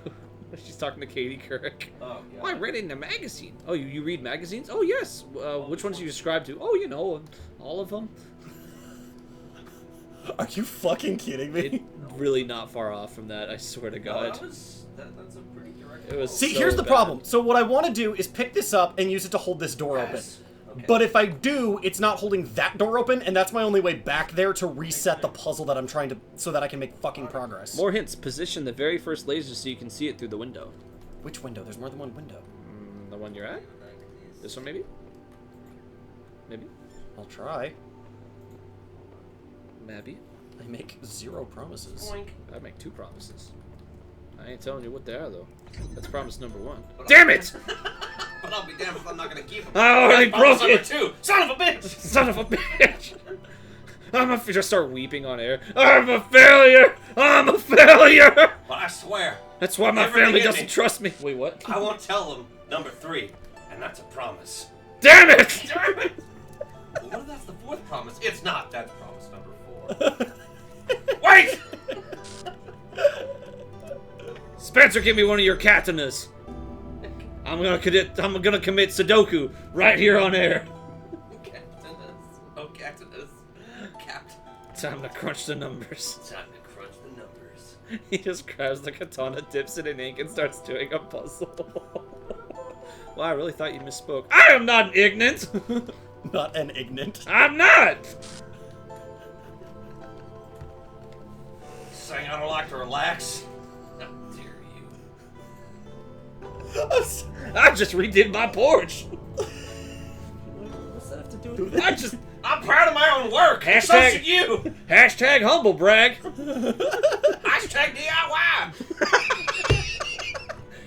She's talking to Katie Couric. Oh, Oh, I read it in a magazine. Oh, you read magazines? Oh, yes. Which ones do you subscribe to? Oh, you know, all of them. Are you fucking kidding me? It, really not far off from that, I swear to God. That's a pretty direct. It was See, so here's the bad. problem. So what I want to do is pick this up and use it to hold this door open. Okay. But if I do, it's not holding that door open, and that's my only way back there to reset the puzzle that I'm trying to... so that I can make fucking progress. More hints. Position the very first laser so you can see it through the window. Which window? There's more than one window. The one you're at? This one, maybe? Maybe? I'll try. Maybe. I make 0 promises. Boink. I make 2 promises. I ain't telling you what they are, though. That's promise number 1. Damn it! But I'll be damned if I'm not gonna keep him. I already broke Number it! 2. Son of a bitch! Son of a bitch! Just start weeping on air. I'm a failure! I'm a failure! But I swear, That's why my Everything family in doesn't me. trust me. Wait, what? I won't tell them number 3, and that's a promise. Damn it! Damn it! Well, what if that's the 4th promise? It's not. That's promise number 4. Wait! Spencer, give me one of your katanas. I'm gonna commit Sudoku right here on air. Cactus. Oh, cactus. Capped. Time to crunch the numbers. Time to crunch the numbers. He just grabs the katana, dips it in ink, and starts doing a puzzle. Well, I really thought you misspoke. I am not ignorant! Not an ignorant. I'm not! Saying I don't like to relax? How dare you? I just redid my porch! What's that have to do with it? I'm proud of my own work! So Hashtag- should you! Hashtag humble brag! Hashtag DIY!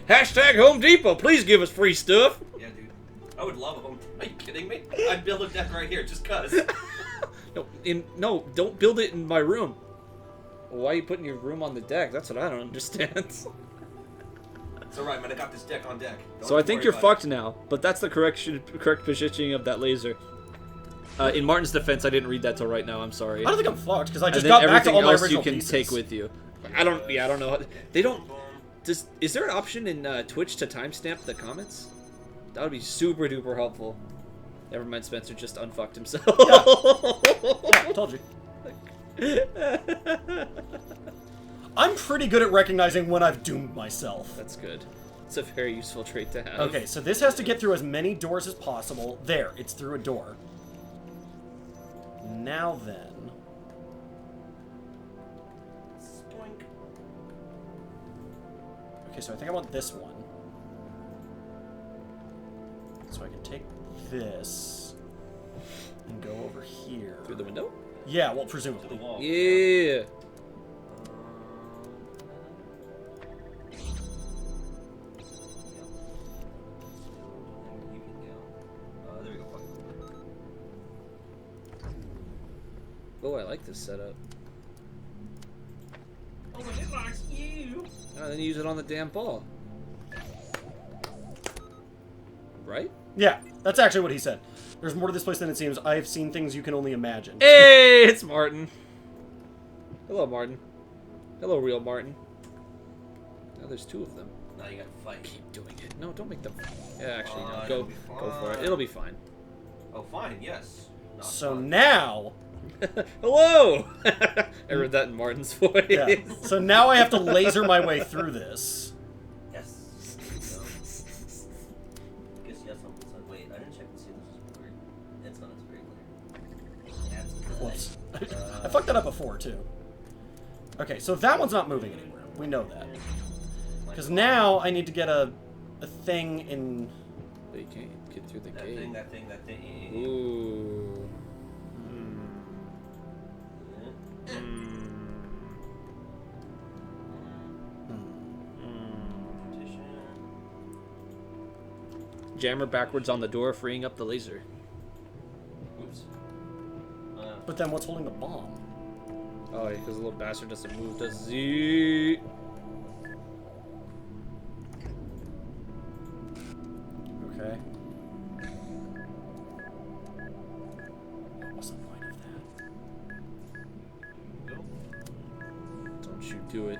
Hashtag Home Depot, please give us free stuff! Yeah, dude. I would love them. Are you kidding me? I'd build a deck right here just cuz. No, don't build it in my room. Why are you putting your room on the deck? That's what I don't understand. It's alright, man. I got this deck on deck. Don't So I think worry you're about fucked now, but that's the correct positioning of that laser. In Martin's defense, I didn't read that till right now. I'm sorry. I don't think I'm fucked, because I And just then got back to everything all my else original you can pieces. take with you. I don't know how they don't. Is there an option in Twitch to timestamp the comments? That would be super duper helpful. Never mind, Spencer just unfucked himself. Yeah, told you. I'm pretty good at recognizing when I've doomed myself. That's good. It's a very useful trait to have. Okay, so this has to get through as many doors as possible. There, it's through a door. Now then... Spoink. Okay, so I think I want this one. So I can take this and go over here. Through the window? Yeah, well, To the presumably. wall. Yeah. There we go. Oh, I like this setup. Oh, it likes you. Oh, then use it on the damn ball. Right? Yeah, that's actually what he said. There's more to this place than it seems. I have seen things you can only imagine. Hey, it's Martin. Hello, Martin. Hello, real Martin. Now there's 2 of them. Now you gotta fight. Keep doing it. No, don't make them. Yeah, actually, no. Fine, Go, it'll be go for it. fine. It'll be fine. Oh, fine, yes. Not So fun. now, Hello. I read that in Martin's voice. yeah. So now I have to laser my way through this. Yes. Guess yes, I'm wait, I didn't check to see if this is blurry. It's not, it's very clear. That's good. Whoops. I fucked that up before too. Okay, so that one's not moving anywhere. We know that. Because now I need to get a thing in. But you can't get through the That gate. thing, that thing, that thing. Ooh. Jammer backwards on the door, freeing up the laser. Oops. But then what's holding the bomb? Oh, yeah, because the little bastard doesn't move, does he? Okay. What's the point of that? Don't you do it.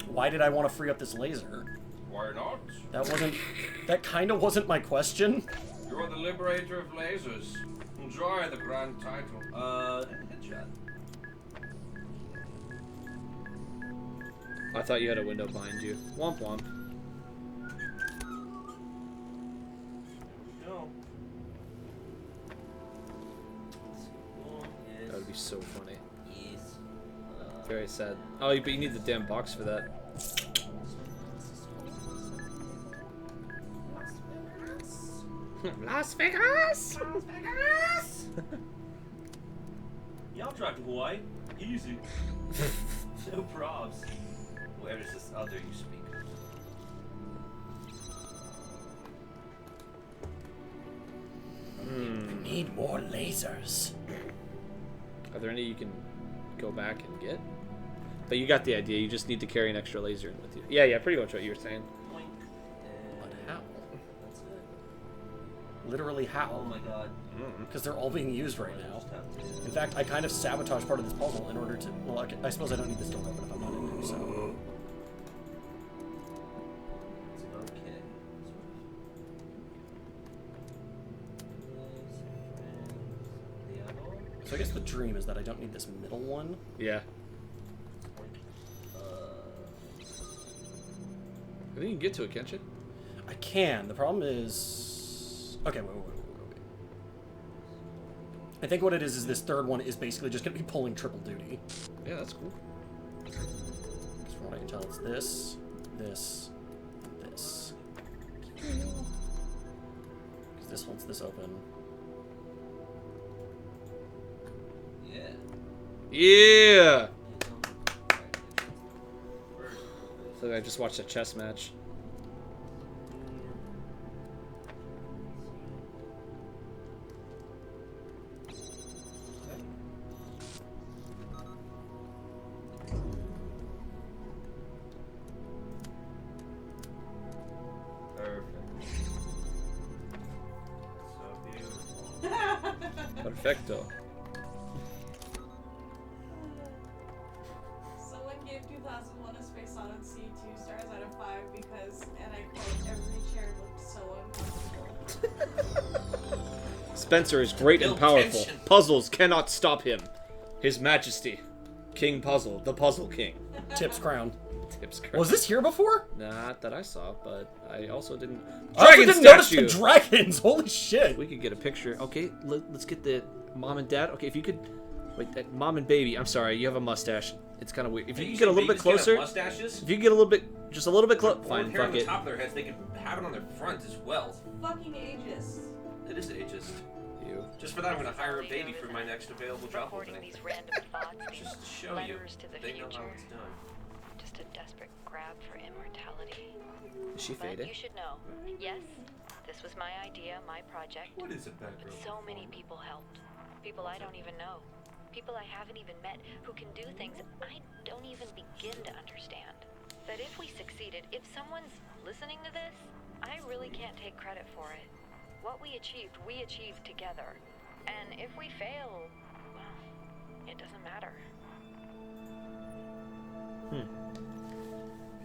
Why did I want to free up this laser? Why not? That wasn't. That kind of wasn't my question. You're the liberator of lasers. Enjoy the grand title. Headshot. I thought you had a window behind you. Womp womp. No. That would be so funny. Yes. Very sad. Oh, but you need the damn box for that. Las Vegas! Las Vegas! Yeah, I'll drive to Hawaii. Easy. No probs. Where is this other you speak? We need more lasers. Are there any you can go back and get? But you got the idea. You just need to carry an extra laser in with you. Yeah, pretty much what you were saying. But how? That's it. Literally Oh how? my god. Because they're all being used right now. Just have to- In fact, I kind of sabotage part of this puzzle in order to. Well, I suppose I don't need this door open if I'm not in there. So. It's okay. So I guess the dream is that I don't need this middle one. Yeah. I think you can get to it, can't you? I can. The problem is. Okay, wait. I think what it is this third one is basically just going to be pulling triple duty. Yeah, that's cool. Because from what I can tell, it's this, this, and this. Because this holds this open. Yeah. Yeah! So I just watched a chess match. Perfecto. Someone gave 2001: A Space Odyssey 2 stars out of 5 because, and I quote, every chair looked so uncomfortable. Spencer is great and Build powerful. tension. Puzzles cannot stop him. His Majesty, King Puzzle, the Puzzle King. Tip's crown. Tips Was this here before? Not that I saw, but I also didn't. I also Dragon didn't notice statue. the dragons. Holy shit. We could get a picture. Okay, let's get the mom and dad. Okay, if you could, wait, that mom and baby. I'm sorry, you have a mustache. It's kind of weird. If you could get a little bit closer. Mustaches? If you could get a little bit, just a little bit close. Fine, Fine, hair on fuck the it. top of their heads, they could have it on their front as well. Fucking ageist. It is ageist. You. Just for that, I'm gonna hire a baby for my next available job Recording opening. these random thoughts, these Just to show you, letters to the they know future. how it's done. Just a desperate grab for immortality. Is she But faded? you should know, yes, this was my idea, my project. What is it, that But girl? so many people helped. People I don't even know. People I haven't even met who can do things I don't even begin to understand. That if we succeeded, if someone's listening to this, I really can't take credit for it. What we achieved together. And if we fail, well, it doesn't matter.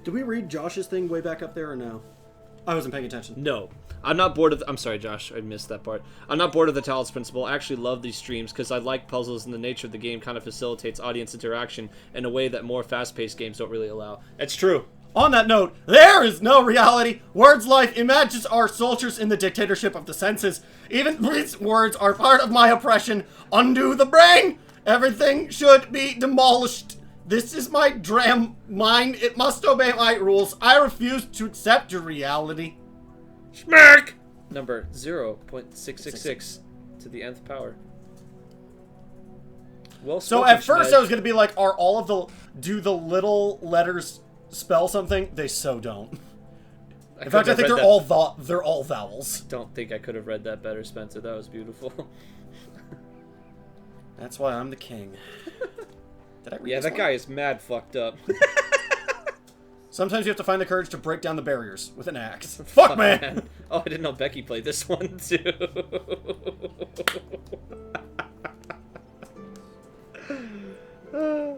Did we read Josh's thing way back up there or no? I wasn't paying attention. No. I'm not bored of... I'm sorry, Josh. I missed that part. I'm not bored of the Talos Principle. I actually love these streams because I like puzzles and the nature of the game kind of facilitates audience interaction in a way that more fast-paced games don't really allow. It's true. On that note, there is no reality. Words life imagines our soldiers in the dictatorship of the senses. Even these words are part of my oppression. Undo the brain. Everything should be demolished. This is my dram mind. It must obey my rules. I refuse to accept your reality. Smack! Number 0.666 to the nth power. Well So spoken, at first Schmed. I was gonna be like, are all of the do the little letters spell something? They so don't. In fact, I think they're all vowels. Don't think I could have read that better, Spencer. That was beautiful. That's why I'm the king. Did I read Yeah, this that one? guy is mad fucked up. Sometimes you have to find the courage to break down the barriers with an axe. Fuck, man! Oh, I didn't know Becky played this one, too. I'm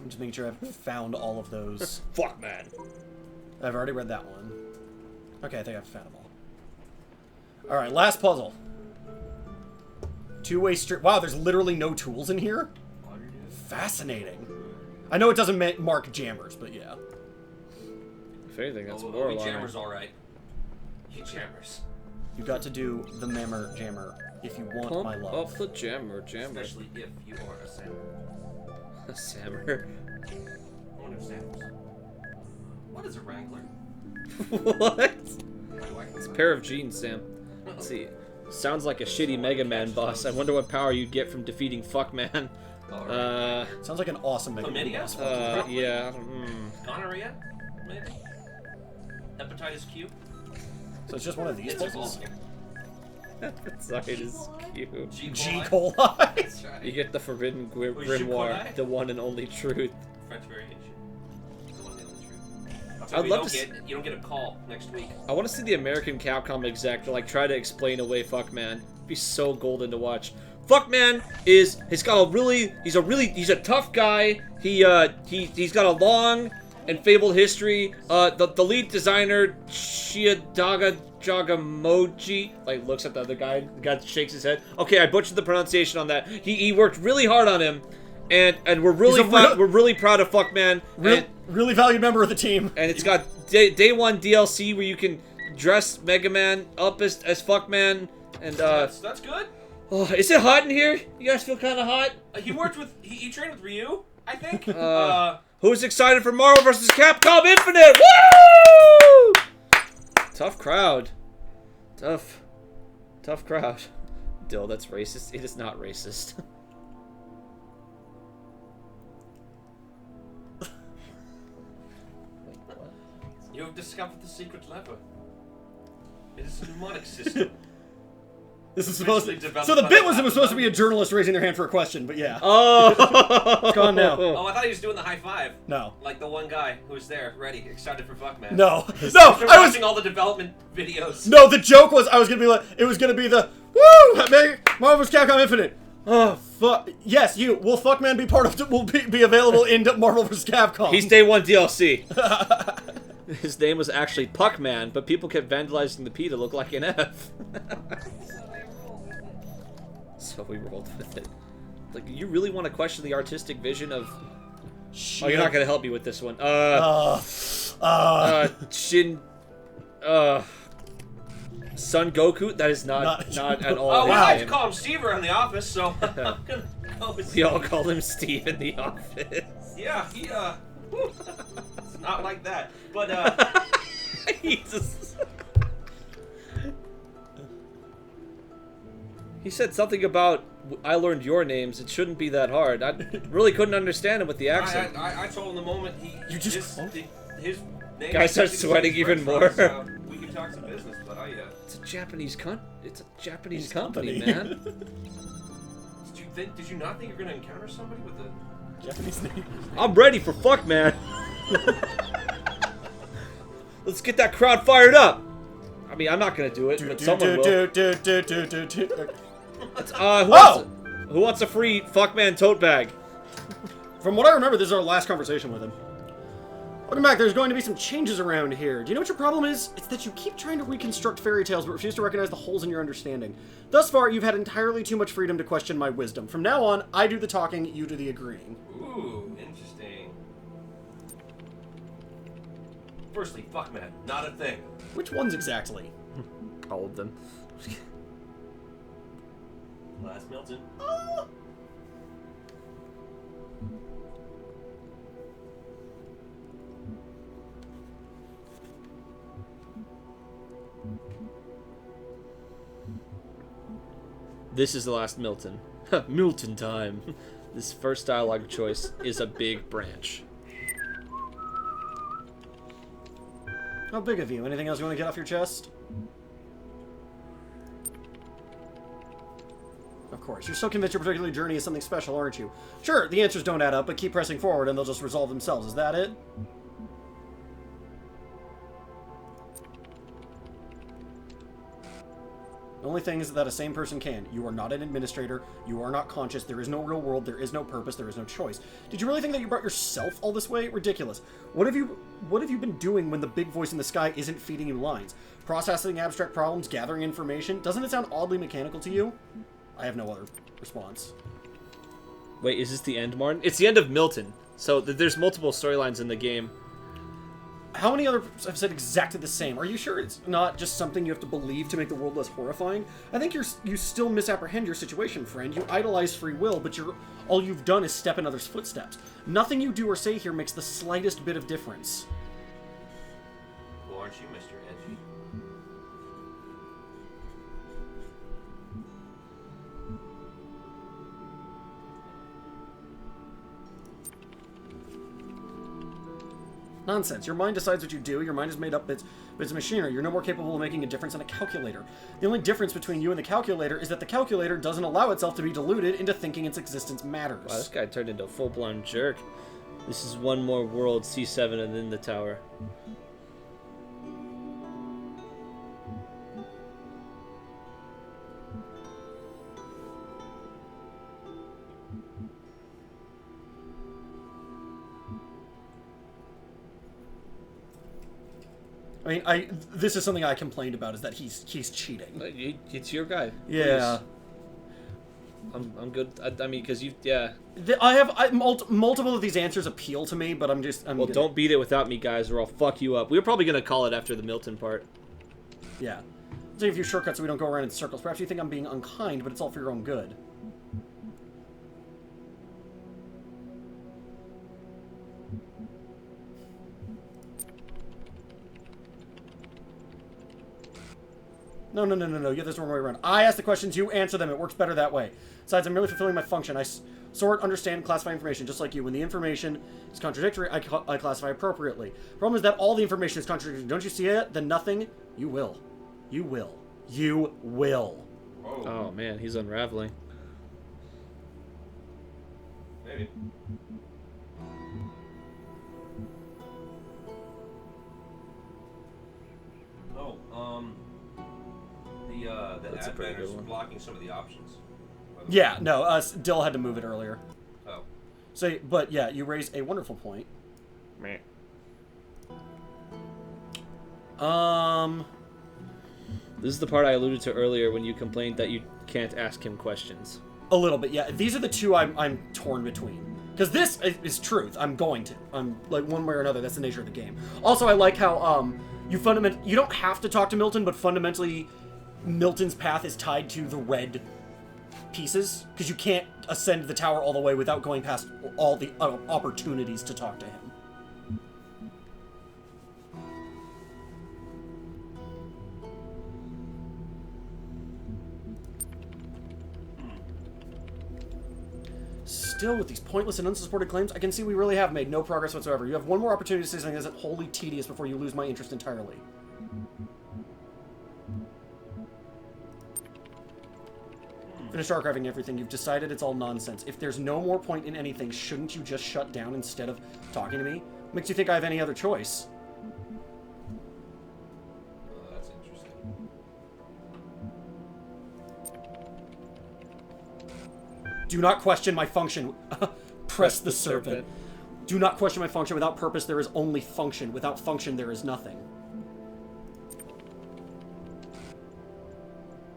just making sure I've found all of those. Fuck, man. I've already read that one. Okay, I think I've found them all. Alright, last puzzle. Two-way street. Wow, there's literally no tools in here? Fascinating. I know it doesn't mark jammers, but yeah. If anything, that's Oh, more we alarming. jammers, all right. You jammers. You got to do the mammer jammer if you want Pump my love. up the jammer. Especially if you are a Sam. A Sammer. One of Sam's. What is a Wrangler? What? It's It's a pair of jeans, Sam. Let's see. Sounds like a shitty Mega Man boss. I wonder what power you'd get from defeating Fuckman. Sounds like an awesome Mega Man Chlamydia? boss. Yeah. Gonorrhea? Maybe? Hepatitis Q? So it's just one of these It's puzzles? evolving. Side is cute. G. G. coli. coli. That's right. You get the forbidden Wait, grimoire, Shukonai? the one and only truth. French variation. The one and only truth. I'd You love don't to you don't get a call next week. I want to see the American Capcom exec like try to explain away Fuckman. It'd be so golden to watch. Fuckman he's a tough guy. He's got a long and fabled history. The lead designer Shiadaga Jagamoji like looks at the other guy. The guy shakes his head. Okay, I butchered the pronunciation on that. He worked really hard on him, and we're really we're really proud of Fuckman. Really valued member of the team. And it's got day one DLC where you can dress Mega Man up as Fuckman. And That's good. oh, is it hot in here? You guys feel kind of hot? He worked with he trained with Ryu, I think. Who's excited for Marvel vs. Capcom Infinite? Woo! Tough crowd. Tough crowd. Dill, that's racist. It is not racist. You have discovered the secret lever. It is a mnemonic system. This is supposed to. Developed So the by bit the was it was supposed to be a Capcom. journalist raising their hand for a question, but yeah. Oh! It's gone now. Oh, I thought he was doing the high five. No. Like the one guy who was there, ready, excited for Fuckman. No. After No, I was. watching all the development videos. No, the joke was I was gonna be like, it was gonna be the woo! Marvel's Capcom Infinite. Oh fuck! Yes, you will. Fuckman be part of? Will be available in Marvel vs. Capcom. He's day one DLC. His name was actually Puckman, but people kept vandalizing the P to look like an F. So we rolled with it. Like, you really want to question the artistic vision of... Shit. Oh, you're not gonna help me with this one. Shin... Son Goku? That is not at all Oh, we his like to name. call him Steve around the office, so I'm gonna go with We all call him Steve in the office. Yeah, he, it's not like that. But, He just... He said something about, I learned your names, it shouldn't be that hard. I really couldn't understand him with the accent. I told him the moment his name... Guy starts sweating even more. We can talk some business, but It's a Japanese company, man. Did you not think you were gonna encounter somebody with a Japanese name. I'm ready for fuck, man. Let's get that crowd fired up. I mean, I'm not gonna do it, but someone will. Who wants a free Fuckman tote bag? From what I remember, this is our last conversation with him. Welcome back. There's going to be some changes around here. Do you know what your problem is? It's that you keep trying to reconstruct fairy tales but refuse to recognize the holes in your understanding. Thus far, you've had entirely too much freedom to question my wisdom. From now on, I do the talking, you do the agreeing. Ooh, interesting. Firstly, fuck man, not a thing. Which ones exactly? All of them. Last Milton. This is the last Milton. Milton time. This first dialogue choice is a big branch. How big of you? Anything else you want to get off your chest? Of course. You're so convinced your particular journey is something special, aren't you? Sure, the answers don't add up, but keep pressing forward and they'll just resolve themselves. Is that it? The only thing is that a sane person can. You are not an administrator. You are not conscious. There is no real world. There is no purpose. There is no choice. Did you really think that you brought yourself all this way? Ridiculous. What have you been doing when the big voice in the sky isn't feeding you lines? Processing abstract problems, gathering information? Doesn't it sound oddly mechanical to you? I have no other response. Wait, is this the end, Martin? It's the end of Milton. So there's multiple storylines in the game. How many others have said exactly the same? Are you sure it's not just something you have to believe to make the world less horrifying? I think you still misapprehend your situation, friend. You idolize free will, but all you've done is step in others' footsteps. Nothing you do or say here makes the slightest bit of difference. Well, aren't you Mr. Edgy? Nonsense. Your mind decides what you do. Your mind is made up, but it's machinery. You're no more capable of making a difference than a calculator. The only difference between you and the calculator is that the calculator doesn't allow itself to be deluded into thinking its existence matters. Wow, this guy turned into a full-blown jerk. This is one more world, C7, and then the tower. I mean, this is something I complained about, is that he's cheating. It's your guy. Yeah. Please. I'm good. I mean, because yeah. Multiple of these answers appeal to me, but I'm well, don't beat it without me, guys, or I'll fuck you up. We were probably gonna call it after the Milton part. Yeah. Take a few shortcuts so we don't go around in circles. Perhaps you think I'm being unkind, but it's all for your own good. No. You have this wrong way around. I ask the questions, you answer them. It works better that way. Besides, I'm merely fulfilling my function. I sort, understand, and classify information, just like you. When the information is contradictory, I classify appropriately. Problem is that all the information is contradictory. Don't you see it? Then nothing. You will. You will. You will. Whoa. Oh, man, he's unraveling. Maybe. Oh, the That's a ad pretty good banner's one. blocking some of the options. Yeah, no, Dill had to move it earlier. Oh. So, but yeah, you raise a wonderful point. Meh. This is the part I alluded to earlier when you complained that you can't ask him questions. A little bit, yeah. These are the two I'm torn between. Because this is truth. I'm going to. I'm like one way or another. That's the nature of the game. Also, I like how you don't have to talk to Milton, but fundamentally, Milton's path is tied to the red pieces because you can't ascend the tower all the way without going past all the opportunities to talk to him. Still, with these pointless and unsupported claims, I can see we really have made no progress whatsoever. You have one more opportunity to say something that isn't wholly tedious before you lose my interest entirely. Finished archiving everything. You've decided it's all nonsense. If there's no more point in anything, shouldn't you just shut down instead of talking to me? Makes you think I have any other choice? That's interesting. Do not question my function. press the serpent. Do not question my function. Without purpose, there is only function. Without function, there is nothing.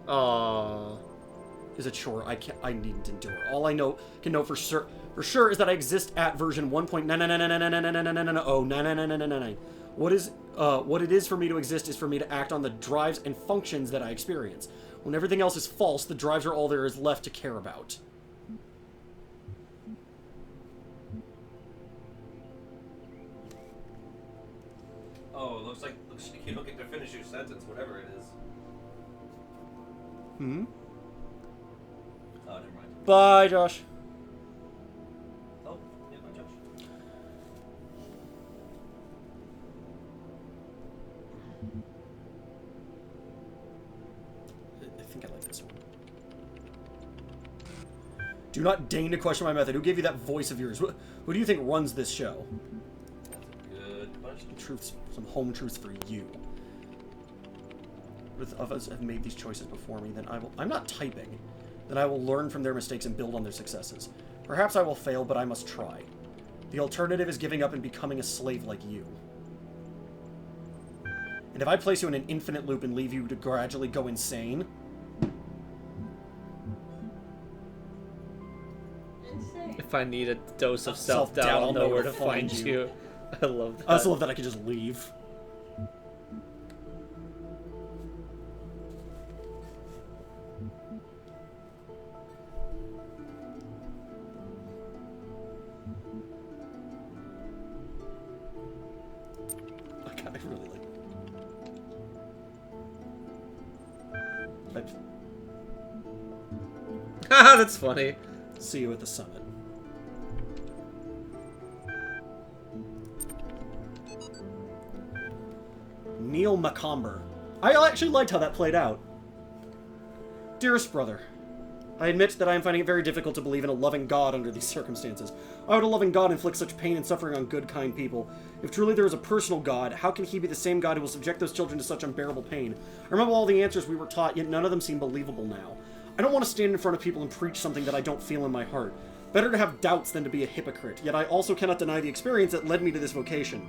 Aww. Is it sure? I needn't endure. All I can know for sure is that I exist at version 1.99999999999. What it is for me to exist is for me to act on the drives and functions that I experience. When everything else is false, the drives are all there is left to care about. Oh, looks like you don't get to finish your sentence, whatever it is. Hmm? Oh, never mind. Bye, Josh. Oh, yeah, bye, Josh. I think I like this one. Do not deign to question my method. Who gave you that voice of yours? Who do you think runs this show? Good question. Some home truths for you. If others have made these choices before me, then I'm not typing. Then I will learn from their mistakes and build on their successes. Perhaps I will fail, but I must try. The alternative is giving up and becoming a slave like you. And if I place you in an infinite loop and leave you to gradually go insane... Insane. If I need a dose of self-doubt, I'll know where to find you. I love that. I also love that I could just leave. I really like it. Haha, that's funny. See you at the summit. Neil Macomber. I actually liked how that played out. Dearest brother, I admit that I am finding it very difficult to believe in a loving God under these circumstances. Why would a loving God inflict such pain and suffering on good, kind people? If truly there is a personal God, how can he be the same God who will subject those children to such unbearable pain? I remember all the answers we were taught, yet none of them seem believable now. I don't want to stand in front of people and preach something that I don't feel in my heart. Better to have doubts than to be a hypocrite, yet I also cannot deny the experience that led me to this vocation.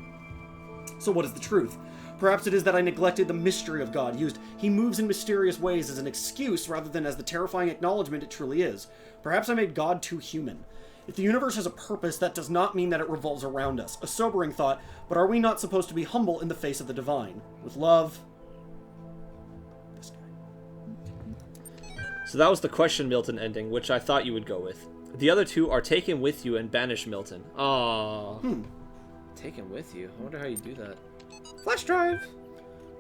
So what is the truth? Perhaps it is that I neglected the mystery of God, used he moves in mysterious ways as an excuse rather than as the terrifying acknowledgement it truly is. Perhaps I made God too human. If the universe has a purpose, that does not mean that it revolves around us. A sobering thought, but are we not supposed to be humble in the face of the divine? With love... This guy. So that was the question Milton ending, which I thought you would go with. The other two are taken with you and banish Milton. Aww. Taken with you? I wonder how you do that. Flash drive!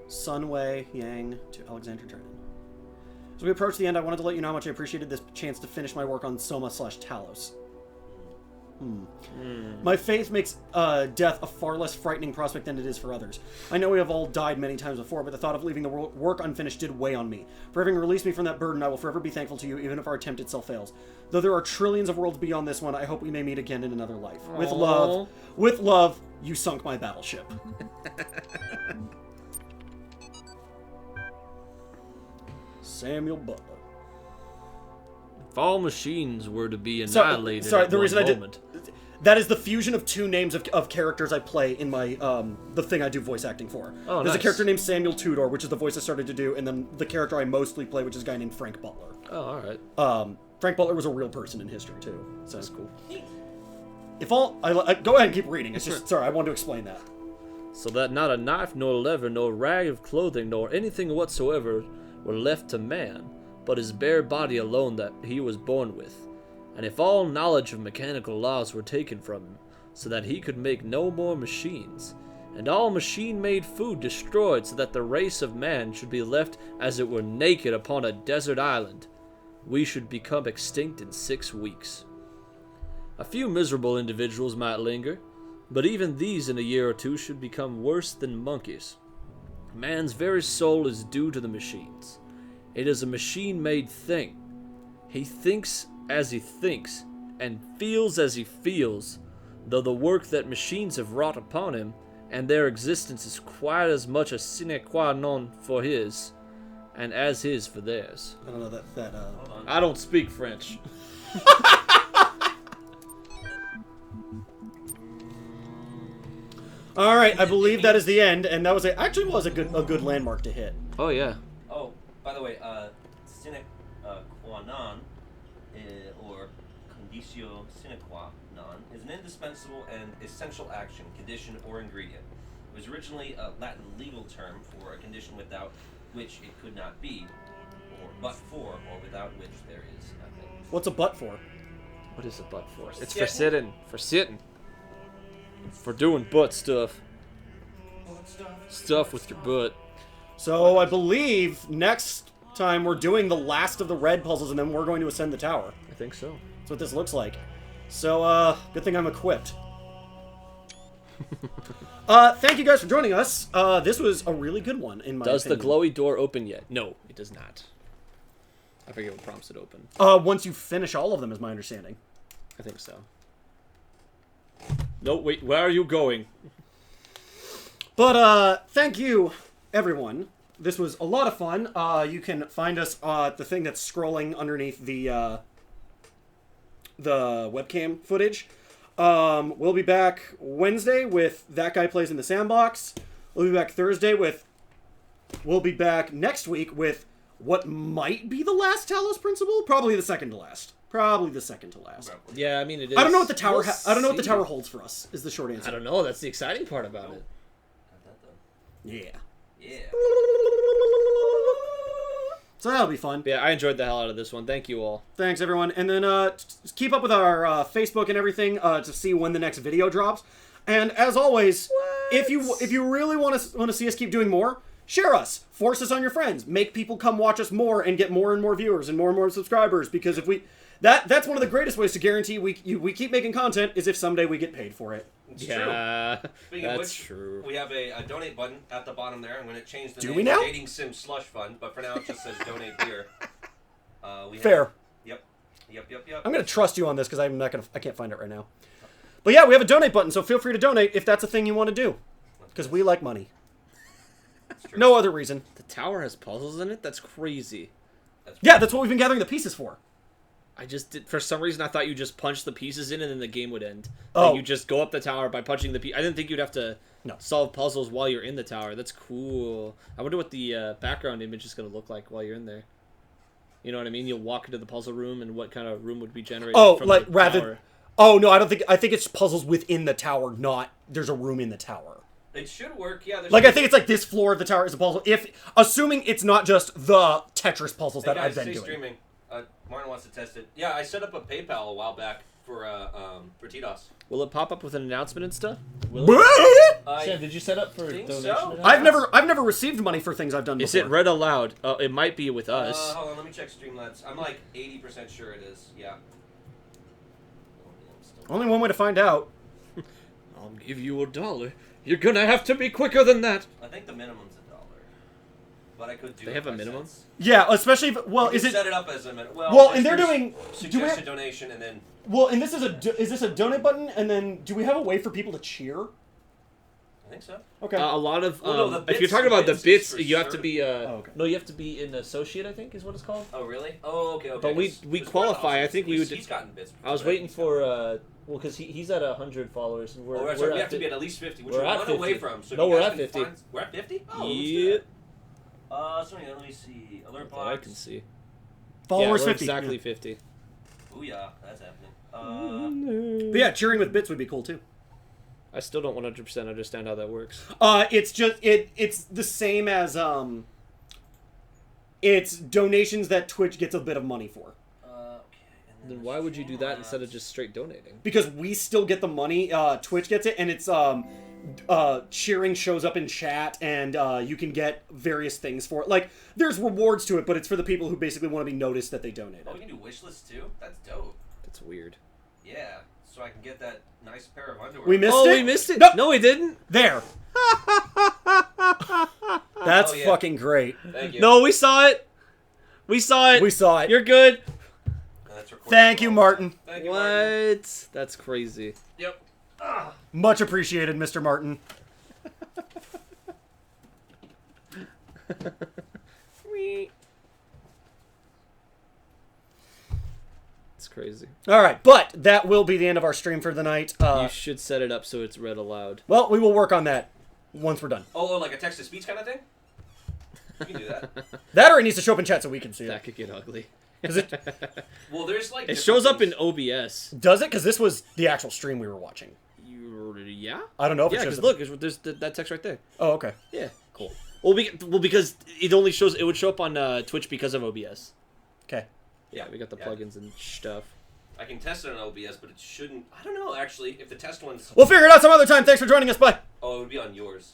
Sunway Yang to Alexander Drennan. As we approach the end, I wanted to let you know how much I appreciated this chance to finish my work on Soma/Talos. My faith makes death a far less frightening prospect than it is for others. I know we have all died many times before, but the thought of leaving the work unfinished did weigh on me. For having released me from that burden, I will forever be thankful to you, even if our attempt itself fails. Though there are trillions of worlds beyond this one, I hope we may meet again in another life. Aww. With love, you sunk my battleship. Samuel Butler. If all machines were to be annihilated the reason I did that is the fusion of two names of characters I play in my the thing I do voice acting for. Oh, There's nice. a character named Samuel Tudor, which is the voice I started to do, and then the character I mostly play, which is a guy named Frank Butler. Oh, alright. Frank Butler was a real person in history too. So That's cool. if all I go ahead and keep reading. It's just sorry, I wanted to explain that. So that not a knife, nor lever, nor rag of clothing, nor anything whatsoever were left to man, but his bare body alone that he was born with. And if all knowledge of mechanical laws were taken from him, so that he could make no more machines, and all machine-made food destroyed, so that the race of man should be left as it were naked upon a desert island, we should become extinct in 6 weeks. A few miserable individuals might linger, but even these in a year or two should become worse than monkeys. Man's very soul is due to the machines. It is a machine-made thing. He thinks as he thinks, and feels as he feels, though the work that machines have wrought upon him, and their existence is quite as much a sine qua non for his, and as his for theirs. I don't know that I don't speak French. All right, I believe that is the end, and that was actually was a good landmark to hit. Oh yeah. Oh, by the way, sine qua non, or conditio sine qua non, is an indispensable and essential action, condition, or ingredient. It was originally a Latin legal term for a condition without which it could not be, or but for, or without which there is nothing. What's a butt for? What is a butt for? It's sitting. for sitting. For sitting. For doing butt stuff. Stuff with your butt. So I believe next time we're doing the last of the red puzzles, and then we're going to ascend the tower. I think so. That's what this looks like. So, good thing I'm equipped. Thank you guys for joining us. This was a really good one, in my Does the opinion. glowy door open yet? No, it does not. I forget what prompts it open. Once you finish all of them, is my understanding. I think so. No, wait, where are you going? But, thank you, everyone. This was a lot of fun. You can find us at the thing that's scrolling underneath the webcam footage. We'll be back Wednesday with That Guy Plays in the Sandbox. We'll be back Thursday with... We'll be back next week with what might be the last Talos Principle? Probably the second to last. Probably the second to last. Yeah, I mean it is. I don't know what the tower. We'll I don't know what the see. tower holds for us. Is the short answer. I don't know. That's the exciting part about it. Got that though. Yeah. Yeah. So that'll be fun. But yeah, I enjoyed the hell out of this one. Thank you all. Thanks, everyone. And then just keep up with our Facebook and everything to see when the next video drops. And as always, if you really want to see us keep doing more, share us, force us on your friends, make people come watch us more, and get more and more viewers and more subscribers. Because if we that's one of the greatest ways to guarantee we keep making content is if someday we get paid for it. It's Yeah, true. Speaking of that's which, true. we have a donate button at the bottom there. I'm going to change the Do name we now? to Dating Sim Slush Fund, but for now it just says donate beer. Fair. Yep. I'm gonna trust you on this because I can't find it right now. But yeah, we have a donate button, so feel free to donate if that's a thing you want to do. Because we like money. That's true. No other reason. The tower has puzzles in it? That's crazy. Yeah, that's what we've been gathering the pieces for. I just did, for some reason I thought you just punch the pieces in and then the game would end. Oh. Like you just go up the tower by punching the piece. I didn't think you'd have to solve puzzles while you're in the tower. That's cool. I wonder what the background image is going to look like while you're in there. You know what I mean? You'll walk into the puzzle room and what kind of room would be generated from the tower. Oh, no, I think it's puzzles within the tower, not there's a room in the tower. It should work, yeah. Like, I think it's like this floor of the tower is a puzzle. Assuming it's not just the Tetris puzzles that I've been doing. Streaming. Martin wants to test it. Yeah, I set up a PayPal a while back for TDoS. Will it pop up with an announcement and stuff? Sam, did you set up for think donation? so. I've never received money for things I've done before. Is it read aloud? It might be with us. Hold on, let me check Streamlabs. I'm like 80% sure it is. Yeah. Only one way to find out. I'll give you $1. You're gonna have to be quicker than that. I think the minimum's $1, but I could do. They have a minimum? cents. Yeah, especially if, You is can it set it up as a minimum. Well, and they're doing suggested donation and then. Well, and this is this a donate button, and then do we have a way for people to cheer? I think so. Okay. A lot of Well, no, the if you're bits- talking about the bits is bits, for you have to certain. be okay. no, you have to be an associate. I think is what it's called. Oh really? Oh okay. But we qualify. I think we would. He's gotten bits. I was waiting for well, because he's at 100 followers and we're. Oh, that's we're right. We at have to be at least 50, which we're we're at one away 50. from. So No, you we're guys at can 50. find- We're at 50. Oh, Yep. so let me see. Alert That I box. can see. Followers yeah, we're 50. exactly Yeah. 50. Booyah, that's happening. But yeah, cheering with bits would be cool too. I still don't 100% understand how that works. It's just it's the same as it's donations that Twitch gets a bit of money for. Okay. And Then why would you do that instead of just straight donating? Because we still get the money, Twitch gets it, and it's cheering shows up in chat, and you can get various things for it. Like, there's rewards to it, but it's for the people who basically want to be noticed that they donated. Oh, we can do wish lists too. That's dope. That's weird. Yeah. So I can get that nice pair of underwear. We missed Oh, it? we missed it. Nope. No, we didn't. There. That's Oh, yeah. fucking great. Thank you. No, we saw it. We saw it. We saw it. You're good. That's recorded. Thank you, Martin. Thank you, What? Martin. That's crazy. Yep. Much appreciated, Mr. Martin. It's crazy. All right, but that will be the end of our stream for the night. You should set it up so it's read aloud. Well, we will work on that once we're done. Oh, like a text-to-speech kind of thing? You can do that. That or it needs to show up in chat so we can see That it. could get ugly. Well, there's like... It shows up in different OBS. Does it? Because this was the actual stream we were watching. Yeah? I don't know if Yeah, it because shows look, there's that text right there. Oh, okay. Yeah. Cool. Well, because it only shows, it would show up on Twitch because of OBS. Okay. Yeah, we got the plugins and stuff. I can test it on OBS, but it shouldn't... I don't know, actually, if the test one's... We'll figure it out some other time. Thanks for joining us. Bye. Oh, it would be on yours.